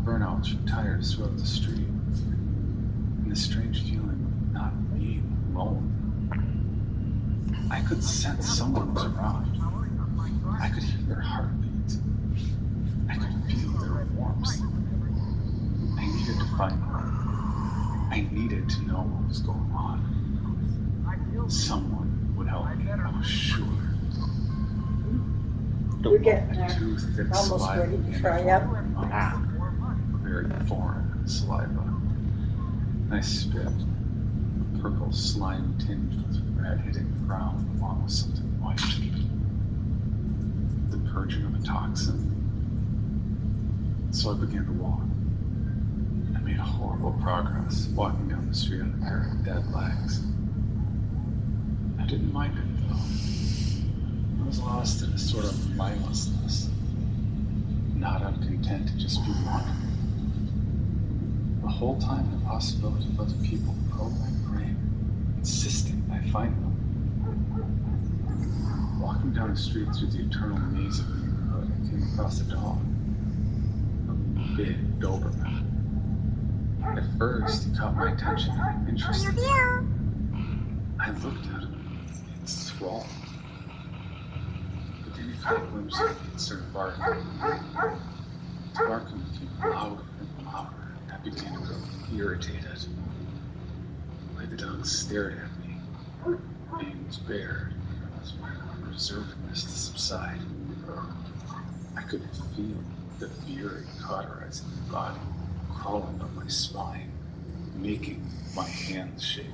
burnouts from tires throughout the street, and the strange feeling of not being alone. I could sense someone was around. I could hear their heartbeat. I could feel their warmth. I needed to find them. I needed to know what was going on. Someone would help me, I was sure. We're getting there. Too thick Almost saliva ready to began try to out. form in my mouth. Very foreign saliva. I spit. Purple slime tinged with red hitting the ground along with something white. The purging of a toxin. So I began to walk. I made horrible progress, walking down the street on a pair of dead legs. I didn't mind it, though. I was lost in a sort of mindlessness. Not empty just be one. The whole time the possibility of other people probe my brain, insisting I find them. Walking down the street through the eternal maze of the neighborhood, I came across a dog. A big Doberman. At first, he caught my attention and interested me. I looked at him, enthralled. But then he caught a glimpse of me and started barking. His barking became louder and louder, and I began to grow irritated. The way the dog stared at me, being was bared, as my reservedness to subside. I could feel the fury cauterizing my body, crawling up my spine, making my hands shake.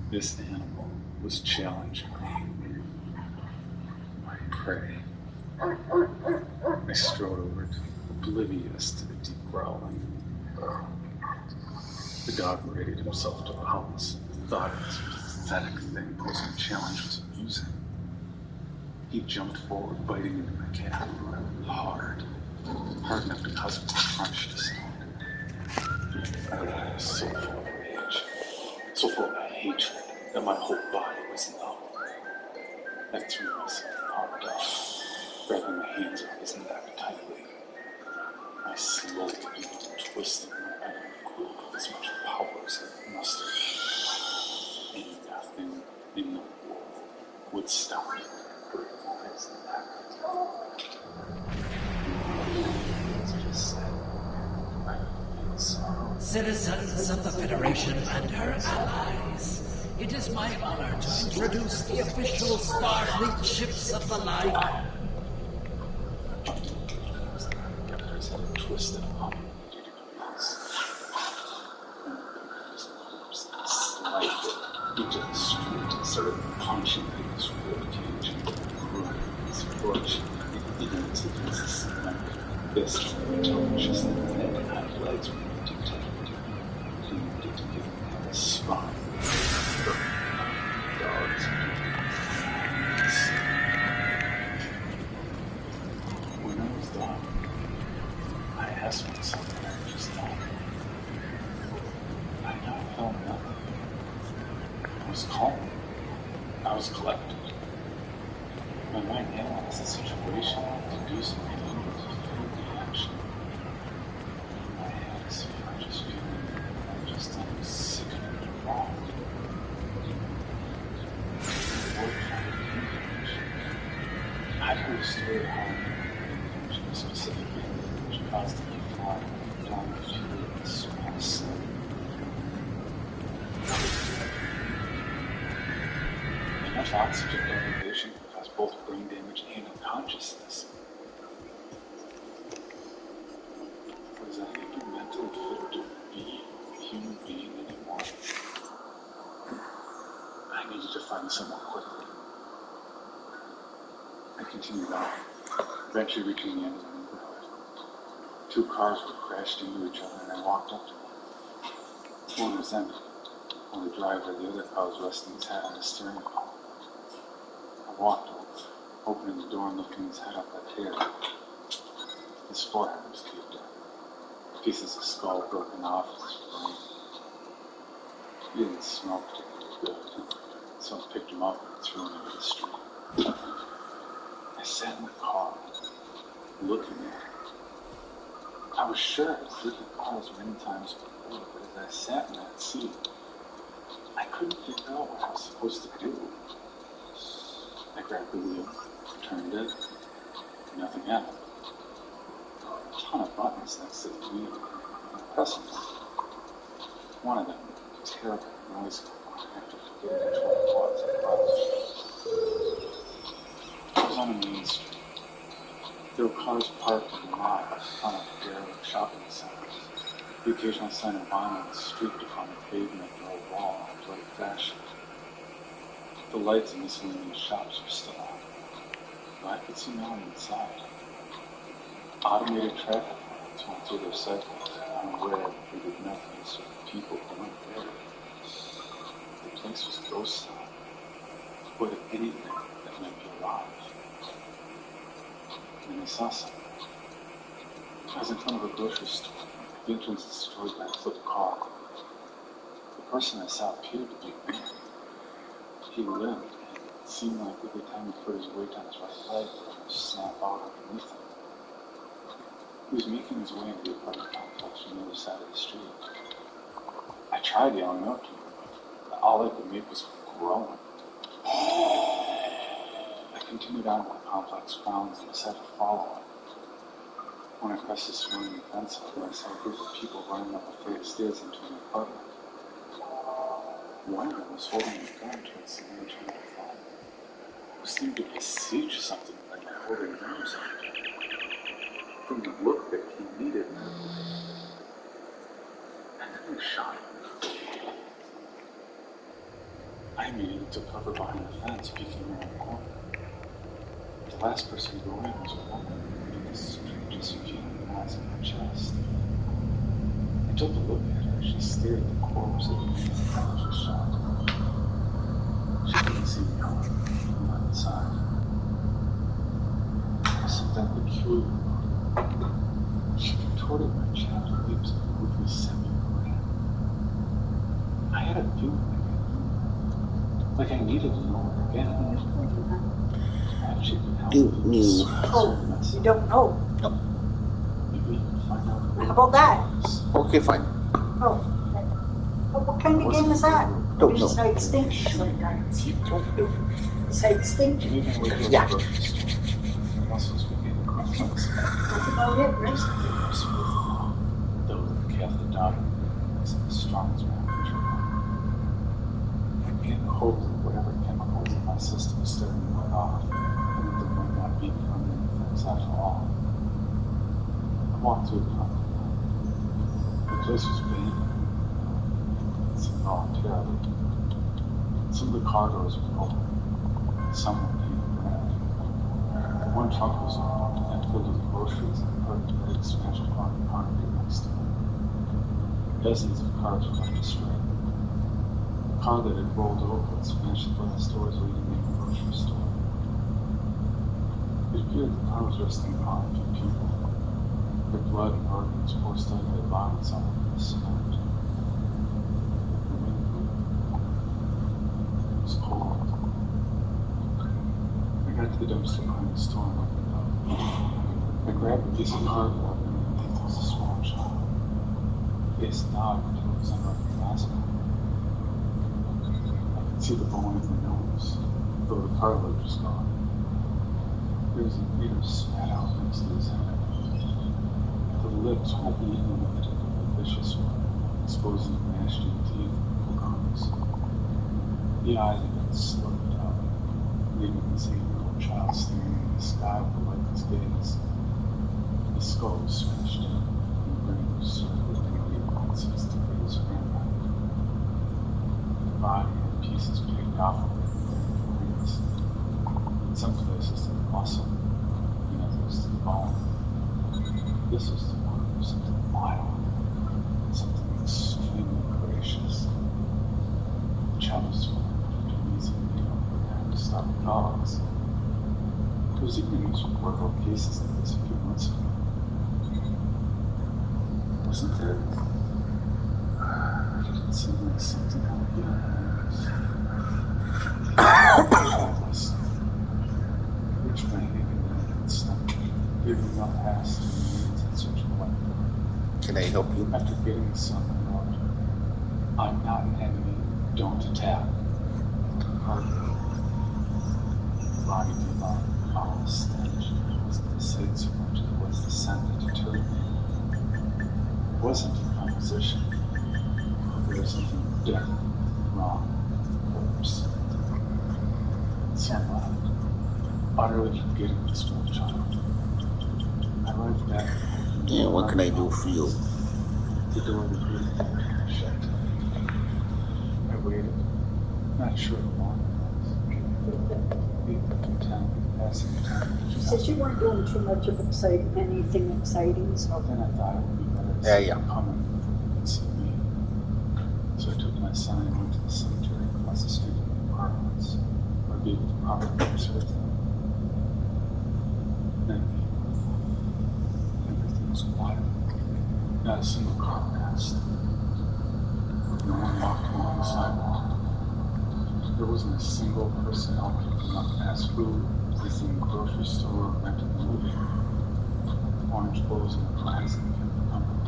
This animal was challenging me, my prey. I strode over to oblivious to the deep growling. The dog rated himself to violence. The thought of this pathetic thing posing a challenge was amusing. He jumped forward, biting into my calf, hard enough to cause it to crunch to sound. I was so full of rage, so full of hatred, that my whole body was numb. I threw myself upon the dog, grabbing my hands around his neck tightly. I slowly began twisting my iron grip with as much power as I mustered. And nothing in the world would stop me from breaking his neck. As I just said, I feel sorrow. Citizens of the Federation and her allies, it is my honor to introduce the official Starfleet ships of the line. His head twisted 180 degrees. Slided into the street and started punching at his ribcage, running his foot, and ignorance against the cement. This torches the head and highlights were detected. He needed to give me a spine. Dogs. When I was done, I asked myself what I had just done. I now felt nothing. I was calm. I was collected. My mind analyzed the situation and deduced my anger to feel the action. I had a subconscious feeling that I just done was sickening and wrong. I'd heard a story how an image, a specific image, which caused it to fly down the fury of the small sun. Enough oxygen deprivation can cause both brain damage and unconsciousness. Was I even mentally fit to be a human being anymore? I needed to find someone quickly. I continued on, eventually reaching the end of the neighborhood. 2 cars were crashed into each other and I walked up to them. One was empty. On the driver, the other car was resting his head on the steering wheel. I walked over, opening the door and lifting his head up at hair. His forehead was caved in. Pieces of skull broken off his brain. He didn't smell particularly good, so I picked him up and threw him into the street. I sat in the car, looking at him. I was sure I'd seen the cars many times before, but as I sat in that seat, I couldn't figure out what I was supposed to do. I grabbed the wheel, turned it, nothing happened. A ton of buttons next to the wheel. I pressed them. One of them, a terrible noise after forgetting which one it was. I was on a main street. There were cars parked in the lot in front of a derelict shopping center. The occasional sign of violence streaked upon the pavement or a wall in athletic fashion. The lights in miscellaneous shops were still on, but I could see no one inside. Automated traffic lights went through their cycles, unaware that they did nothing to serve people who weren't there. The place was ghost town, void of anything that might be alive. And I saw something. I was in front of a grocery store. The entrance to the store was back to the car. The person I saw appeared to be a man. He limped, and it seemed like every time he put his weight on his right leg, it would snap out underneath him. He was making his way into the apartment complex from the other side of the street. I tried yelling out to him, but all I could make was groan. I continued on to the complex grounds and decided to follow him. When I crossed the swinging fence, I saw a group of people running up a flight of stairs into an apartment. One of them was holding a gun towards the man trying to fly. Who seemed to beseech something by holding arms up. From the look that he needed, and then they shot him. I immediately took cover behind the fence, peeking around the corner. The last person to go in was a woman with the strangest feeling knots in her chest. I took a look at her as she stared at the corpse of the man that was shot. She didn't see me coming from the inside. There was something peculiar about her. She contorted her chapped lips and moved me semi-grin. I had a feeling like I needed to know her again. Perhaps she could help me. Oh, you don't know? No. Maybe you can find out. How about that? Okay, fine. Oh, what kind of game is that? Don't know. Besides extinction sometimes. Besides extinction. Yeah. Muscles begin to complex. That's about it, right? Though the Catholic doctor is the strongest man in the world. I began to hope that whatever chemicals in my system was starting to wear off, and that there might not be permanent effects after all. I walked through the company. The place was abandoned. It's involuntarily. Some of the car doors were open. Some were painted red. One trunk was open and filled with groceries and a perfect bag smashed upon the concrete next to it. Dozens of cars were left astray. The car that had rolled over had smashed the glass doors leading into the grocery store. It appeared the car was resting upon a few people. Their blood and organs forced out of their bodies all over the cement. It was cold. I got to the dumpster behind the store and opened it up. I grabbed a piece of cardboard and underneath was a small shot. Face dog until it was unrecognizable. I could see the bone in the nose, though the cartilage was gone. There was a beard spat out next to his head. The lips were eaten in a particularly vicious way, exposing gnashing teeth and gums. The eyes had been slurped out, leaving his 8-year-old child staring into the sky with a lifeless gaze. The skull was smashed in, and the brain was circled at 8.6 degrees Fahrenheit. The body had pieces picked off of it in degrees. In some places to the muscle, in others to the bone. This was the mark of something wild, something extremely gracious. The child was swimming to an easy meal for them to stop dogs. There was even a news report about cases like this a few months ago. Wasn't there? It didn't seem like something I would get on the news. Which my hanging and stomach, giving up past and needs in search of life. Can I help you? After getting some note, I'm not an enemy, don't attack. Body gave out a foul stench. It wasn't the sight so much as it was the scent that deterred me. It wasn't the composition. There was something definitely wrong with the corpse. So loud, utterly forgetting the small child. I arrived back. Yeah, what can I do for you? The door of the room shut. I waited, not sure how long it was. 8:10, passing the time. She says you weren't doing too much of anything exciting, so. Then I thought it would be better to see them coming and see me. So I took my son and went to the cemetery across the street from the apartments, where I'd be able to properly observe them. Then everything was quiet. Not a single car passed. No one walked along the sidewalk. There wasn't a single person out picking up fast food, visiting the grocery store, or renting a movie. Orange blows on the horizon kept coming.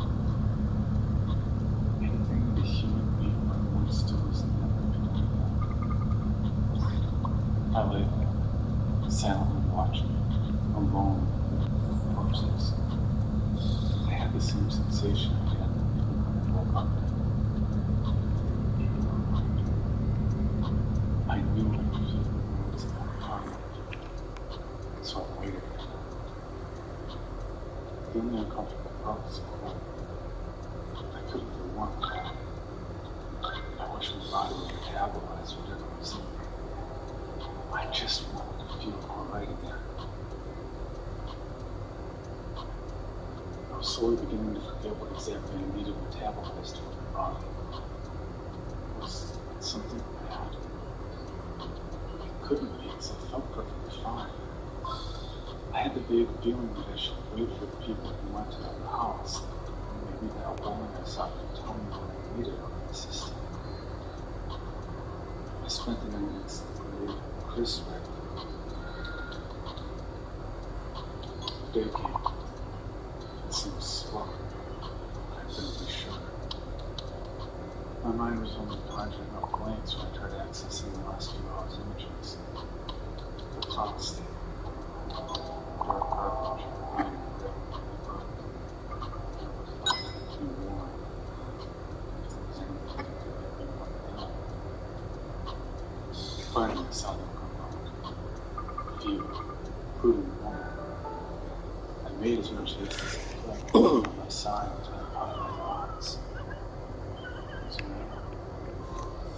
Anything that a human being wants to do is never doing that. I lay there, silently watching, alone with corpses. I had the same sensation I had when I woke up. I knew I could feel the words of that party, so I waited. The only uncomfortable part was the cold. I couldn't do one. I wish my body would metabolize whatever was in me. I just wanted to feel alright again. I was slowly beginning to forget what exactly I needed metabolized to my body. Was it something bad? It couldn't be, because I felt perfectly fine. I had the vague feeling that I should wait for the people who went to the house. Maybe that woman I saw could tell me what I needed on my system. I spent the night next to the grave of Chris right. The day came. It seemed slow. I couldn't be sure. My mind was only conjuring up blanks when I tried accessing the last few hours' images. The clock stayed. Dark garbage lying in the red rug. Too warm. If there was anything that could make me want to know. Finally, I saw them come out. A few, including the woman. I made as much haste as I could on my side until I caught my eyes. It was a man.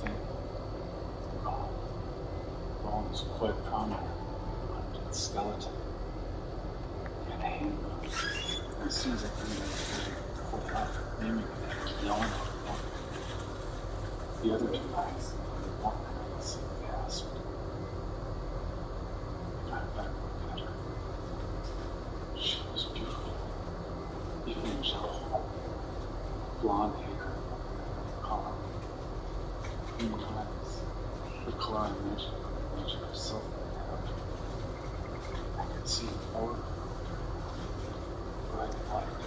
Thin. Gaunt. Bone was quite prominent under the skeleton. He had a handgun. And as soon as I put it in the bag, I pulled it out, aiming at him, yelling at him. The other two guys, one guy seemed gasped. I better look at her. She was beautiful, even angelic. Blonde hair, color, green eyes, the color I imagined from the image of herself might have. I could see an aura, bright light.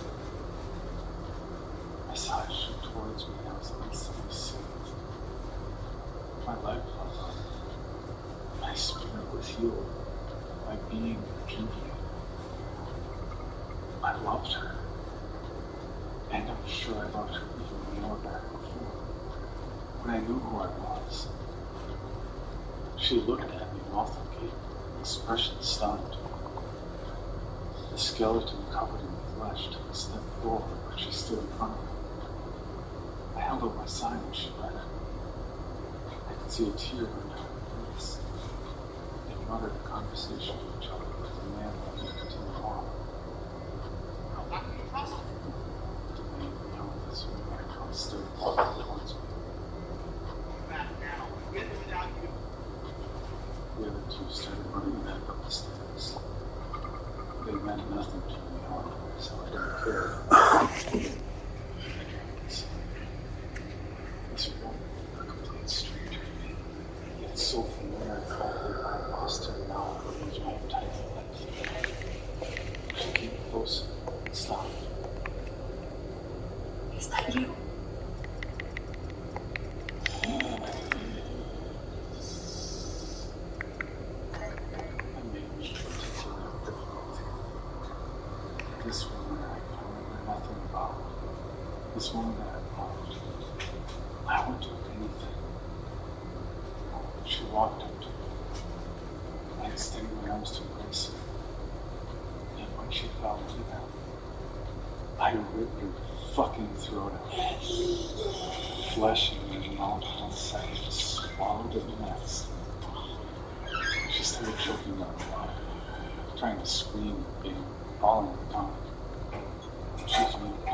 I saw it shoot towards me and I was instantly saved. My life felt up. My spirit was healed. My being rejuvenated. I loved her. And I'm sure I loved her even more back before, when I knew who I was. She looked at me, mouth agape, expression stunned. The skeleton covered in flesh took a step forward, but she stood in front of me. I held up my sign and she read it. I could see a tear run down her face. They muttered a conversation to each other, but the man let me continue on. The man beyond this man stood walking towards me. Back now. With or without you. The other two started running back up the stairs. They meant nothing to me, however, so I didn't care. I drank inside. This woman, a complete stranger to me, yet so familiar I felt that I lost her now I would lose my entire life. She came closer and stopped. Is that you? This woman I could remember nothing about. This woman that I loved. I would do anything. She walked up to me. I extended my arms to embrace her. Yet when she fell into them, I ripped her fucking throat out. Flesh in my mouth one second, swallowed it the next. She started choking on blood, trying to scream, being falling down. She's weak,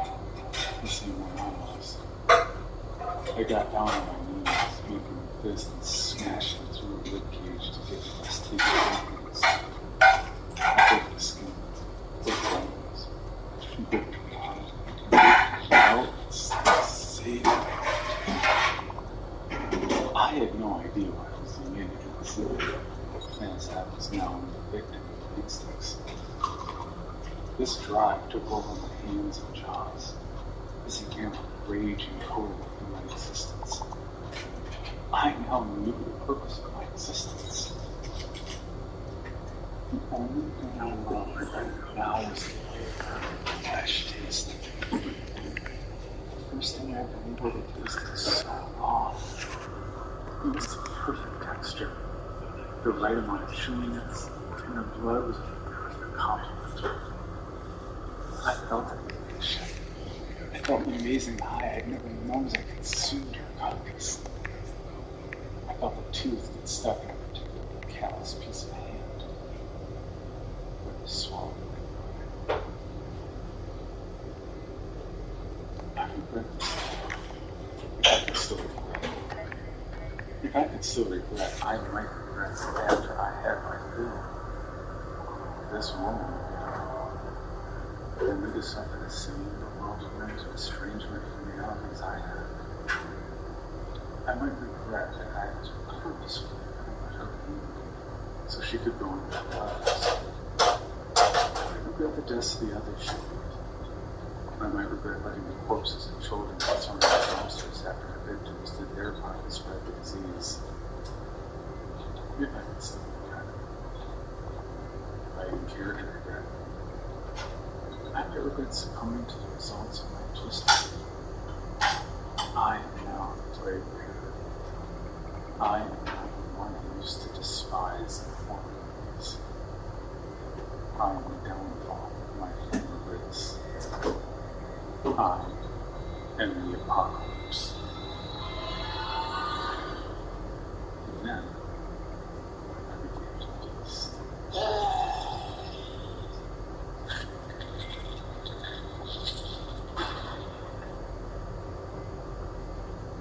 the same way I was. I got down on my knees, making a fist and smashing through her ribcage to get the last taste of openings. I broke the skin, broke bones, she bit me. was now a victim of instincts. This drive took over my hands and jaws. This gamut of rage encoded within my existence. I now knew the purpose of my existence. The only thing I loved now was the way her flesh tasted. The first thing I've been able to taste in so long. It was the perfect texture, the right amount of chewiness, and her blood was a perfect complement. I felt an elation. I felt an amazing high I'd never known as I consumed her carcass. I felt a tooth get stuck in a particularly callous piece of hand. It was swallowed. I regret this. If I could still regret, I might regret after I had my fill. This woman, only to suffer the same bewilderment and estrangement from reality as I had. I might regret that I was purposefully put her pain so she could go and death to others. I might regret the deaths of the others she loved. I might regret letting the corpses and children concern themselves after the victims did their part to spread the disease. If I could still regret it. If I even cared to regret it. I might regret succumbing to the results of my twisted. I am now the plague bearer. I am now the one who used to despise and form ways. I am the downfall of my former race. I am the apocalypse. And then, I became the beast.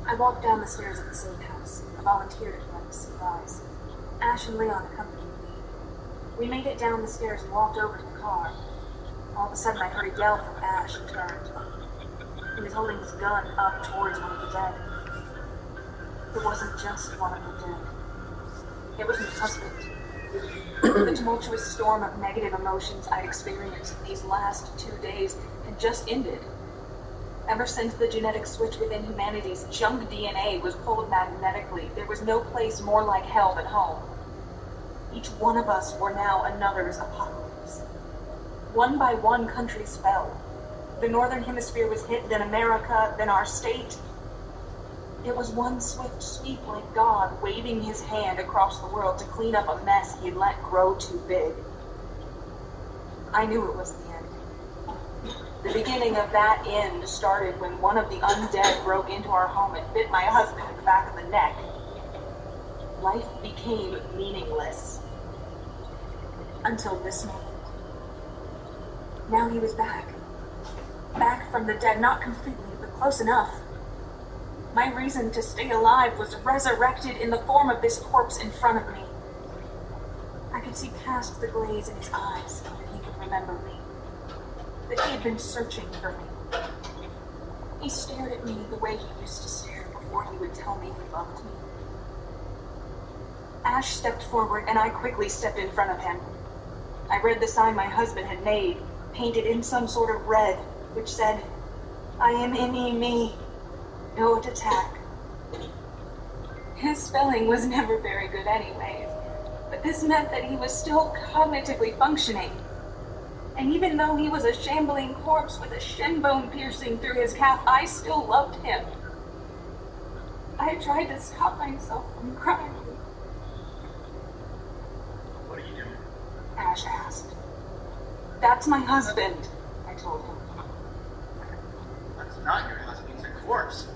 I walked down the stairs of the same house. I volunteered at Black's surprise. Ash and Leon accompanied me. We made it down the stairs and walked over to the car. All of a sudden, I heard a yell from Ash and turned. He was holding his gun up towards one of the dead. It wasn't just one of the dead. It was my husband. The tumultuous storm of negative emotions I'd experienced these last 2 days had just ended. Ever since the genetic switch within humanity's junk DNA was pulled magnetically, there was no place more like hell than home. Each one of us were now another's apocalypse. One by one, countries fell. The Northern Hemisphere was hit, then America, then our state. It was one swift sweep like God waving his hand across the world to clean up a mess he had let grow too big. I knew it was the end. The beginning of that end started when one of the undead broke into our home and bit my husband in the back of the neck. Life became meaningless. Until this moment. Now he was back. Back from the dead, not completely, but close enough. My reason to stay alive was resurrected in the form of this corpse in front of me. I could see past the glaze in his eyes that he could remember me. That he had been searching for me. He stared at me the way he used to stare before he would tell me he loved me. Ash stepped forward and I quickly stepped in front of him. I read the sign my husband had made, painted in some sort of red, which said, "I am me. Don't attack." His spelling was never very good anyways, but this meant that he was still cognitively functioning. And even though he was a shambling corpse with a shin bone piercing through his calf, I still loved him. I tried to stop myself from crying. What are you doing? Ash asked. "That's my husband," I told him. That's not your husband, he's a corpse.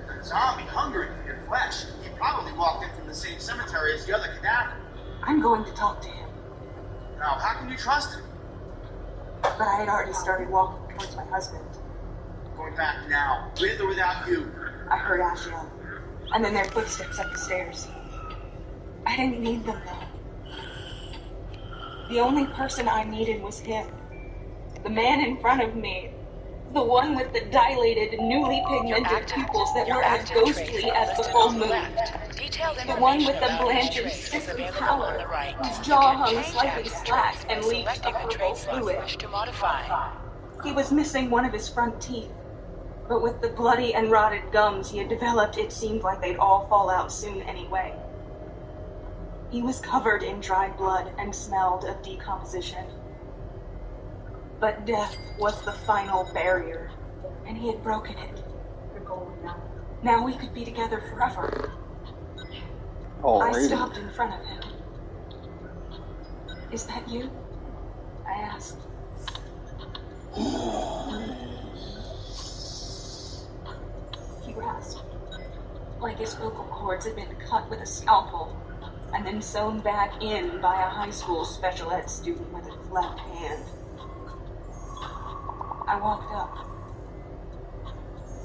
A zombie hungering for your flesh. He probably walked in from the same cemetery as the other cadaver. I'm going to talk to him. Now, how can you trust him? But I had already started walking towards my husband. Going back now, with or without you. I heard Ash yell, and then their footsteps up the stairs. I didn't need them though. The only person I needed was him. The man in front of me. The one with the dilated, newly pigmented pupils that were as ghostly as the full moon. The one with the blanched, sickly pallor, whose jaw hung slightly slack and leaked a purple fluid. He was missing one of his front teeth, but with the bloody and rotted gums he had developed, it seemed like they'd all fall out soon anyway. He was covered in dried blood and smelled of decomposition. But death was the final barrier, and he had broken it. Now we could be together forever. I stopped in front of him. Is that you? I asked. He rasped, like his vocal cords had been cut with a scalpel and then sewn back in by a high school special ed student with a left hand. I walked up.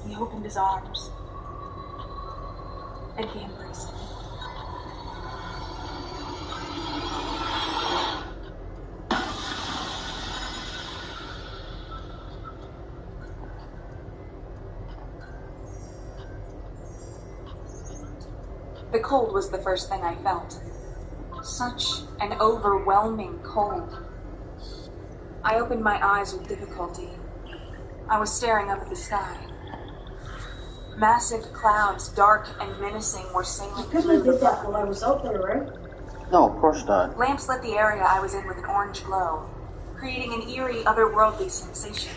He opened his arms, and he embraced me. The cold was the first thing I felt. Such an overwhelming cold. I opened my eyes with difficulty. I was staring up at the sky. Massive clouds, dark and menacing, were sailing through the Couldn't have did that while I was out there, right? No, of course not. Lamps lit the area I was in with an orange glow, creating an eerie, otherworldly sensation,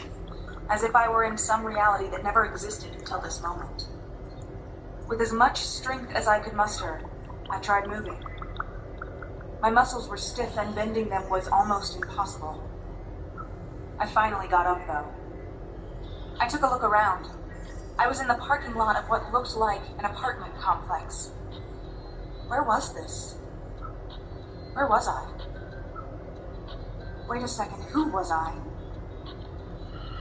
as if I were in some reality that never existed until this moment. With as much strength as I could muster, I tried moving. My muscles were stiff and bending them was almost impossible. I finally got up, though. I took a look around. I was in the parking lot of what looked like an apartment complex. Where was this? Where was I? Wait a second, who was I?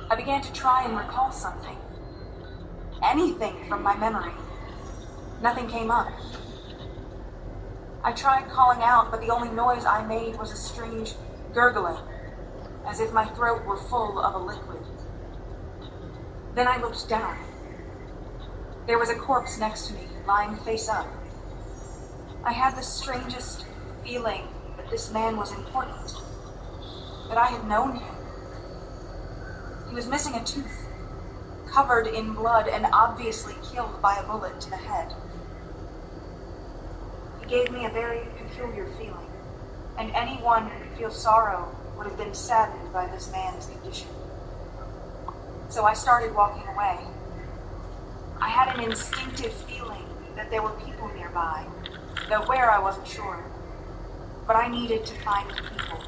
I began to try and recall something. Anything from my memory. Nothing came up. I tried calling out, but the only noise I made was a strange gurgling, as if my throat were full of a liquid. Then I looked down. There was a corpse next to me, lying face up. I had the strangest feeling that this man was important, that I had known him. He was missing a tooth, covered in blood and obviously killed by a bullet to the head. He gave me a very peculiar feeling, and anyone who could feel sorrow would have been saddened by this man's condition. So I started walking away. I had an instinctive feeling that there were people nearby, though where I wasn't sure. But I needed to find people.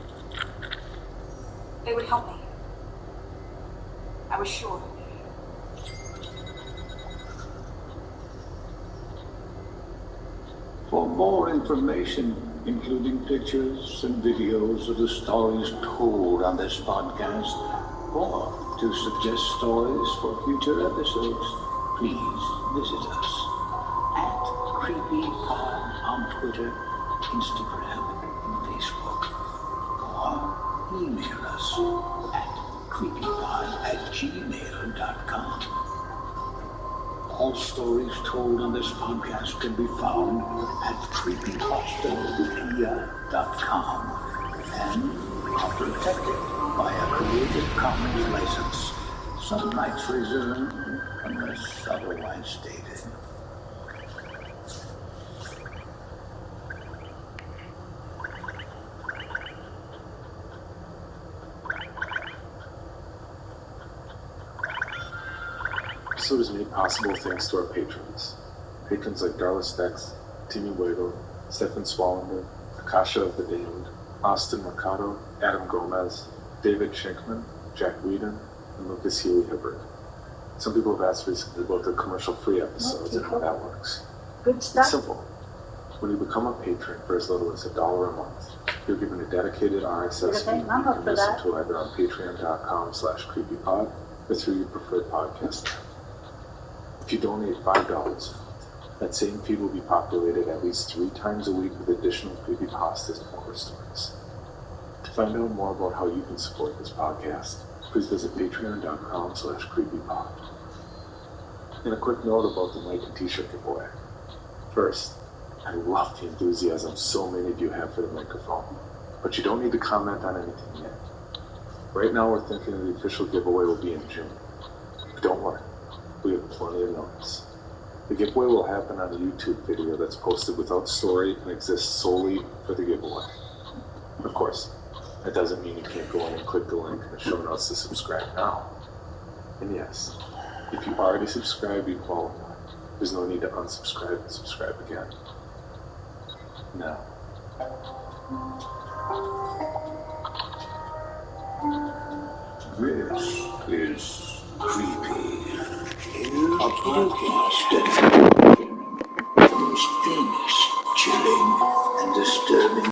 They would help me. I was sure. For more information, including pictures and videos of the stories told on this podcast, or to suggest stories for future episodes, please visit us at CreepyPod on Twitter, Instagram, and Facebook, or email us at creepypod@gmail.com. All stories told on this podcast can be found at creepypastawikia.com and are protected by a Creative Commons license. Some rights reserved unless otherwise stated. This episode is made possible thanks to our patrons. Patrons like Darla Stex, Timmy Weigel, Stefan Swallander, Akasha of the Damned, Austin Mercado, Adam Gomez, David Schenkman, Jack Whedon, and Lucas Healy-Hibbert. Some people have asked recently about the commercial-free episodes and how that works. Good stuff. It's simple. When you become a patron for as little as $1 a month, you're given a dedicated RSS feed you can listen to either on patreon.com/creepypod or through your preferred podcast app. If you donate $5 a month, that same feed will be populated at least 3 times a week with additional creepypastas and horror stories. To find out more about how you can support this podcast, please visit patreon.com/creepypod. And a quick note about the mic and t-shirt giveaway. First, I love the enthusiasm so many of you have for the microphone, but you don't need to comment on anything yet. Right now we're thinking the official giveaway will be in June. But don't worry, we have plenty of notice. The giveaway will happen on a YouTube video that's posted without story and exists solely for the giveaway. Of course, that doesn't mean you can't go in and click the link in the show notes to subscribe now. And yes, if you already subscribed, you qualify. There's no need to unsubscribe and subscribe again. Now, this is Creepy, a podcast dedicated to the most famous, chilling, and disturbing